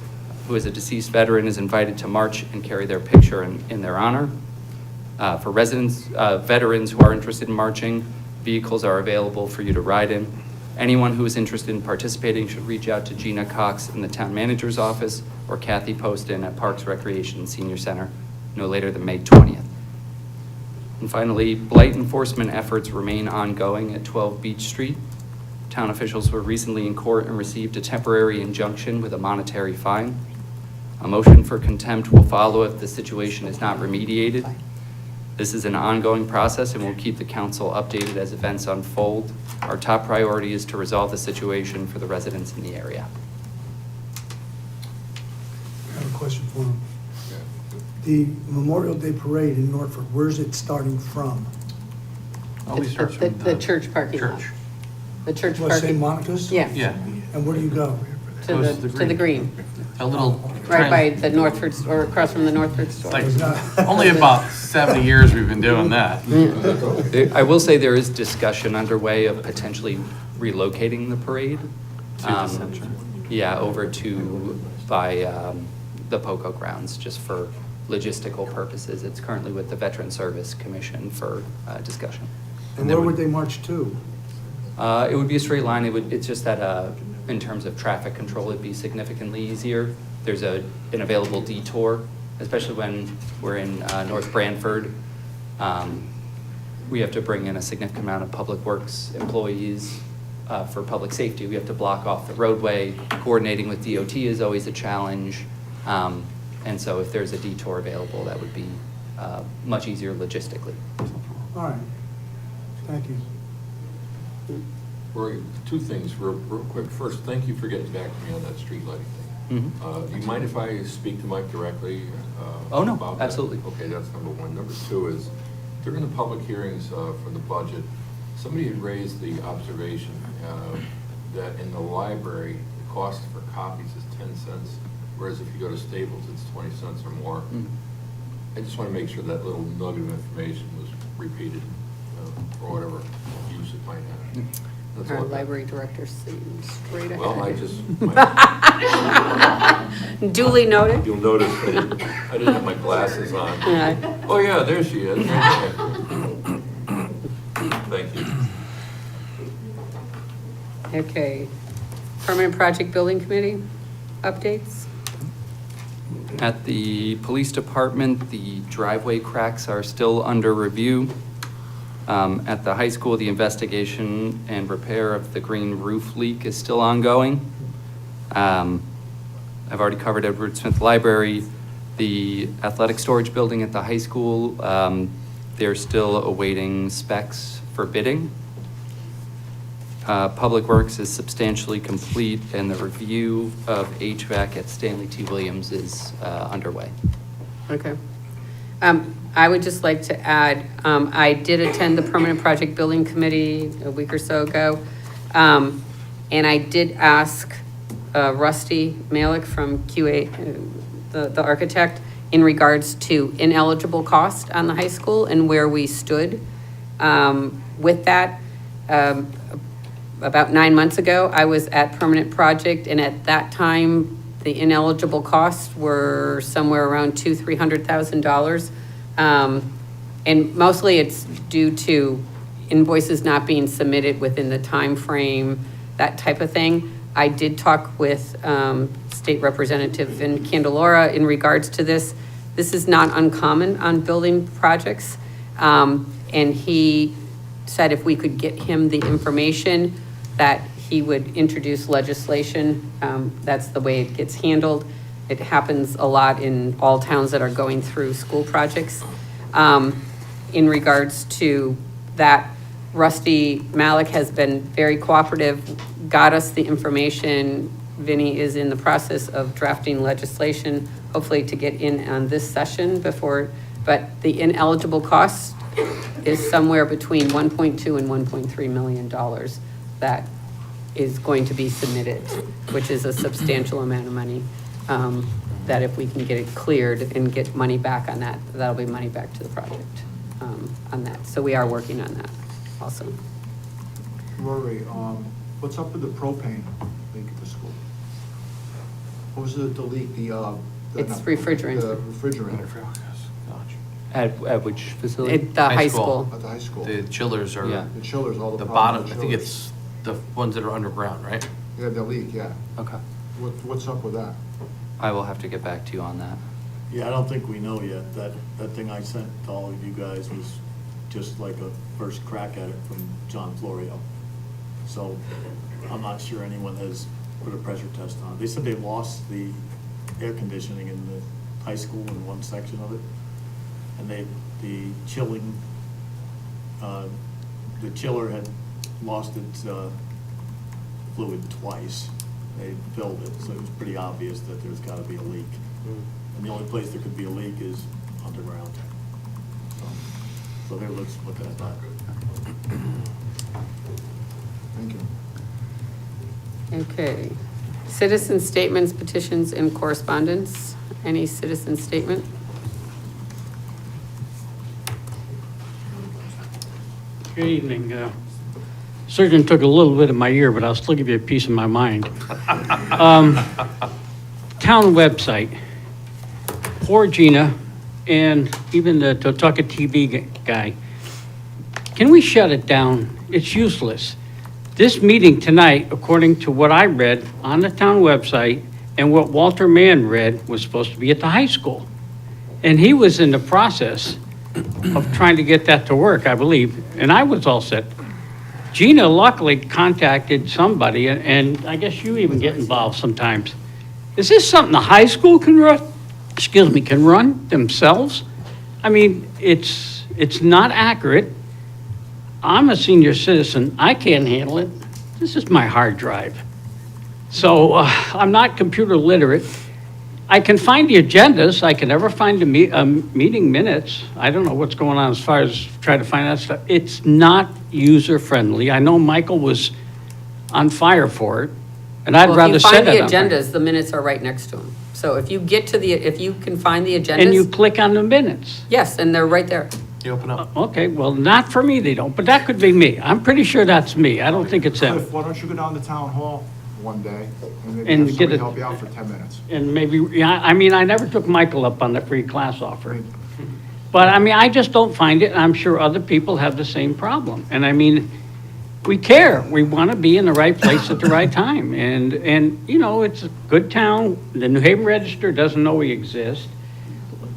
who is a deceased veteran is invited to march and carry their picture in their honor. For veterans who are interested in marching, vehicles are available for you to ride in. Anyone who is interested in participating should reach out to Gina Cox in the town manager's office or Kathy Poston at Parks, Recreation, and Senior Center no later than May 20th. And finally, blight enforcement efforts remain ongoing at 12 Beach Street. Town officials were recently in court and received a temporary injunction with a monetary fine. A motion for contempt will follow if the situation is not remediated. This is an ongoing process and we'll keep the council updated as events unfold. Our top priority is to resolve the situation for the residents in the area. I have a question for him. The Memorial Day Parade in Norfolk, where's it starting from? Always starts The with the church parking lot. Church. The church What, St. parking. Monica's? Yeah, Yeah. And where do you go? Goes to the green, A little. right by the Northford, or across from the Northford store. Like, only about 70 years we've been doing that. I will say there is discussion underway of potentially relocating the parade. To the center. Yeah, over to by the POCO grounds, just for logistical purposes. It's currently with the Veteran Service Commission for discussion. And there where would they march to? It would be a straight line. It's just that in terms of traffic control, it'd be significantly easier. There's an available detour, especially when we're in North Branford. We have to bring in a significant amount of public works employees for public safety. We have to block off the roadway. Coordinating with DOT is always a challenge. And so if there's a detour available, that would be much easier logistically. All right, thank you. Rory, two things real quick. First, thank you for getting back to me on that street lighting thing. Do you mind if I speak to Mike directly? Oh, no, about that? absolutely. Okay, that's number one. Number two is, during the public hearings for the budget, somebody had raised the observation that in the library, the cost for copies is 10 cents, whereas if you go to Staples, it's 20 cents or more. I just want to make sure that little nugget of information was repeated for whatever use it might have. That's Our all. library director seems straight ahead. Well, I just, Duly noted. you'll notice I didn't have my glasses on. Yeah. Oh, yeah, there she is. Thank you. Okay. Permanent Project Building Committee updates? At the police department, the driveway cracks are still under review. At the high school, the investigation and repair of the green roof leak is still ongoing. I've already covered Edward Smith Library. The athletic storage building at the high school, they're still awaiting specs for bidding. Public Works is substantially complete, and the review of HVAC at Stanley T. Williams is underway. Okay. I would just like to add, I did attend the Permanent Project Building Committee a week or so ago. And I did ask Rusty Malik from QA, the architect, in regards to ineligible cost on the high school and where we stood with that. About 9 months ago, I was at Permanent Project, and at that time, the ineligible costs were somewhere around $200,000-300,000. And mostly it's due to invoices not being submitted within the time frame, that type of thing. I did talk with State Representative in Candelora in regards to this. This is not uncommon on building projects. And he said if we could get him the information, that he would introduce legislation. That's the way it gets handled. It happens a lot in all towns that are going through school projects. In regards to that, Rusty Malik has been very cooperative, got us the information Vinnie is in the process of drafting legislation, hopefully to get in on this session before, but the ineligible cost is somewhere between 1.2 and 1.3 million dollars that is going to be submitted, which is a substantial amount of money. That if we can get it cleared and get money back on that, that'll be money back to the project on that. So we are working on that also. Rory, what's up with the propane leak at the school? What was the leak, It's refrigerant. The refrigerant At which facility? At the high school. at the high school. The chillers are, Yeah. The chillers, all the the problems bottom, with I think chillers. it's the ones that are underground, right? Yeah, the leak, yeah. Okay. What's up with that? I will have to get back to you on that. Yeah, I don't think we know yet. That thing I sent to all of you guys was just like a first crack at it from John Florio. So I'm not sure anyone has put a pressure test on it. They said they lost the air conditioning in the high school in one section of it. And the chiller had lost its fluid twice. They filled it, so it was pretty obvious that there's gotta be a leak. And the only place there could be a leak is underground. So they're looking at that. Thank you. Okay. Citizen statements, petitions, and correspondence. Any citizen statement? Good evening. Surgeon took a little bit of my ear, but I'll still give you a piece of my mind. Town website. Poor Gina and even the Totoket TV guy. Can we shut it down? It's useless. This meeting tonight, according to what I read on the town website and what Walter Mann read, was supposed to be at the high school. And he was in the process of trying to get that to work, I believe, and I was all set. Gina luckily contacted somebody, and I guess you even get involved sometimes. Is this something the high school can run, can run themselves? I mean, it's not accurate. I'm a senior citizen, I can't handle it. This is my hard drive. So I'm not computer literate. I can find the agendas, I can never find the meeting minutes. I don't know what's going on as far as trying to find that stuff. It's not user-friendly. I know Michael was on fire for it, and I'd rather set it Well, if you up. find the agendas, the minutes are right next to them. So if you get to if you can find the And you agendas, click on the minutes. yes, and they're right there. You open up. Okay, well, not for me, they don't, but that could be me. I'm pretty sure that's me. I don't think it's them. Cliff, why don't you go down to town hall one day and maybe And have get somebody it- help you out for 10 minutes? And maybe, yeah, I mean, I never took Michael up on the free class offer. But I mean, I just don't find it, and I'm sure other people have the same problem. And I mean, we care, we want to be in the right place at the right time. And, you know, it's a good town, the New Haven Register doesn't know we exist.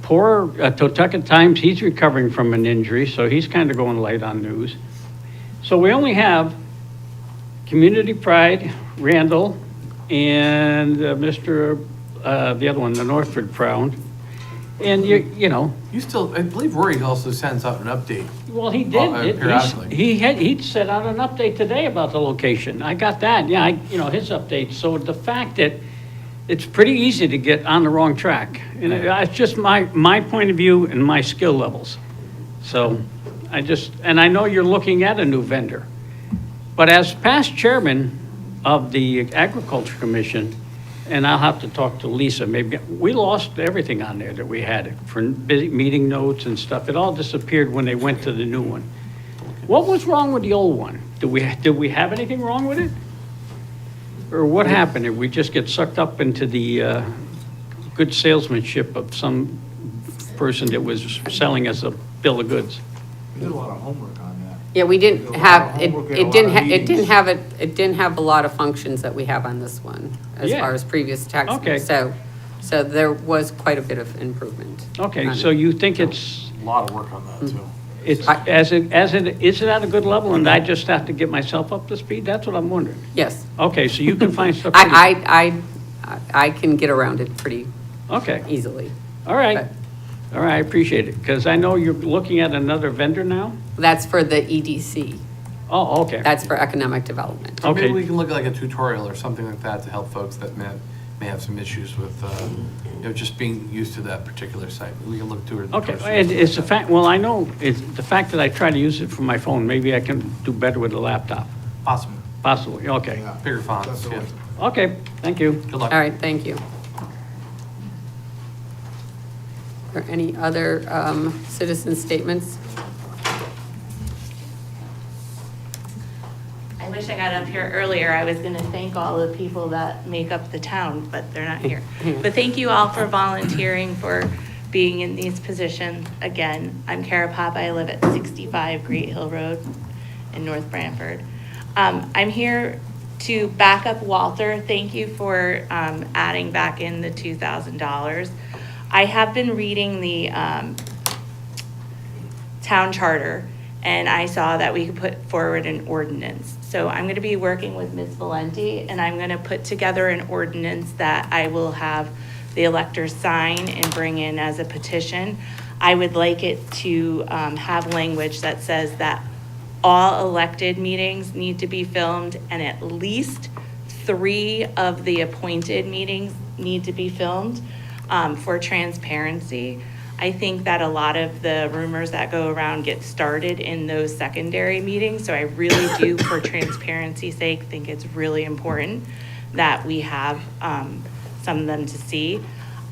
Poor Totucket Times, he's recovering from an injury, so he's kind of going light on news. So we only have Community Pride, Randall, and Mr., the other one, the Northford Frown. And you know, You still, I believe Rory also sends out an update. well, he did. Periodically. He'd set out an update today about the location. I got that, yeah, you know, his update. So the fact that it's pretty easy to get on the wrong track. And it's just my point of view and my skill levels. So and I know you're looking at a new vendor. But as past chairman of the Agriculture Commission, and I'll have to talk to Lisa, maybe, we lost everything on there that we had for meeting notes and stuff. It all disappeared when they went to the new one. What was wrong with the old one? Did we have anything wrong with it? Or what happened? Did we just get sucked up into the good salesmanship of some person that was selling us a bill of goods? We did a lot of homework on that. Yeah, we didn't have, it Homework, we it had a lot didn't, of it didn't meetings. have it didn't have a lot of functions that we have on this one, as Yeah. far as previous tax. Okay. So there was quite a bit of improvement. Okay, on so it. you think it's, A lot of work on that, too. is it at a good level and I just have to get myself up to speed? That's what I'm wondering. Yes, Okay, so you can find stuff. pretty- I can get around it pretty Okay, easily. all right. But All right, I appreciate it, because I know you're looking at another vendor now? that's for the EDC. Oh, okay. That's for economic development. So maybe Okay. we can look at like a tutorial or something like that to help folks that may have some issues with, just being used to that particular site. We can look to it. Okay, and it's the fact, well, I know, it's the fact that I try to use it for my phone, maybe I can do better with the laptop, Possible. possibly, okay. Yeah. Bigger fonts, That's the yeah. way. Okay, thank you. Good luck. All right, thank you. Are there any other citizen statements? I wish I got up here earlier. I was going to thank all the people that make up the town, but they're not here. But thank you all for volunteering, for being in these positions. Again, I'm Kara Papa. I live at 65 Great Hill Road in North Branford. I'm here to back up Walter. Thank you for adding back in the $2,000. I have been reading the town charter, and I saw that we could put forward an ordinance. So I'm going to be working with Ms. Valenti, and I'm going to put together an ordinance that I will have the electors sign and bring in as a petition. I would like it to have language that says that all elected meetings need to be filmed, and at least 3 of the appointed meetings need to be filmed for transparency. I think that a lot of the rumors that go around get started in those secondary meetings. So I really do, for transparency's sake, think it's really important that we have some of them to see.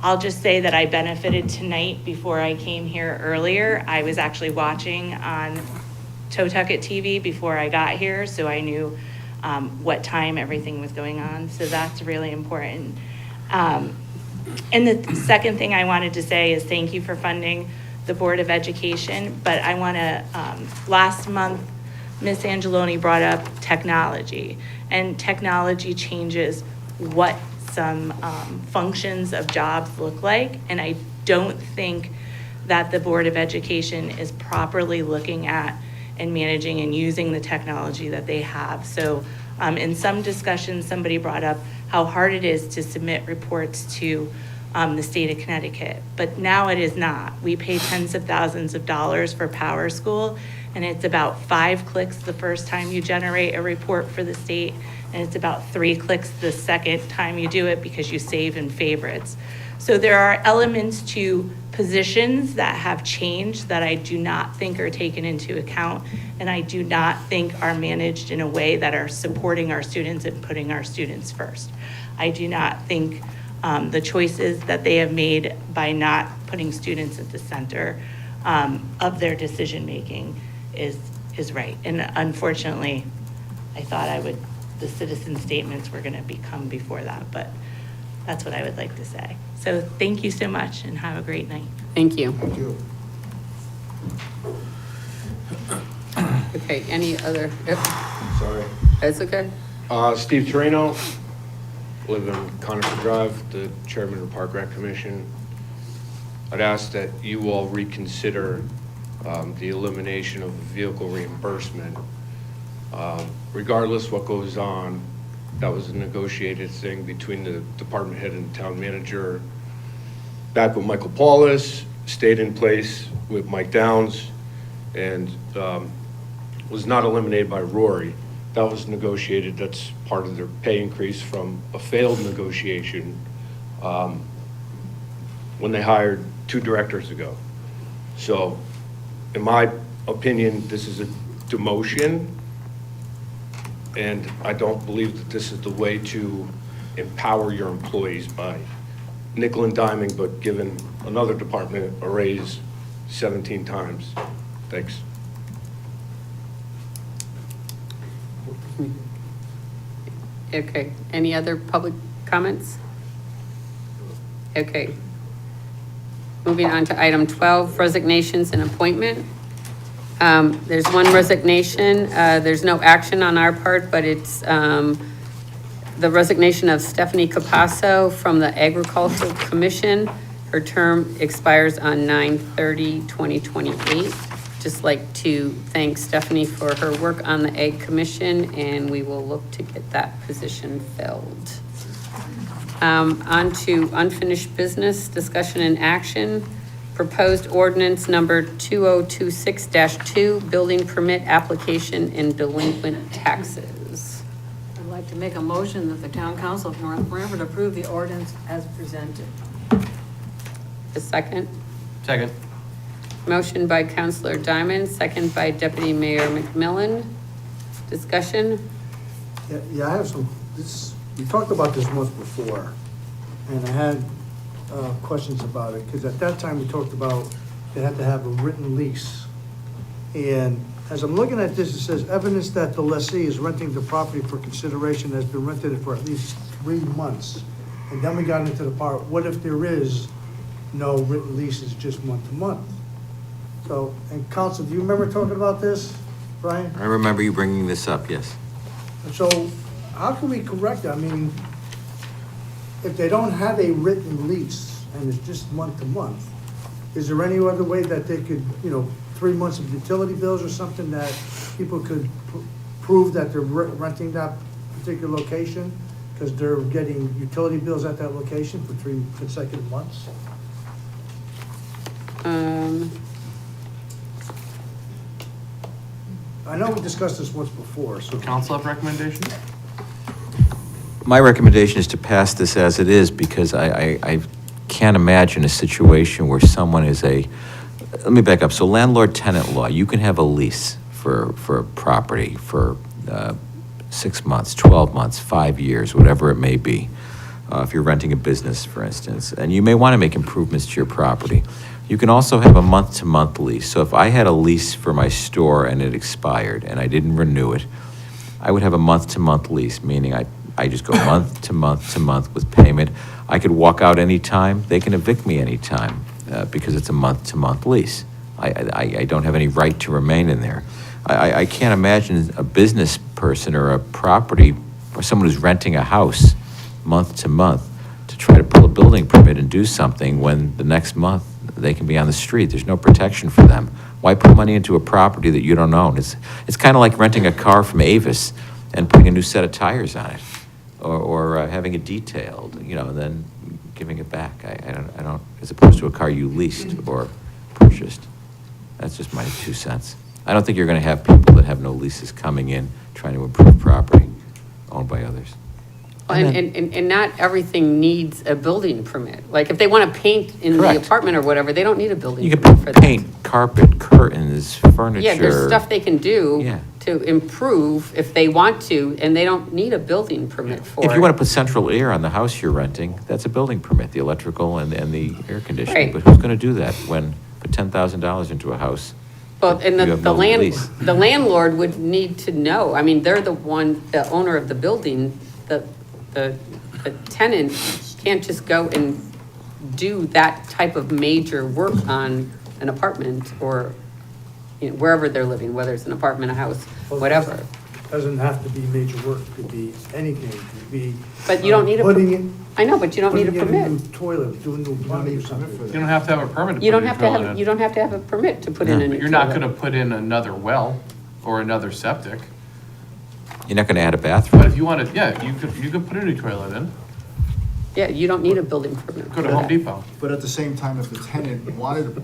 I'll just say that I benefited tonight before I came here earlier. I was actually watching on Totoket TV before I got here, so I knew what time everything was going on. So that's really important. And the second thing I wanted to say is thank you for funding the Board of Education, but I want to, last month, Ms. Angeloni brought up technology, and technology changes what some functions of jobs look like, and I don't think that the Board of Education is properly looking at and managing and using the technology that they have. So in some discussions, somebody brought up how hard it is to submit reports to the state of Connecticut, but now it is not. We pay tens of thousands of dollars for Power School, and it's about 5 clicks the first time you generate a report for the state, and it's about 3 clicks the second time you do it because you save in favorites. So there are elements to positions that have changed that I do not think are taken into account, and I do not think are managed in a way that are supporting our students and putting our students first. I do not think the choices that they have made by not putting students at the center of their decision-making is right. And unfortunately, I thought the citizen statements were gonna come before that, but that's what I would like to say. So thank you so much and have a great night. Thank you. Thank you. Okay, any other, yep, Sorry. that's okay. Steve Torino, live in Conifer Drive, the chairman of the Park Rec Commission. I'd ask that you all reconsider the elimination of vehicle reimbursement. Regardless what goes on, that was a negotiated thing between the department head and the town manager. Back with Michael Paulus, stayed in place with Mike Downs, and was not eliminated by Rory. That was negotiated, that's part of their pay increase from a failed negotiation when they hired 2 directors ago. So, in my opinion, this is a demotion, and I don't believe that this is the way to empower your employees by nickel and diming, but giving another department a raise 17 times. Thanks. Okay, any other public comments? Okay. Moving on to item 12, resignations and appointment. There's one resignation. There's no action on our part, but it's the resignation of Stephanie Capasso from the Agricultural Commission. Her term expires on 9/30/2028. Just like to thank Stephanie for her work on the Ag Commission, and we will look to get that position filled. On to unfinished business, discussion and action. Proposed ordinance number 2026-2, building permit application and delinquent taxes. I'd like to make a motion that the town council of North Branford approve the ordinance as presented. A second? Second. Motion by Counselor Diamond, second by Deputy Mayor McMillan. Discussion? Yeah, I have some, we talked about this once before, and I had questions about it, because at that time we talked about they had to have a written lease. And as I'm looking at this, it says evidence that the lessee is renting the property for consideration has been rented for at least 3 months. And then we got into the part, what if there is no written lease, it's just month to month? So, and council, do you remember talking about this, Brian? I remember you bringing this up, yes. So how can we correct it? I mean, if they don't have a written lease and it's just month to month, is there any other way that they could, 3 months of utility bills or something that people could prove that they're renting that particular location because they're getting utility bills at that location for 3 consecutive months? I know we discussed this once before, so. Council have recommendations? My recommendation is to pass this as it is, because I can't imagine a situation where someone is let me back up. So landlord-tenant law, you can have a lease for a property for 6 months, 12 months, 5 years, whatever it may be. If you're renting a business, for instance, and you may want to make improvements to your property. You can also have a month-to-month lease. So if I had a lease for my store and it expired and I didn't renew it, I would have a month-to-month lease, meaning I just go month to month to month with payment. I could walk out anytime. They can evict me anytime because it's a month-to-month lease. I don't have any right to remain in there. I can't imagine a business person or a property or someone who's renting a house month to month to try to pull a building permit and do something when the next month they can be on the street. There's no protection for them. Why put money into a property that you don't own? It's kind of like renting a car from Avis and putting a new set of tires on it, or having it detailed, and then giving it back. I don't, as opposed to a car you leased or purchased. That's just my 2 cents. I don't think you're going to have people that have no leases coming in trying to improve property owned by others. And not everything needs a building permit. Like, if they want to paint in the Correct. apartment or whatever, they don't need a building You permit for can that. paint, carpet, curtains, furniture. Yeah, there's stuff they can do Yeah. to improve if they want to, and they don't need a building permit for it. If you want to put central air on the house you're renting, that's a building permit, the electrical and the air conditioning. Right. But who's going to do that when put $10,000 into a house? Well, and You have no lease. the landlord would need to know. I mean, they're the owner of the building. The tenant can't just go and do that type of major work on an apartment or wherever they're living, whether it's an apartment, a house, whatever. Doesn't have to be major work, it could be anything, it could be. But you don't need putting in. I know, but you don't need a Putting in permit. new toilet, doing new plumbing or something. You don't have to have a permit to You put don't a have new to toilet have, in. you don't have to have a permit to put in a new But you're not toilet. gonna put in another well or another septic. You're not going to add a But bathroom. if you wanted, yeah, you could put a new toilet in. Yeah, you don't need a building permit. Go to Home Depot. But at the same time, if the tenant wanted to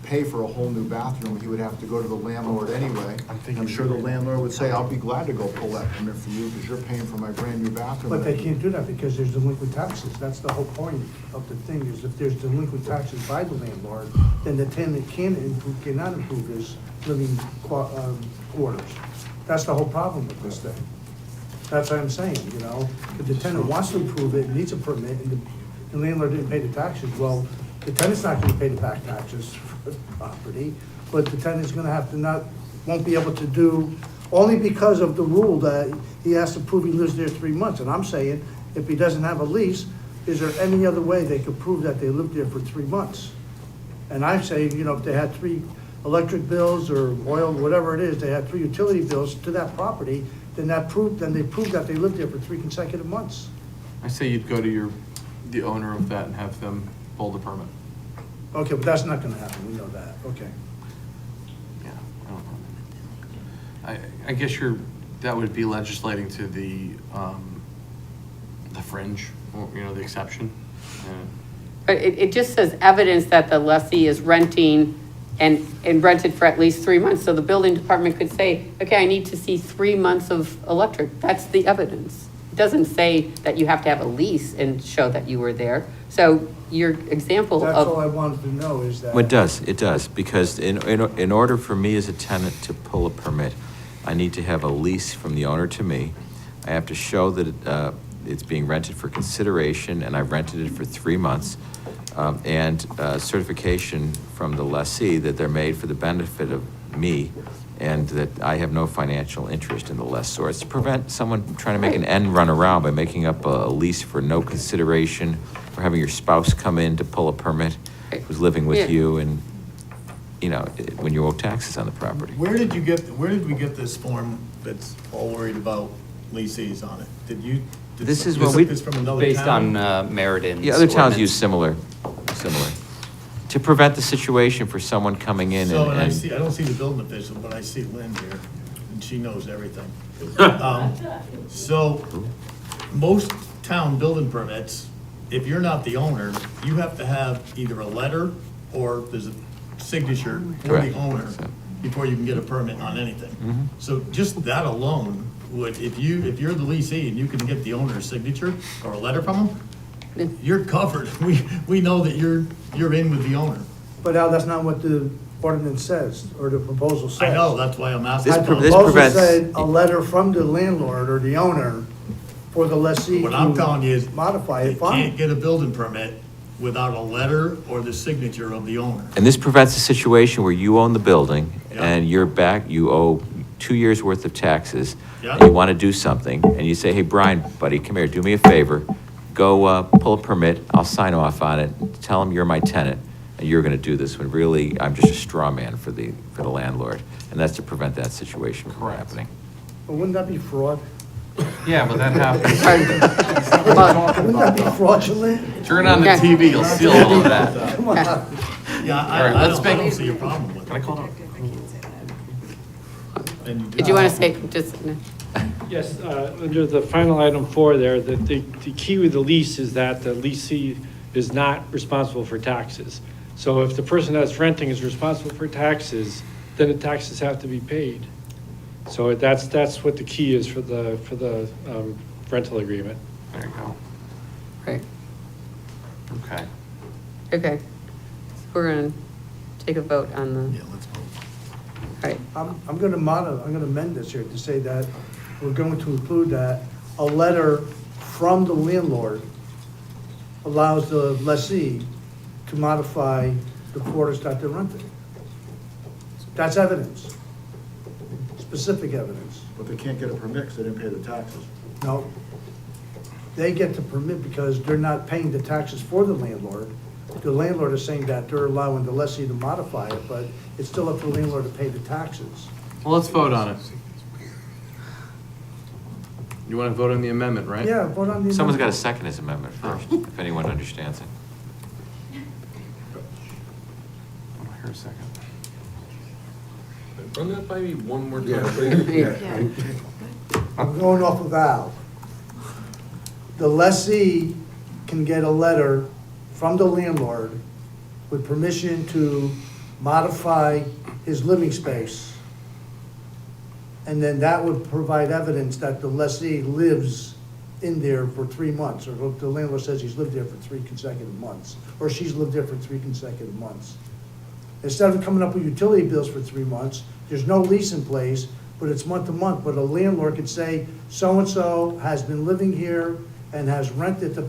pay for a whole new bathroom, he would have to go to the landlord anyway. I'm sure the landlord would say, I'll be glad to go pull that permit for you because you're paying for my brand new bathroom. But they can't do that because there's delinquent taxes. That's the whole point of the thing, is if there's delinquent taxes by the landlord, then the tenant cannot improve his living quarters. That's the whole problem with this thing. That's what I'm saying, If the tenant wants to improve it, needs a permit, and the landlord didn't pay the taxes, well, the tenant's not gonna pay the back taxes for the property, but the tenant's gonna have to won't be able to do, only because of the rule that he has to prove he lives there 3 months. And I'm saying, if he doesn't have a lease, is there any other way they could prove that they lived there for 3 months? And I'm saying, if they had 3 electric bills or oil, whatever it is, they had 3 utility bills to that property, then they proved that they lived there for 3 consecutive months. I say you'd go to the owner of that and have them pull the permit. Okay, but that's not gonna happen, we know that, okay. Yeah, I don't know. I guess that would be legislating to the fringe, or, the exception. But it just says evidence that the lessee is renting and rented for at least 3 months. So the building department could say, okay, I need to see 3 months of electric. That's the evidence. It doesn't say that you have to have a lease and show that you were there. So your example That's all I of, wanted to know is that. It does, because in order for me as a tenant to pull a permit, I need to have a lease from the owner to me. I have to show that it's being rented for consideration, and I've rented it for 3 months, and certification from the lessee that they're made for the benefit of me, and that I have no financial interest in the lessor. It's to prevent someone trying to make an end run around by making up a lease for no consideration, or having your spouse come in to pull a permit, who's living with you, and, you know, when you owe taxes on the property. Where did we get this form that's all worried about leases on it? Did This is you what took we- this from another Based town? on Meriden. Yeah, other towns use similar. To prevent the situation for someone coming in So, and I and don't see the building official, but I see Lynn here, and she knows everything. So, most town building permits, if you're not the owner, you have to have either a letter or there's a signature for the Correct. owner before you can get a permit on anything. So just that alone would, if you're the leasee and you can get the owner's signature or a letter from them, you're covered. We know that you're in with the owner. But Al, that's not what the ordinance says, or the proposal says. I know, that's why I'm asking. The This proposal prevents- said a letter from the landlord or the owner for the lessee What I'm to telling you is, modify you it, fine. can't get a building permit without a letter or the signature of the owner. And this prevents a situation where you own the building Yeah. and you owe 2 years' worth of taxes. Yeah. And you want to do something, and you say, hey, Brian, buddy, come here, do me a favor. Go pull a permit, I'll sign off on it, tell him you're my tenant, and you're going to do this, when really, I'm just a straw man for the landlord. And that's to prevent that situation from happening. But wouldn't that be fraud? Yeah, but that happens. Wouldn't that be fraudulent? Turn on the TV, you'll see a little of that. Come on. Yeah, All right, I let's don't make- see a problem with Can I it. call it? And did you want to say, just, Yes, under the final item 4 there, the key with the lease is that the leasee is not responsible for taxes. So if the person that's renting is responsible for taxes, then the taxes have to be paid. So that's what the key is for the rental agreement. There you go. right, Okay. okay. We're going to take a vote on the, Yeah, let's vote. all right. I'm gonna amend this here to say that we're going to include that a letter from the landlord allows the lessee to modify the quarters that they're renting. That's evidence, specific evidence. But they can't get a permit because they didn't pay the taxes. No, they get the permit because they're not paying the taxes for the landlord. The landlord is saying that they're allowing the lessee to modify it, but it's still up to the landlord to pay the taxes. Well, let's vote on it. You want to vote on the amendment, right? Yeah, vote on the. Someone's got to amendment. second his amendment first, if anyone understands it. Oh, here a second. Run that by me one more time, please. I'm going off of Al. The lessee can get a letter from the landlord with permission to modify his living space. And then that would provide evidence that the lessee lives in there for 3 months, or the landlord says he's lived there for 3 consecutive months, or she's lived there for 3 consecutive months. Instead of coming up with utility bills for 3 months, there's no lease in place, but it's month to month, but a landlord could say, so-and-so has been living here and has rented the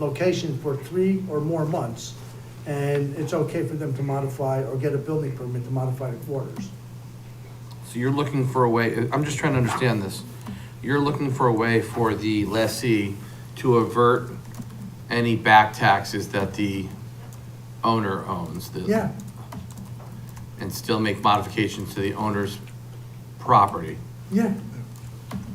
location for 3 or more months, and it's okay for them to modify or get a building permit to modify the quarters. So you're looking for a way, I'm just trying to understand this. You're looking for a way for the lessee to avert any back taxes that the owner owns. Yeah, And still make modifications to the owner's property. yeah.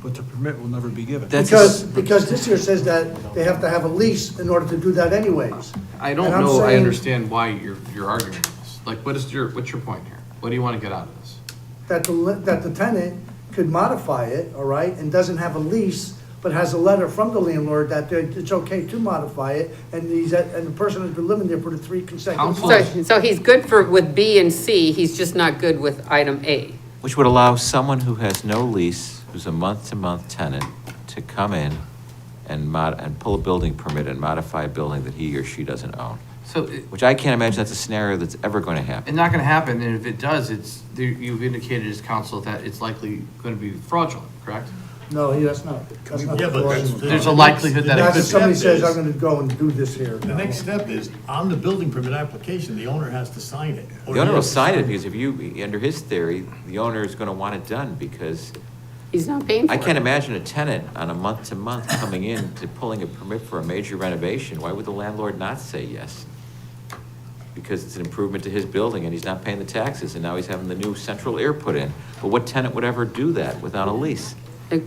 But the permit will never be given. Because this here says that they have to have a lease in order to do that anyways. I don't And I'm know, I saying- understand why you're arguing this. Like, what's your point here? What do you want to get out of this? That the tenant could modify it, all right, and doesn't have a lease, but but has a letter from the landlord that it's okay to modify it, and and the person has been living there for the 3 consecutive months. So he's good with B and C, he's just not good with item A. Which would allow someone who has no lease, who's a month-to-month tenant, to come in and pull a building permit and modify a building that he or she doesn't own. So Which I can't imagine that's a scenario that's ever going to happen. it's not gonna happen, and if it does, you've indicated as counsel that it's likely gonna be fraudulent, correct? No, that's not. Yeah, but There's a likelihood that it Not could if be. somebody says, I'm gonna go and do this here. The next step is, on the building permit application, the owner has to sign it. Or The owner he will has to sign it because if under his theory, the owner is going to want it done because He's not paying for I it. can't imagine a tenant on a month-to-month coming in to pulling a permit for a major renovation. Why would the landlord not say yes? Because it's an improvement to his building and he's not paying the taxes and now he's having the new central air put in. But what tenant would ever do that without a lease? So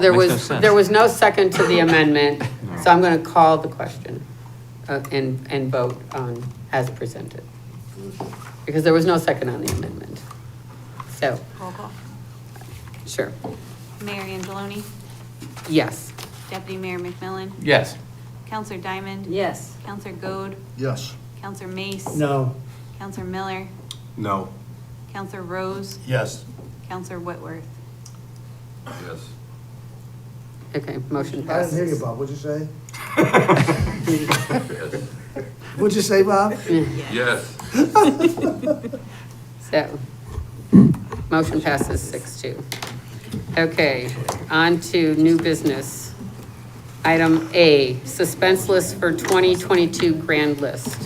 there Makes no was, sense. there was no second to the amendment, so I'm gonna call the question and vote on as presented. Because there was no second on the amendment. So, Roll call. sure, Mayor Angeloni, yes. Deputy Mayor McMillan, Yes. Counselor Diamond. Yes. Counselor Goad, Yes. Counselor Mace. No. Counselor Miller, No. Counselor Rose, Yes. Counselor Whitworth. Yes. Okay, motion I didn't hear you, passes. Bob. What'd you say? Yes. What'd you say, Bob? Yes. So, motion passes 6-2. Okay, on to new business. Item A, suspense list for 2022 grand list.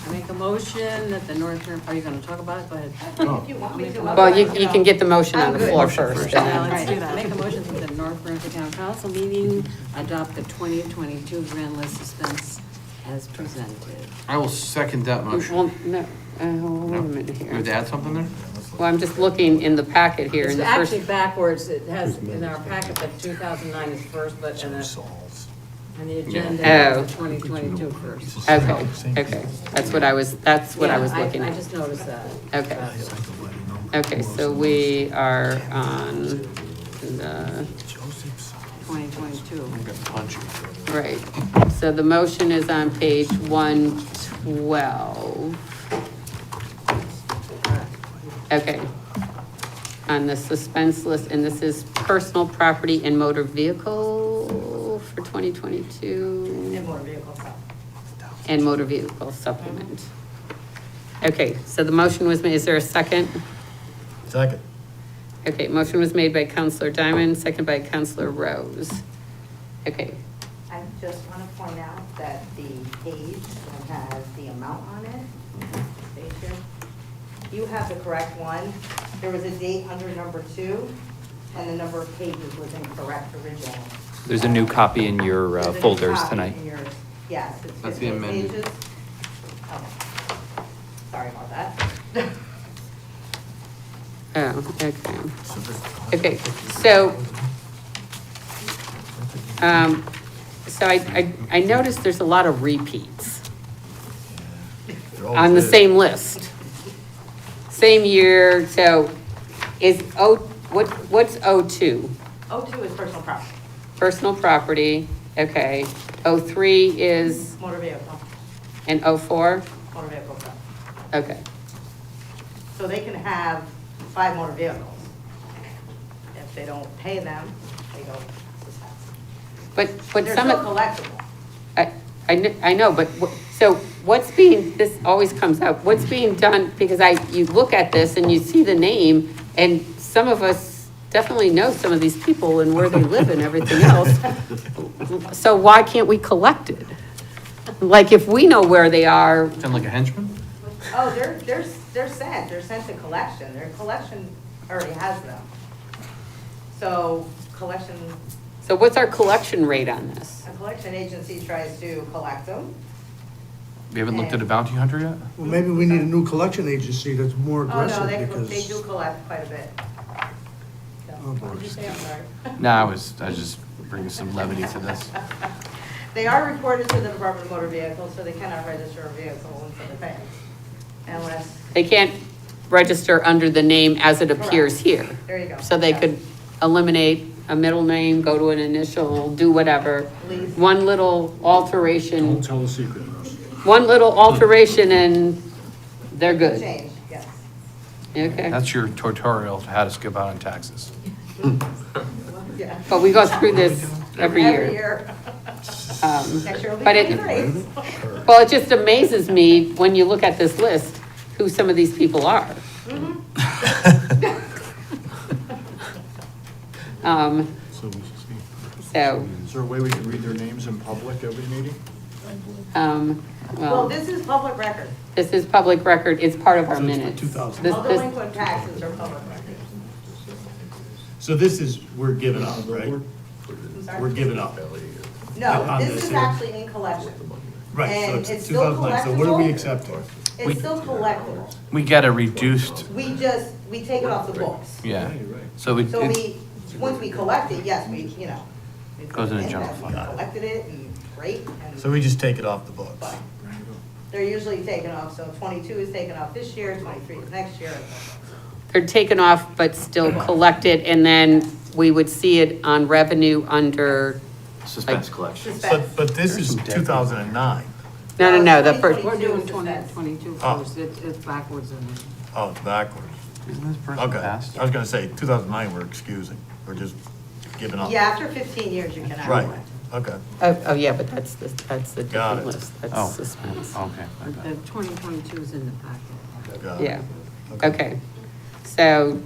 I make a motion that the Northern, are you gonna talk about it? Go ahead. Oh. If you want me to. Well, you can get the motion on the I'm good. floor Motion first. first. and Yeah, then- let's do that. Make a motion that the North Branford Town Council meeting adopt the 2022 grand list suspense as presented. I will second that motion. Well, no, wait a minute You have to here. add something there? Well, I'm just looking in the packet here in It's the first. actually backwards. It has in our packet that 2009 is first, but in the agenda, Oh. it's 2022 first. Okay, okay, that's what I was Yeah, looking I at. just noticed that. Okay. Okay, so we are on the, 2022. right, so the motion is on page 112. Okay. On the suspense list, and this is personal property and motor vehicle for 2022. And motor vehicle stuff. And motor vehicle supplement. Okay, so the motion was made, is there a second? Second. Okay, motion was made by Counselor Diamond, second by Counselor Rose. Okay, I just want to point out that the page that has the amount on it, station, you have the correct one. There was a date under number 2, and the number of pages was incorrect originally. There's a new copy in your There's a new folders copy tonight. in yours. Yes, it's That's the 15 amended. pages. Oh, sorry about that. oh, okay. Okay, so, I noticed there's a lot of repeats on the same list. Same year, so what's O2? 02 is personal property, Personal property, okay. O3 is, motor vehicle, and O4? motor vehicle stuff. Okay, So they can have 5 motor vehicles. If they don't pay them, they go suspense. but They're some still of, collectible. I know, but, so what's being, this always comes up, what's being done, because you look at this and you see the name, and some of us definitely know some of these people and where they live and everything else. So why can't we collect it? Like, if we know where they are, Sound like a henchman? Oh, they're sent to collection, their collection already has them. So collection, so what's our collection rate on this? a collection agency tries to collect them. We haven't looked at a bounty hunter yet? Well, maybe we need a new collection agency that's more Oh, aggressive no, they because. do collect quite a bit. So, Oh, what did you say, I'm sorry? No, I was just bringing some levity to this. They are reported to the Department of Motor Vehicles, so they cannot register a vehicle until they pay. Unless, They can't register under the name as it appears here. There you go. So they could eliminate a middle name, go to an initial, do whatever. Leave. One little alteration, Don't tell the secret. one little alteration and they're good. Change, yes. Okay, That's your tutorial to how to skip out on taxes. Yeah. but we go through this every Every year. year. Next year will be But it, 23. well, it just amazes me when you look at this list, who some of these people are. So, Is there a way we can read their names in public every meeting? Well, well, this is public record. this is public record, it's part of our So it's for minutes. 2000. This- All this- delinquent taxes are public record. So this is, we're giving up, right? I'm sorry? We're giving up. No, on this this is here. actually in collection. Right, so And it's it's still 2009, so what are we collectible. accepting? It's still collectible. We get a reduced, We take it off the books. yeah. So we, So it- once we collect it, yes, we, you know. we Goes in a put it general that fund. We collected it and great. and- So we just take it off the books? But they're usually taken off, so 22 is taken off this year, 23 is next year. they're taken off but still collected, and then we would see it on revenue under, Suspense collection. Suspense. But this is 2009. no, the first, We're doing 2022 Oh. first, it's backwards in there. Oh, it's backwards. isn't this person Okay. passed? I was gonna say, 2009, we're excusing. We're just giving up. Yeah, after 15 years, you cannot Right, collect. okay. oh, yeah, but that's the Got different it. list, Oh. that's suspense. Okay. But the 2022 is in the packet. Got it. Yeah, okay. So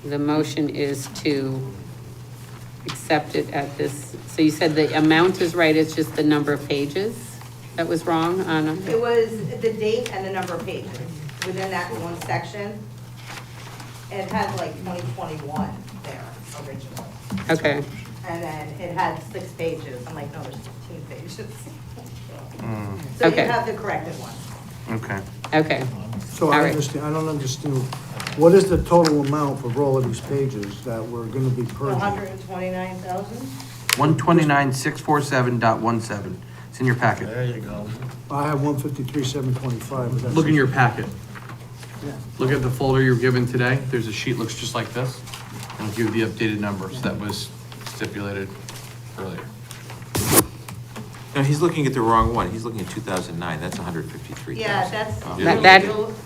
the motion is to accept it at this, so you said the amount is right, it's just the number of pages that was wrong on It it? was the date and the number of pages within that one section. It had like 2021 there originally. Okay, And then it had 6 pages. I'm like, no, there's 15 pages. Mm, So you Okay. have the corrected one. okay. okay. So All I right. understand, I don't understand, what is the total amount for all of these pages that we're gonna be purging? 129,000? 129,647.17. It's in your packet. There you go. I have 153,725, but that's. Look in your packet. Yeah. Look at the folder you're given today. There's a sheet looks just like this. And I'll give you the updated numbers that was stipulated earlier. No, he's looking at the wrong one. He's looking at 2009. That's 153,000. Yeah, that's. Oh. They're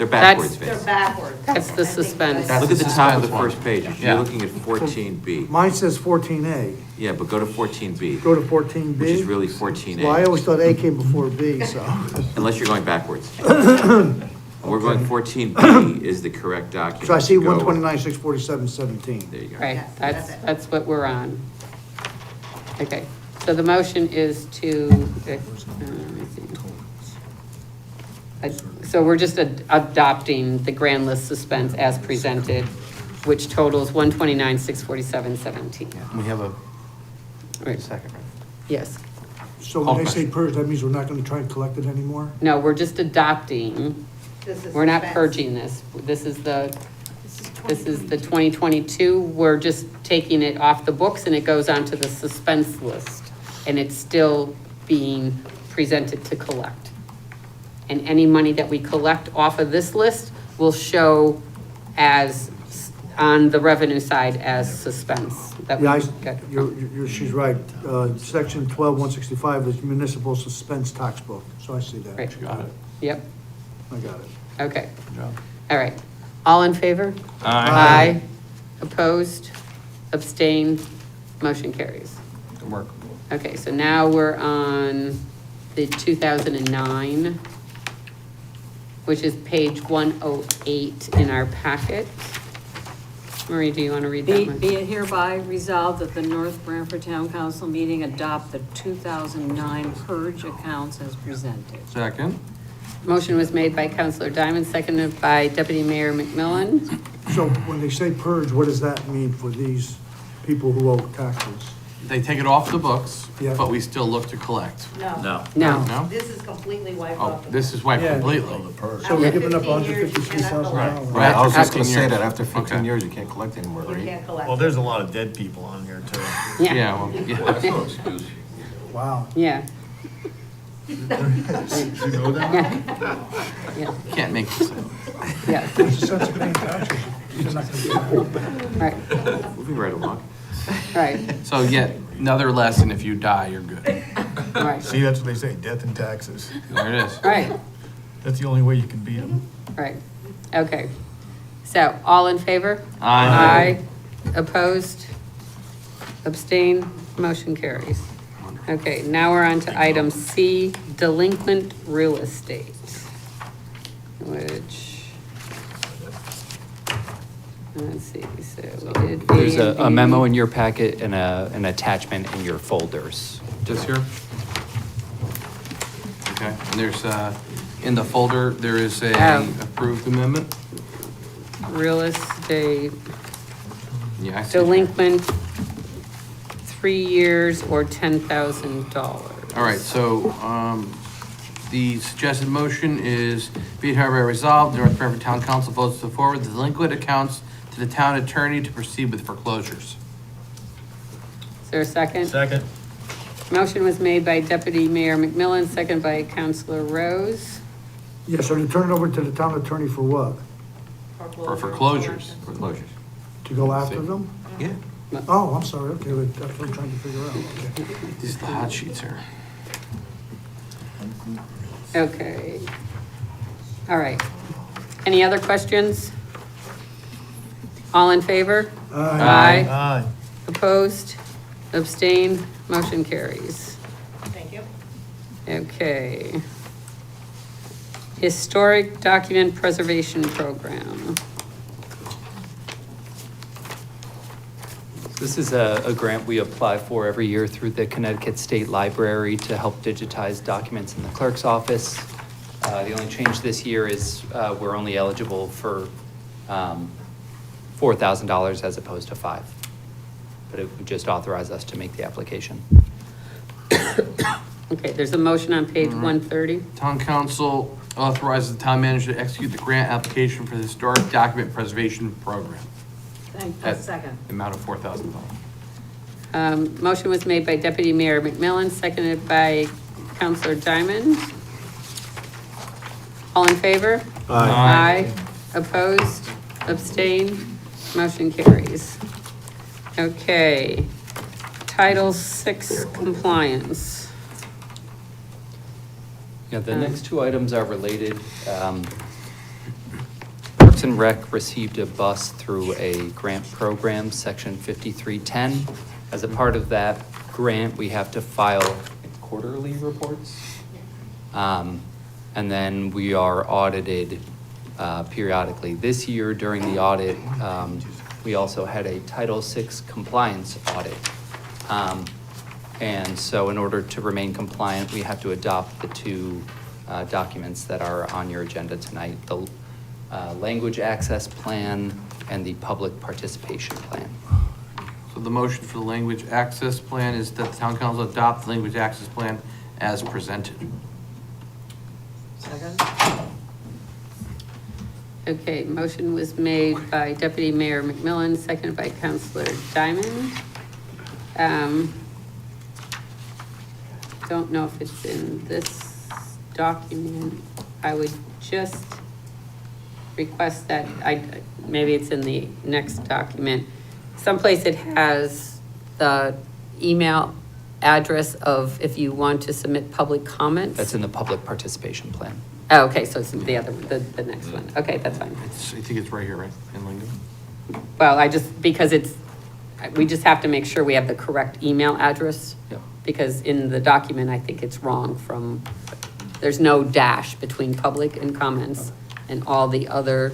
backwards, They're Vince. backwards. That's the I think suspense. that's- Look at the top of the suspense one. first page. Yeah. You're looking at 14B. Mine says 14A. Yeah, but go to 14B, Go to 14B. which is really Well, I 14A, always thought A came before B, so. unless you're going backwards. We're going 14B is the correct document. So I see to go- 129,647.17. There you go. Right, Yes, that's, that's it. that's what we're on. Okay, so the motion is to, let me see. So we're just adopting the grand list suspense as presented, which totals 129,647.17. We have a Right. second, right? Yes. So when they say purge, that means we're not gonna try and collect it anymore? No, we're just adopting, This is we're not suspense. purging this. This is the 2022, we're just taking it off the books and it goes onto the suspense list. And it's still being presented to collect. And any money that we collect off of this list will show as, on the revenue side as suspense. That we Yeah, get. she's right. Section 12-165 is municipal suspense tax book, so I see that. Right. Got it. Yep, I got it. okay, Good job. all right. All in favor? Aye. Opposed? Abstained? Motion carries. Good work. Okay, so now we're on the 2009, which is page 108 in our packet. Marie, do you want to read that Be one? be it hereby resolved that the North Branford Town Council meeting adopt the 2009 purge accounts as presented. Second. Motion was made by Counselor Diamond, seconded by Deputy Mayor McMillan. So when they say purge, what does that mean for these people who owe taxes? They take it off the books, Yeah. but we still look to collect. No. No. No. No? This is completely wiped Oh, off. the this is wiped Yeah. completely. So we're giving up After 15 years, you cannot $153,000. collect. Right. I was just gonna 15 say years. that, after 15 Okay. years, you can't collect anymore, You right? can't collect. Well, there's a lot of dead people on here too. Yeah, Yeah, well, yeah. That's no excuse. Wow. yeah. You know that? Yeah, Can't make this up. yeah, There's a sense of paying taxes. You're not gonna do that. right, Moving right along. right, So yet another lesson, if you die, you're good. right, See, that's what they say, death and taxes. There it is. right, That's the only way you can beat them. right. Okay. So, all in favor? Aye. Opposed? Abstain? Motion carries. Okay, now we're on to item C, delinquent real estate, which, let's see, so we did A There's and a B. memo in your packet and an attachment in your folders. Just here? Okay, and there's, in the folder, there is a Oh. approved amendment. Real estate Yeah, I see. delinquent, 3 years or $10,000. All right, so, the suggested motion is, be it hereby resolved, the North Branford Town Council votes to forward the delinquent accounts to the town attorney to proceed with foreclosures. Is there a second? Second. Motion was made by Deputy Mayor McMillan, second by Councilor Rose. Yeah, so to turn it over to the town attorney for what? For foreclosures. Foreclosures. To go after them? Yeah. Oh, I'm sorry, okay, that's what I'm trying to figure out, okay. These are the hot sheets here. Okay. All right. Any other questions? All in favor? Aye. Aye. Opposed? Abstained? Motion carries. Thank you. Okay. Historic Document Preservation Program. This is a grant we apply for every year through the Connecticut State Library to help digitize documents in the clerk's office. The only change this year is we're only eligible for $4,000 as opposed to $5,000. But it would just authorize us to make the application. Okay, there's a motion on page 130. Town council authorizes the town manager to execute the grant application for the Historic Document Preservation Program. Thank At the amount of $4,000. Motion was made by Deputy Mayor McMillan, seconded by Councilor Diamond. All in favor? Aye. Opposed? Abstained? Motion carries. Okay. Title VI compliance. Yeah, the next two items are related. Parks and Rec received a bus through a grant program, Section 5310. As a part of that grant, we have to file quarterly reports. And then we are audited periodically. This year, during the audit, we also had a Title VI compliance audit. And so in order to remain compliant, we have to adopt the two documents that are on your agenda tonight, the language access plan and the public participation plan. So the motion for the language access plan is that the town council adopt the language access plan as presented. Second. Okay, motion was made by Deputy Mayor McMillan, seconded by Councilor Diamond. Don't know if it's in this document. I would just request that, maybe it's in the next document. Someplace it has the email address of if you want to submit public comments. That's in the public participation plan. Oh, okay, so it's the other, the next one. Okay, that's fine. I think it's right here, right, in Lincoln? Well, because we just have to make sure we have the correct email address. Yep. Because in the document, I think it's wrong there's no dash between public and comments. And all the other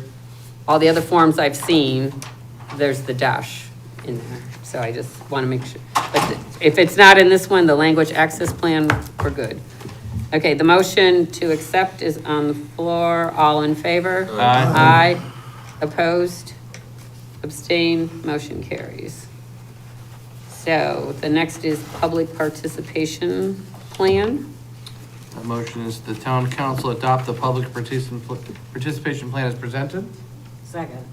forms I've seen, there's the dash in there. So I just want to make sure. But if it's not in this one, the language access plan, we're good. Okay, the motion to accept is on the floor. All in favor? Aye. Aye. Opposed? Abstain? Motion carries. So the next is public participation plan. The motion is the town council adopt the public participation plan as presented. Second.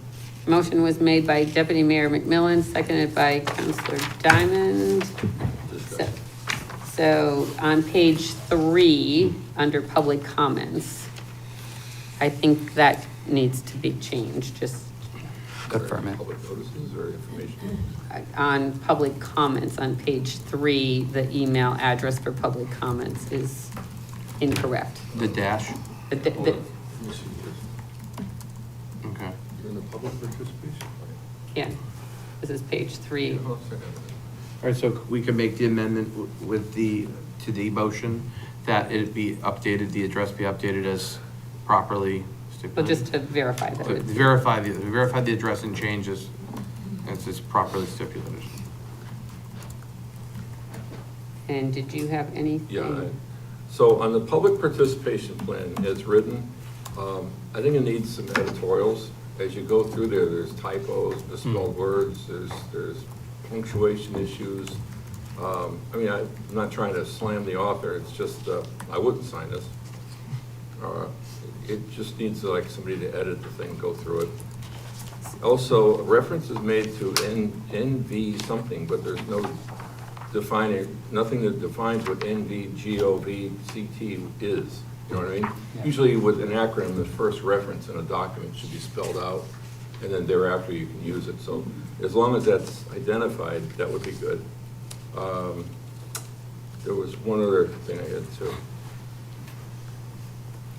Motion was made by Deputy Mayor McMillan, seconded by Councilor Diamond. So on page 3, under public comments, I think that needs to be changed, just Confirm it. Public notices or information? on public comments on page 3, the email address for public comments is incorrect. The dash? The- Hold the- on. Let me see this. Okay. You're in the public participation? Yeah, this is page 3. Hold on a second. All right, so we can make the amendment with to the motion that it be updated, the address be updated as properly stipulated. Well, just to verify that. To it's- verify the address and changes as it's properly stipulated. And did you have anything? Yeah, so on the public participation plan as written, I think it needs some editorials. As you go through there, there's typos, misspelled words, there's punctuation issues. I mean, I'm not trying to slam the author, it's just, I wouldn't sign this. It just needs like somebody to edit the thing, go through it. Also, reference is made to NV something, but there's no defining, nothing that defines what NVGOVCT is. You know what I mean? Usually with an acronym, the first reference in a document should be spelled out, and then thereafter you can use it. So as long as that's identified, that would be good. There was one other thing I had too.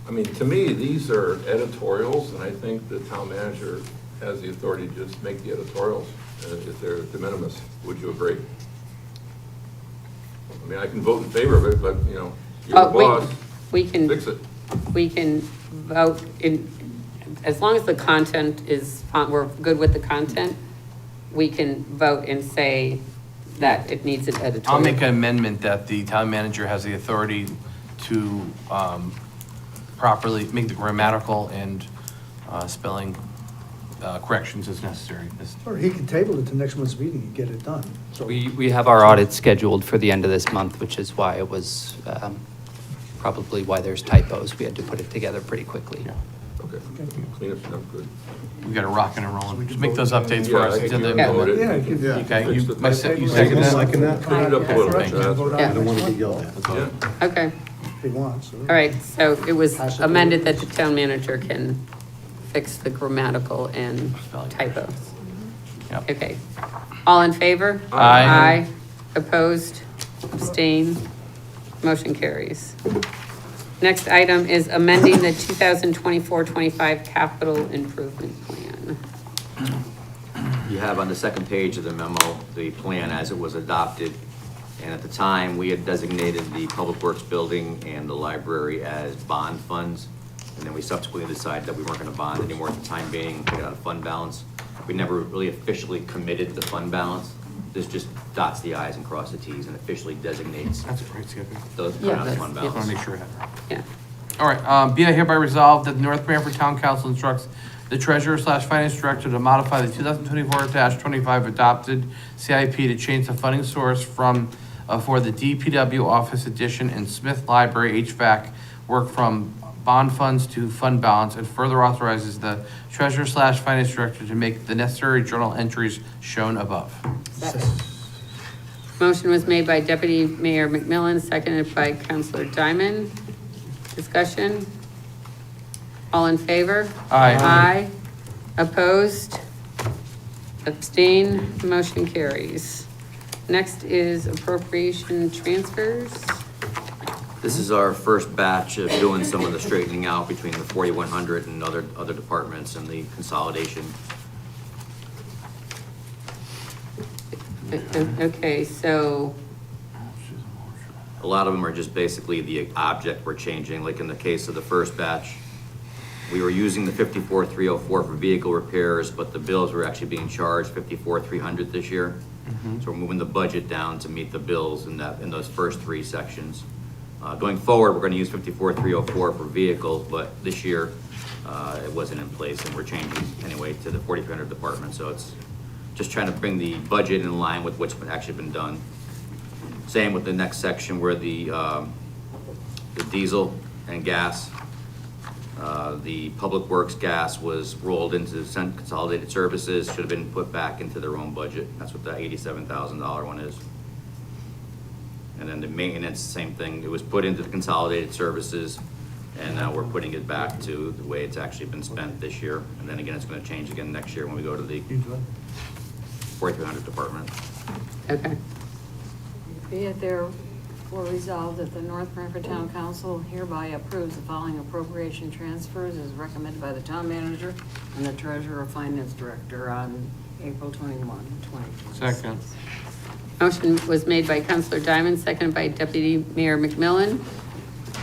I mean, to me, these are editorials, and I think the town manager has the authority to just make the editorials if they're de minimis. Would you agree? I mean, I can vote in favor of it, but, you know, you're the boss, We can. fix it. We can vote in, as long as the content is, we're good with the content, we can vote and say that it needs an editorial. I'll make an amendment that the town manager has the authority to properly make the grammatical and spelling corrections as necessary. Or he could table it to next month's meeting and get it done. So We have our audit scheduled for the end of this month, which is why it was, probably why there's typos. We had to put it together pretty quickly. Yeah. Okay, clean up enough, good. We got a rocking and rolling. we Just can make those vote, updates for Yeah, us. I think to the- you vote it. Yeah, it could- Yeah. Okay, Fix the you typos. second that? Second that? Clean it up a little Right, bit, you can vote on Yeah. it I don't next want to be month Yeah. Okay, if he wants. so. all right, so it was Pass it to amended him. that the town manager can fix the grammatical and typos. Yep. Okay, all in favor? Aye. Aye, opposed, abstain, motion carries. Next item is amending the 2024-25 capital improvement plan. You have on the second page of the memo, the plan as it was adopted. And at the time, we had designated the Public Works Building and the library as bond funds. And then we subsequently decided that we weren't gonna bond anymore at the time being, put it on a fund balance. We never really officially committed the fund balance. This just dots the i's and crosses the t's and officially designates That's great, Skippy. those Yeah, fund that's- I balance. want to make sure I have it. Yeah, All right, be I hereby resolved that the North Branford Town Council instructs the treasurer/finance director to modify the 2024-25 adopted CIP to change the funding source from, for the DPW office addition and Smith Library HVAC work from bond funds to fund balance, and further authorizes the treasurer/finance director to make the necessary journal entries shown above. motion was made by Deputy Mayor McMillan, seconded by Councilor Diamond. Discussion? All in favor? Aye. Aye. Opposed? Abstain? Motion carries. Next is appropriation transfers. This is our first batch of doing some of the straightening out between the 4,100 and other departments and the consolidation. Okay, so, A lot of them are just basically the object we're changing, like in the case of the first batch. We were using the 54,304 for vehicle repairs, but the bills were actually being charged 54,300 this year. So we're moving the budget down to meet the bills in those first three sections. Going forward, we're gonna use 54,304 for vehicles, but this year, it wasn't in place, and we're changing anyway to the 4,300 department, so it's just trying to bring the budget in line with what's actually been done. Same with the next section where the diesel and gas, the Public Works gas was rolled into Consolidated Services, should have been put back into their own budget. That's what the $87,000 one is. And then the maintenance, same thing, it was put into the consolidated services, and now we're putting it back to the way it's actually been spent this year. And then again, it's gonna change again next year when we go to the 4300 department. Okay. Be it therefore resolved that the North Branford Town Council hereby approves the following appropriation transfers as recommended by the town manager and the treasurer or finance director on April 21, 2026. Second. Motion was made by Counselor Diamond, seconded by Deputy Mayor McMillan.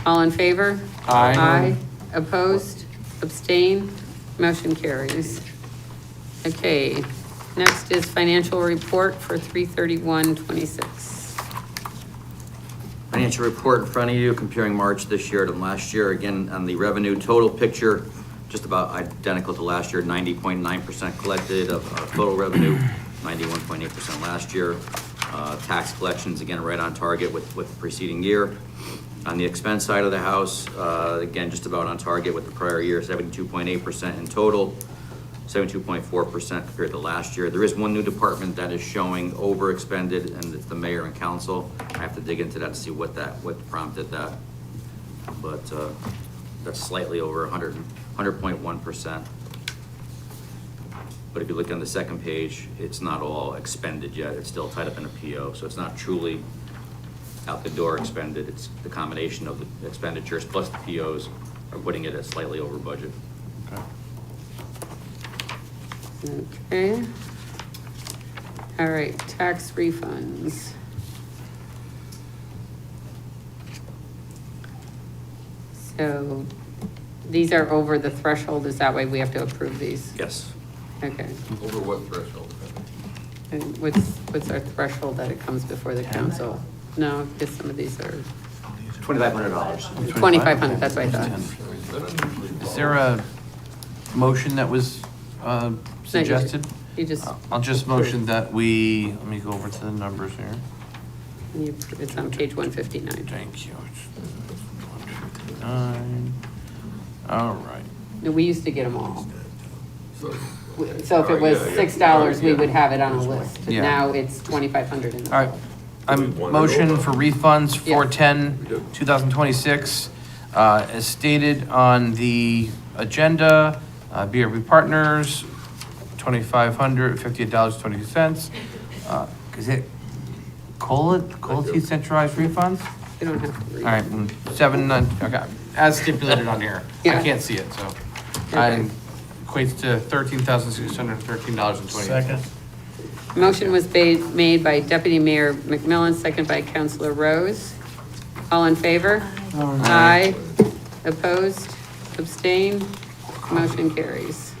All in favor? Aye. Aye. Opposed? Abstain? Motion carries. Okay, next is financial report for 3/31/26. Financial report in front of you, comparing March this year to last year. Again, on the revenue total picture, just about identical to last year, 90.9% collected of total revenue, 91.8% last year. Tax collections, again, right on target with the preceding year. On the expense side of the house, again, just about on target with the prior year, 72.8% in total, 72.4% compared to last year. There is one new department that is showing over expended, and it's the mayor and council. I have to dig into that to see what prompted that. But that's slightly over 100.1%. But if you look on the second page, it's not all expended yet. It's still tied up in a PO, so it's not truly out the door expended. It's the combination of the expenditures plus the POs are putting it at slightly over budget. Okay. All right, tax refunds. So these are over the threshold, is that why we have to approve these? Yes. Okay. Over what threshold? And what's our threshold that it comes before the council? No, because some of these are $2,500. 2,500, that's what I thought. Is there a motion that was suggested? You just. I'll just motion that we, let me go over to the numbers here. It's on page 159. Thank you. 159. All right. No, we used to get them all. So So if it was yeah, $6, we yeah. would have it on a list. But Yeah. now it's 2,500 in the. All right. I'm motion for refunds 410, 2026, as stated on the agenda. BRB Partners, $2,500, $58.22. Is it COLA T centralized refunds? You don't have to read. All right, 7, okay, as stipulated on here. I Yeah. can't see it, so. Okay. Equates to $13,613.28. Second. Motion was made by Deputy Mayor McMillan, second by Councilor Rose. All in favor? Aye. Opposed? Abstained? Motion carries.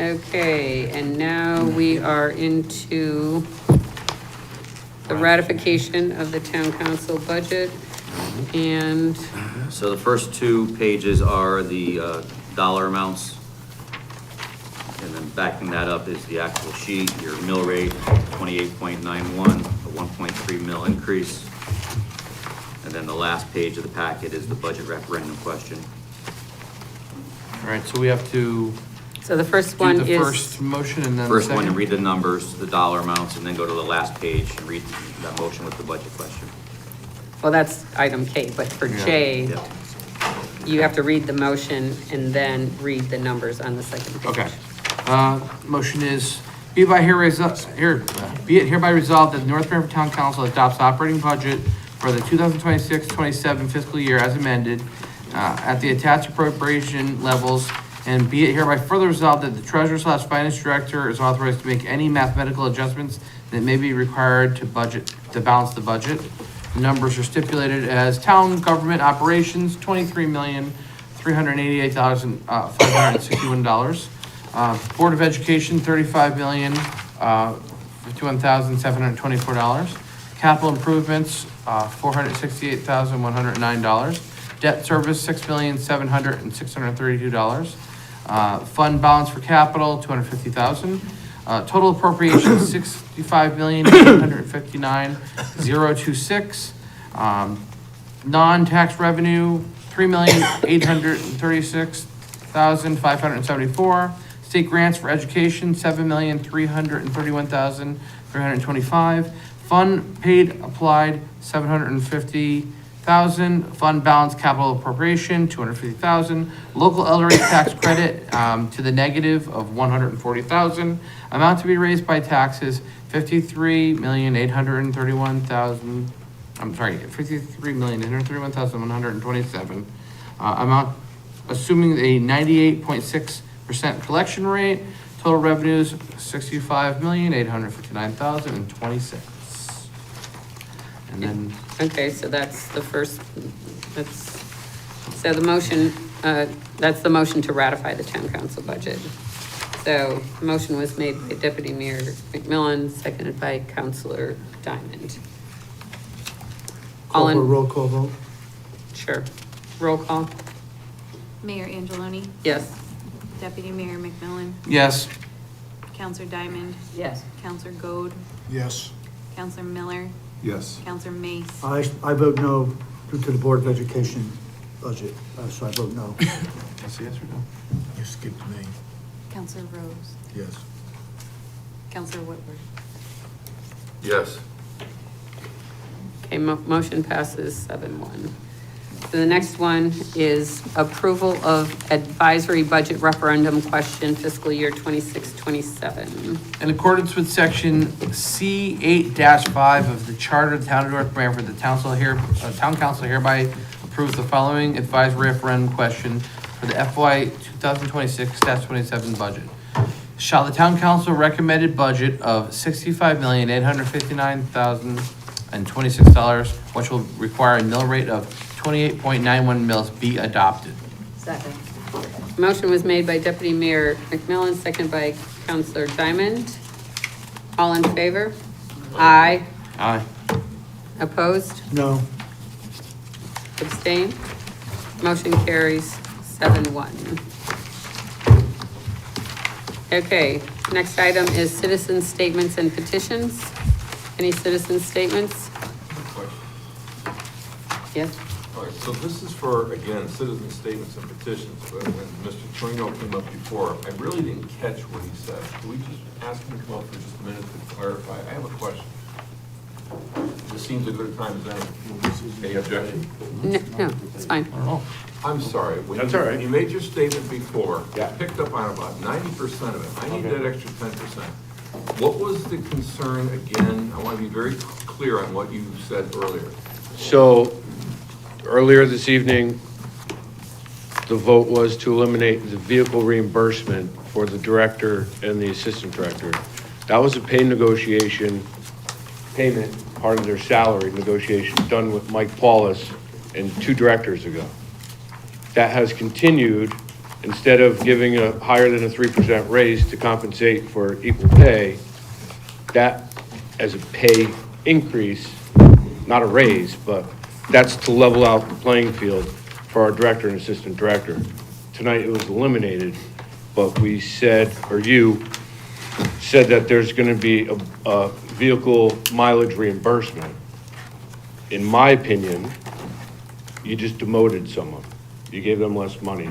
Okay, and now we are into the ratification of the town council budget. And So the first two pages are the dollar amounts. And then backing that up is the actual sheet, your mill rate, 28.91, a 1.3 mil increase. And then the last page of the packet is the budget referendum question. All right, so we have to so the first do one the is, first motion and then the First one, second? you read the numbers, the dollar amounts, and then go to the last page and read that motion with the budget question. well, that's item K, but for J, Yeah. you have to read the motion and then read the numbers on the second page. Okay. Motion is, be it hereby resolved that the North Branford Town Council adopts operating budget for the 2026-27 fiscal year as amended at the attached appropriation levels, and be it hereby further resolved that the treasurer/finance director is authorized to make any mathematical adjustments that may be required to balance the budget. The numbers are stipulated as town government operations, $23,388,561. Board of Education, $35,051,724. Capital improvements, $468,109. Debt service, $6,700,632. Fund balance for capital, $250,000. Total appropriations, $65,859,026. Non-tax revenue, $3,836,574. State grants for education, $7,331,325. Fund paid applied, $750,000. Fund balance capital appropriation, $250,000. Local elderly tax credit, to the negative of $140,000. Amount to be raised by taxes, $53,831,000. I'm sorry, $53,831,127. Amount, assuming a 98.6% collection rate. Total revenues, $65,859,026. And then, Okay, so that's the first, so the motion, that's the motion to ratify the town council budget. So, the motion was made by Deputy Mayor McMillan, seconded by Councilor Diamond. Call for a roll call vote? Sure. Roll call? Mayor Angeloni, Yes. Deputy Mayor McMillan, yes. Counselor Diamond, Yes. Counselor Gold, Yes. Counselor Miller, Yes. Counselor Mace. I vote no due to the Board of Education budget, so I vote no. Yes, yes or no? You skipped me. Counselor Rose, Yes. Counselor Whitworth. Yes. Okay, motion passes 7-1. So the next one is approval of advisory budget referendum question fiscal year 26-27. In accordance with section C8-5 of the Charter of the Town of North Branford, the town council hereby approves the following advisory referendum question for the FY 2026-27 budget. Shall the town council recommended budget of $65,859,026, which will require a mill rate of 28.91 mils, be adopted? Second. Motion was made by Deputy Mayor McMillan, seconded by Councilor Diamond. All in favor? Aye. Aye. Opposed? No. Abstain? Motion carries 7-1. Okay, next item is citizen statements and petitions. Any citizen statements? Yes? All right, so this is for, again, citizen statements and petitions, but when Mr. Torino came up before, I really didn't catch what he said. Can we just ask him to come up for just a minute to clarify? I have a question. This seems a good time as any. Any objection? No, it's fine. I'm sorry. That's all right. You made your statement before. Yeah. Picked up on about 90% of it. I need that extra 10%. What was the concern again? I want to be very clear on what you said earlier. So, earlier this evening, the vote was to eliminate the vehicle reimbursement for the director and the assistant director. That was a pay negotiation, payment, part of their salary negotiation done with Mike Paulus and 2 directors ago. That has continued. Instead of giving a higher than a 3% raise to compensate for equal pay, that as a pay increase, not a raise, but that's to level out the playing field for our director and assistant director. Tonight it was eliminated, but we said, or you said that there's gonna be a vehicle mileage reimbursement. In my opinion, you just demoted someone. You gave them less money,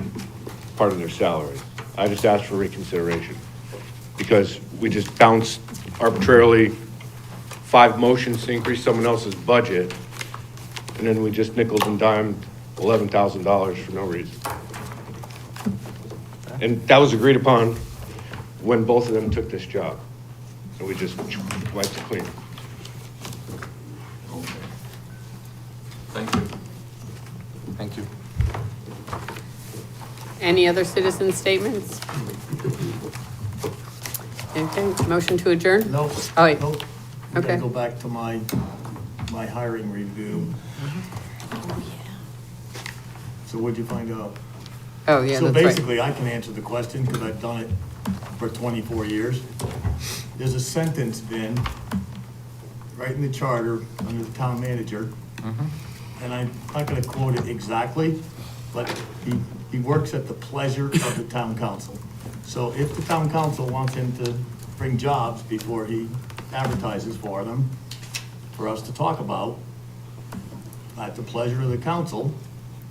part of their salary. I just asked for reconsideration because we just bounced arbitrarily 5 motions to increase someone else's budget, and then we just nickeled and dimed $11,000 for no reason. And that was agreed upon when both of them took this job. And we just wiped it clean. Okay. Thank you. Thank you. Any other citizen statements? Okay, motion to adjourn? Nope. Oh, wait. Nope. We gotta Okay. go back to my hiring review. So what'd you find out? Oh, yeah, So that's right. basically, I can answer the question because I've done it for 24 years. There's a sentence, Vin, right in the charter under the town manager. And I'm not gonna quote it exactly, but he works at the pleasure of the town council. So if the town council wants him to bring jobs before he advertises for them, for us to talk about, at the pleasure of the council,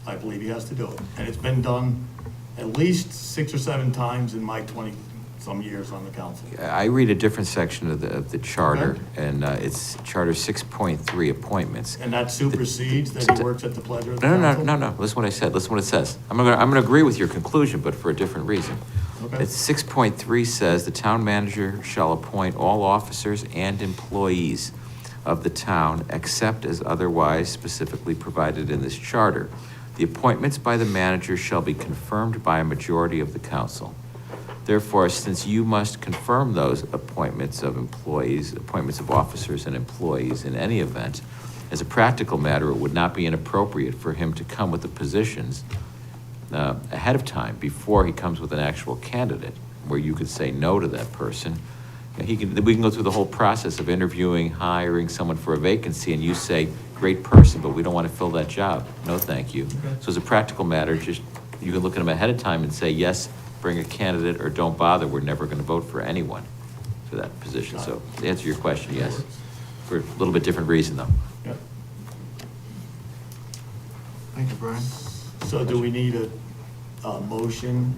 I believe he has to do it. And it's been done at least 6 or 7 times in my 20 some years on the council. I read a different section of the charter, and it's Charter 6.3, appointments. And that supersedes that he works at the pleasure of the No, council? no. Listen what I said. Listen what it says. I'm gonna agree with your conclusion, but for a different reason. Okay. It's 6.3 says the town manager shall appoint all officers and employees of the town except as otherwise specifically provided in this charter. The appointments by the manager shall be confirmed by a majority of the council. Therefore, since you must confirm those appointments of employees, appointments of officers and employees in any event, as a practical matter, it would not be inappropriate for him to come with the positions ahead of time, before he comes with an actual candidate, where you could say no to that person. And we can go through the whole process of interviewing, hiring someone for a vacancy, and you say, great person, but we don't want to fill that job. No, thank you. So as a practical matter, just, you can look at them ahead of time and say, yes, bring a candidate, or don't bother, we're never going to vote for anyone for that position. So to answer your question, yes, for a little bit different reason, though. Yeah. Thank you, Brian. So do we need a motion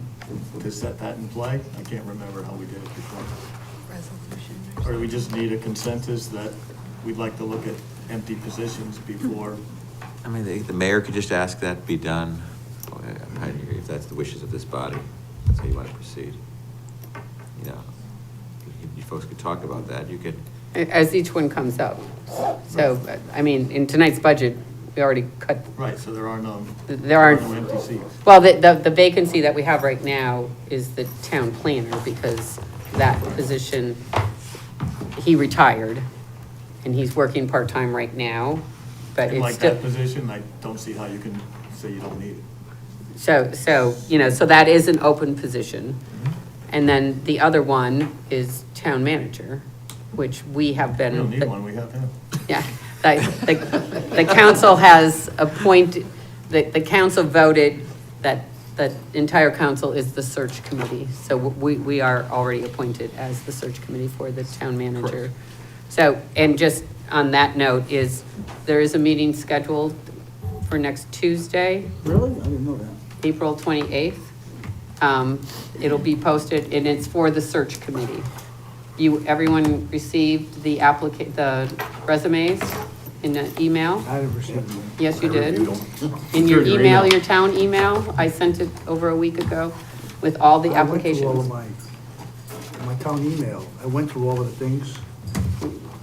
to set that in play? I can't remember how we did it before. Resolution Or do we just need a consensus that we'd like to look at empty positions before? I mean, the mayor could just ask that be done, if that's the wishes of this body. That's how you want to proceed. You know, you folks could talk about that. You could, As each one comes up. So, I mean, in tonight's budget, we already cut, Right, so there are no, there aren't, no empty seats. well, the vacancy that we have right now is the town planner, because that position, he retired, and he's working part-time right now, but And it's like still. that position, I don't see how you can say you don't need it. So, you know, so that is an open position. And then the other one is town manager, which we have We been. don't need one, we have him. Yeah, the council has appointed, the council voted that the entire council is the search committee. So we are already appointed as the search committee for the town manager. So, and just on that note, there is a meeting scheduled for next Tuesday, Really? I didn't know that. April 28th. It'll be posted, and it's for the search committee. Everyone received the resumes in the email? I didn't receive them. Yes, you did. In your email, your town email, I sent it over a week ago with all the I went through all of applications. my town email. I went through all of the things.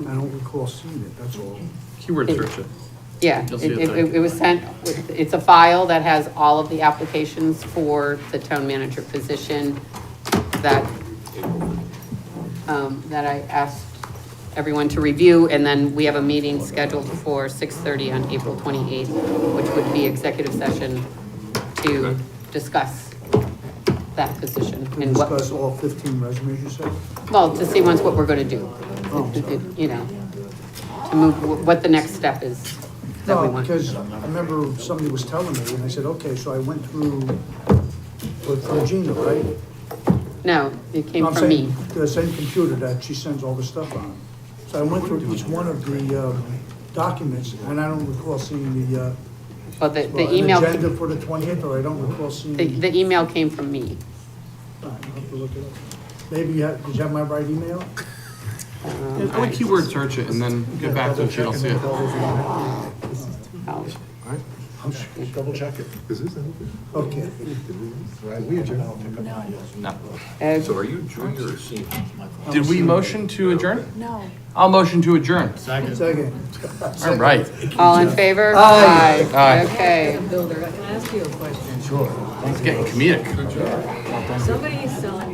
I don't recall seeing it, that's all. Keyword search it. Yeah, You'll see it there. it was sent, it's a file that has all of the applications for the town manager position that I asked everyone to review, and then we have a meeting scheduled for 6:30 on April 28th, which would be executive session to discuss that position. To and what- discuss all 15 resumes, you said? Well, to see what we're gonna do, Oh. you know, to move, what the next step is that we No, want. because I remember somebody was telling me, and I said, okay, so I went through with Regina, right? No, it came No, I'm from me. saying the same computer that she sends all the stuff on. So I went through each one of the documents, and I don't recall seeing the, Well, the an email, agenda for the 20th, or I don't recall seeing. the email came from me. I'll have to look it up. Maybe did you have my right email? I would keyword search it and then get back to it if you don't see it. Oh, Double check it. Okay. uh, So are you junior or senior? Did we motion to adjourn? No. I'll motion to adjourn. Second. All right. All in favor? Aye. Aye. Okay. Builder, I can ask you a question. Sure. It's getting comedic. Somebody is selling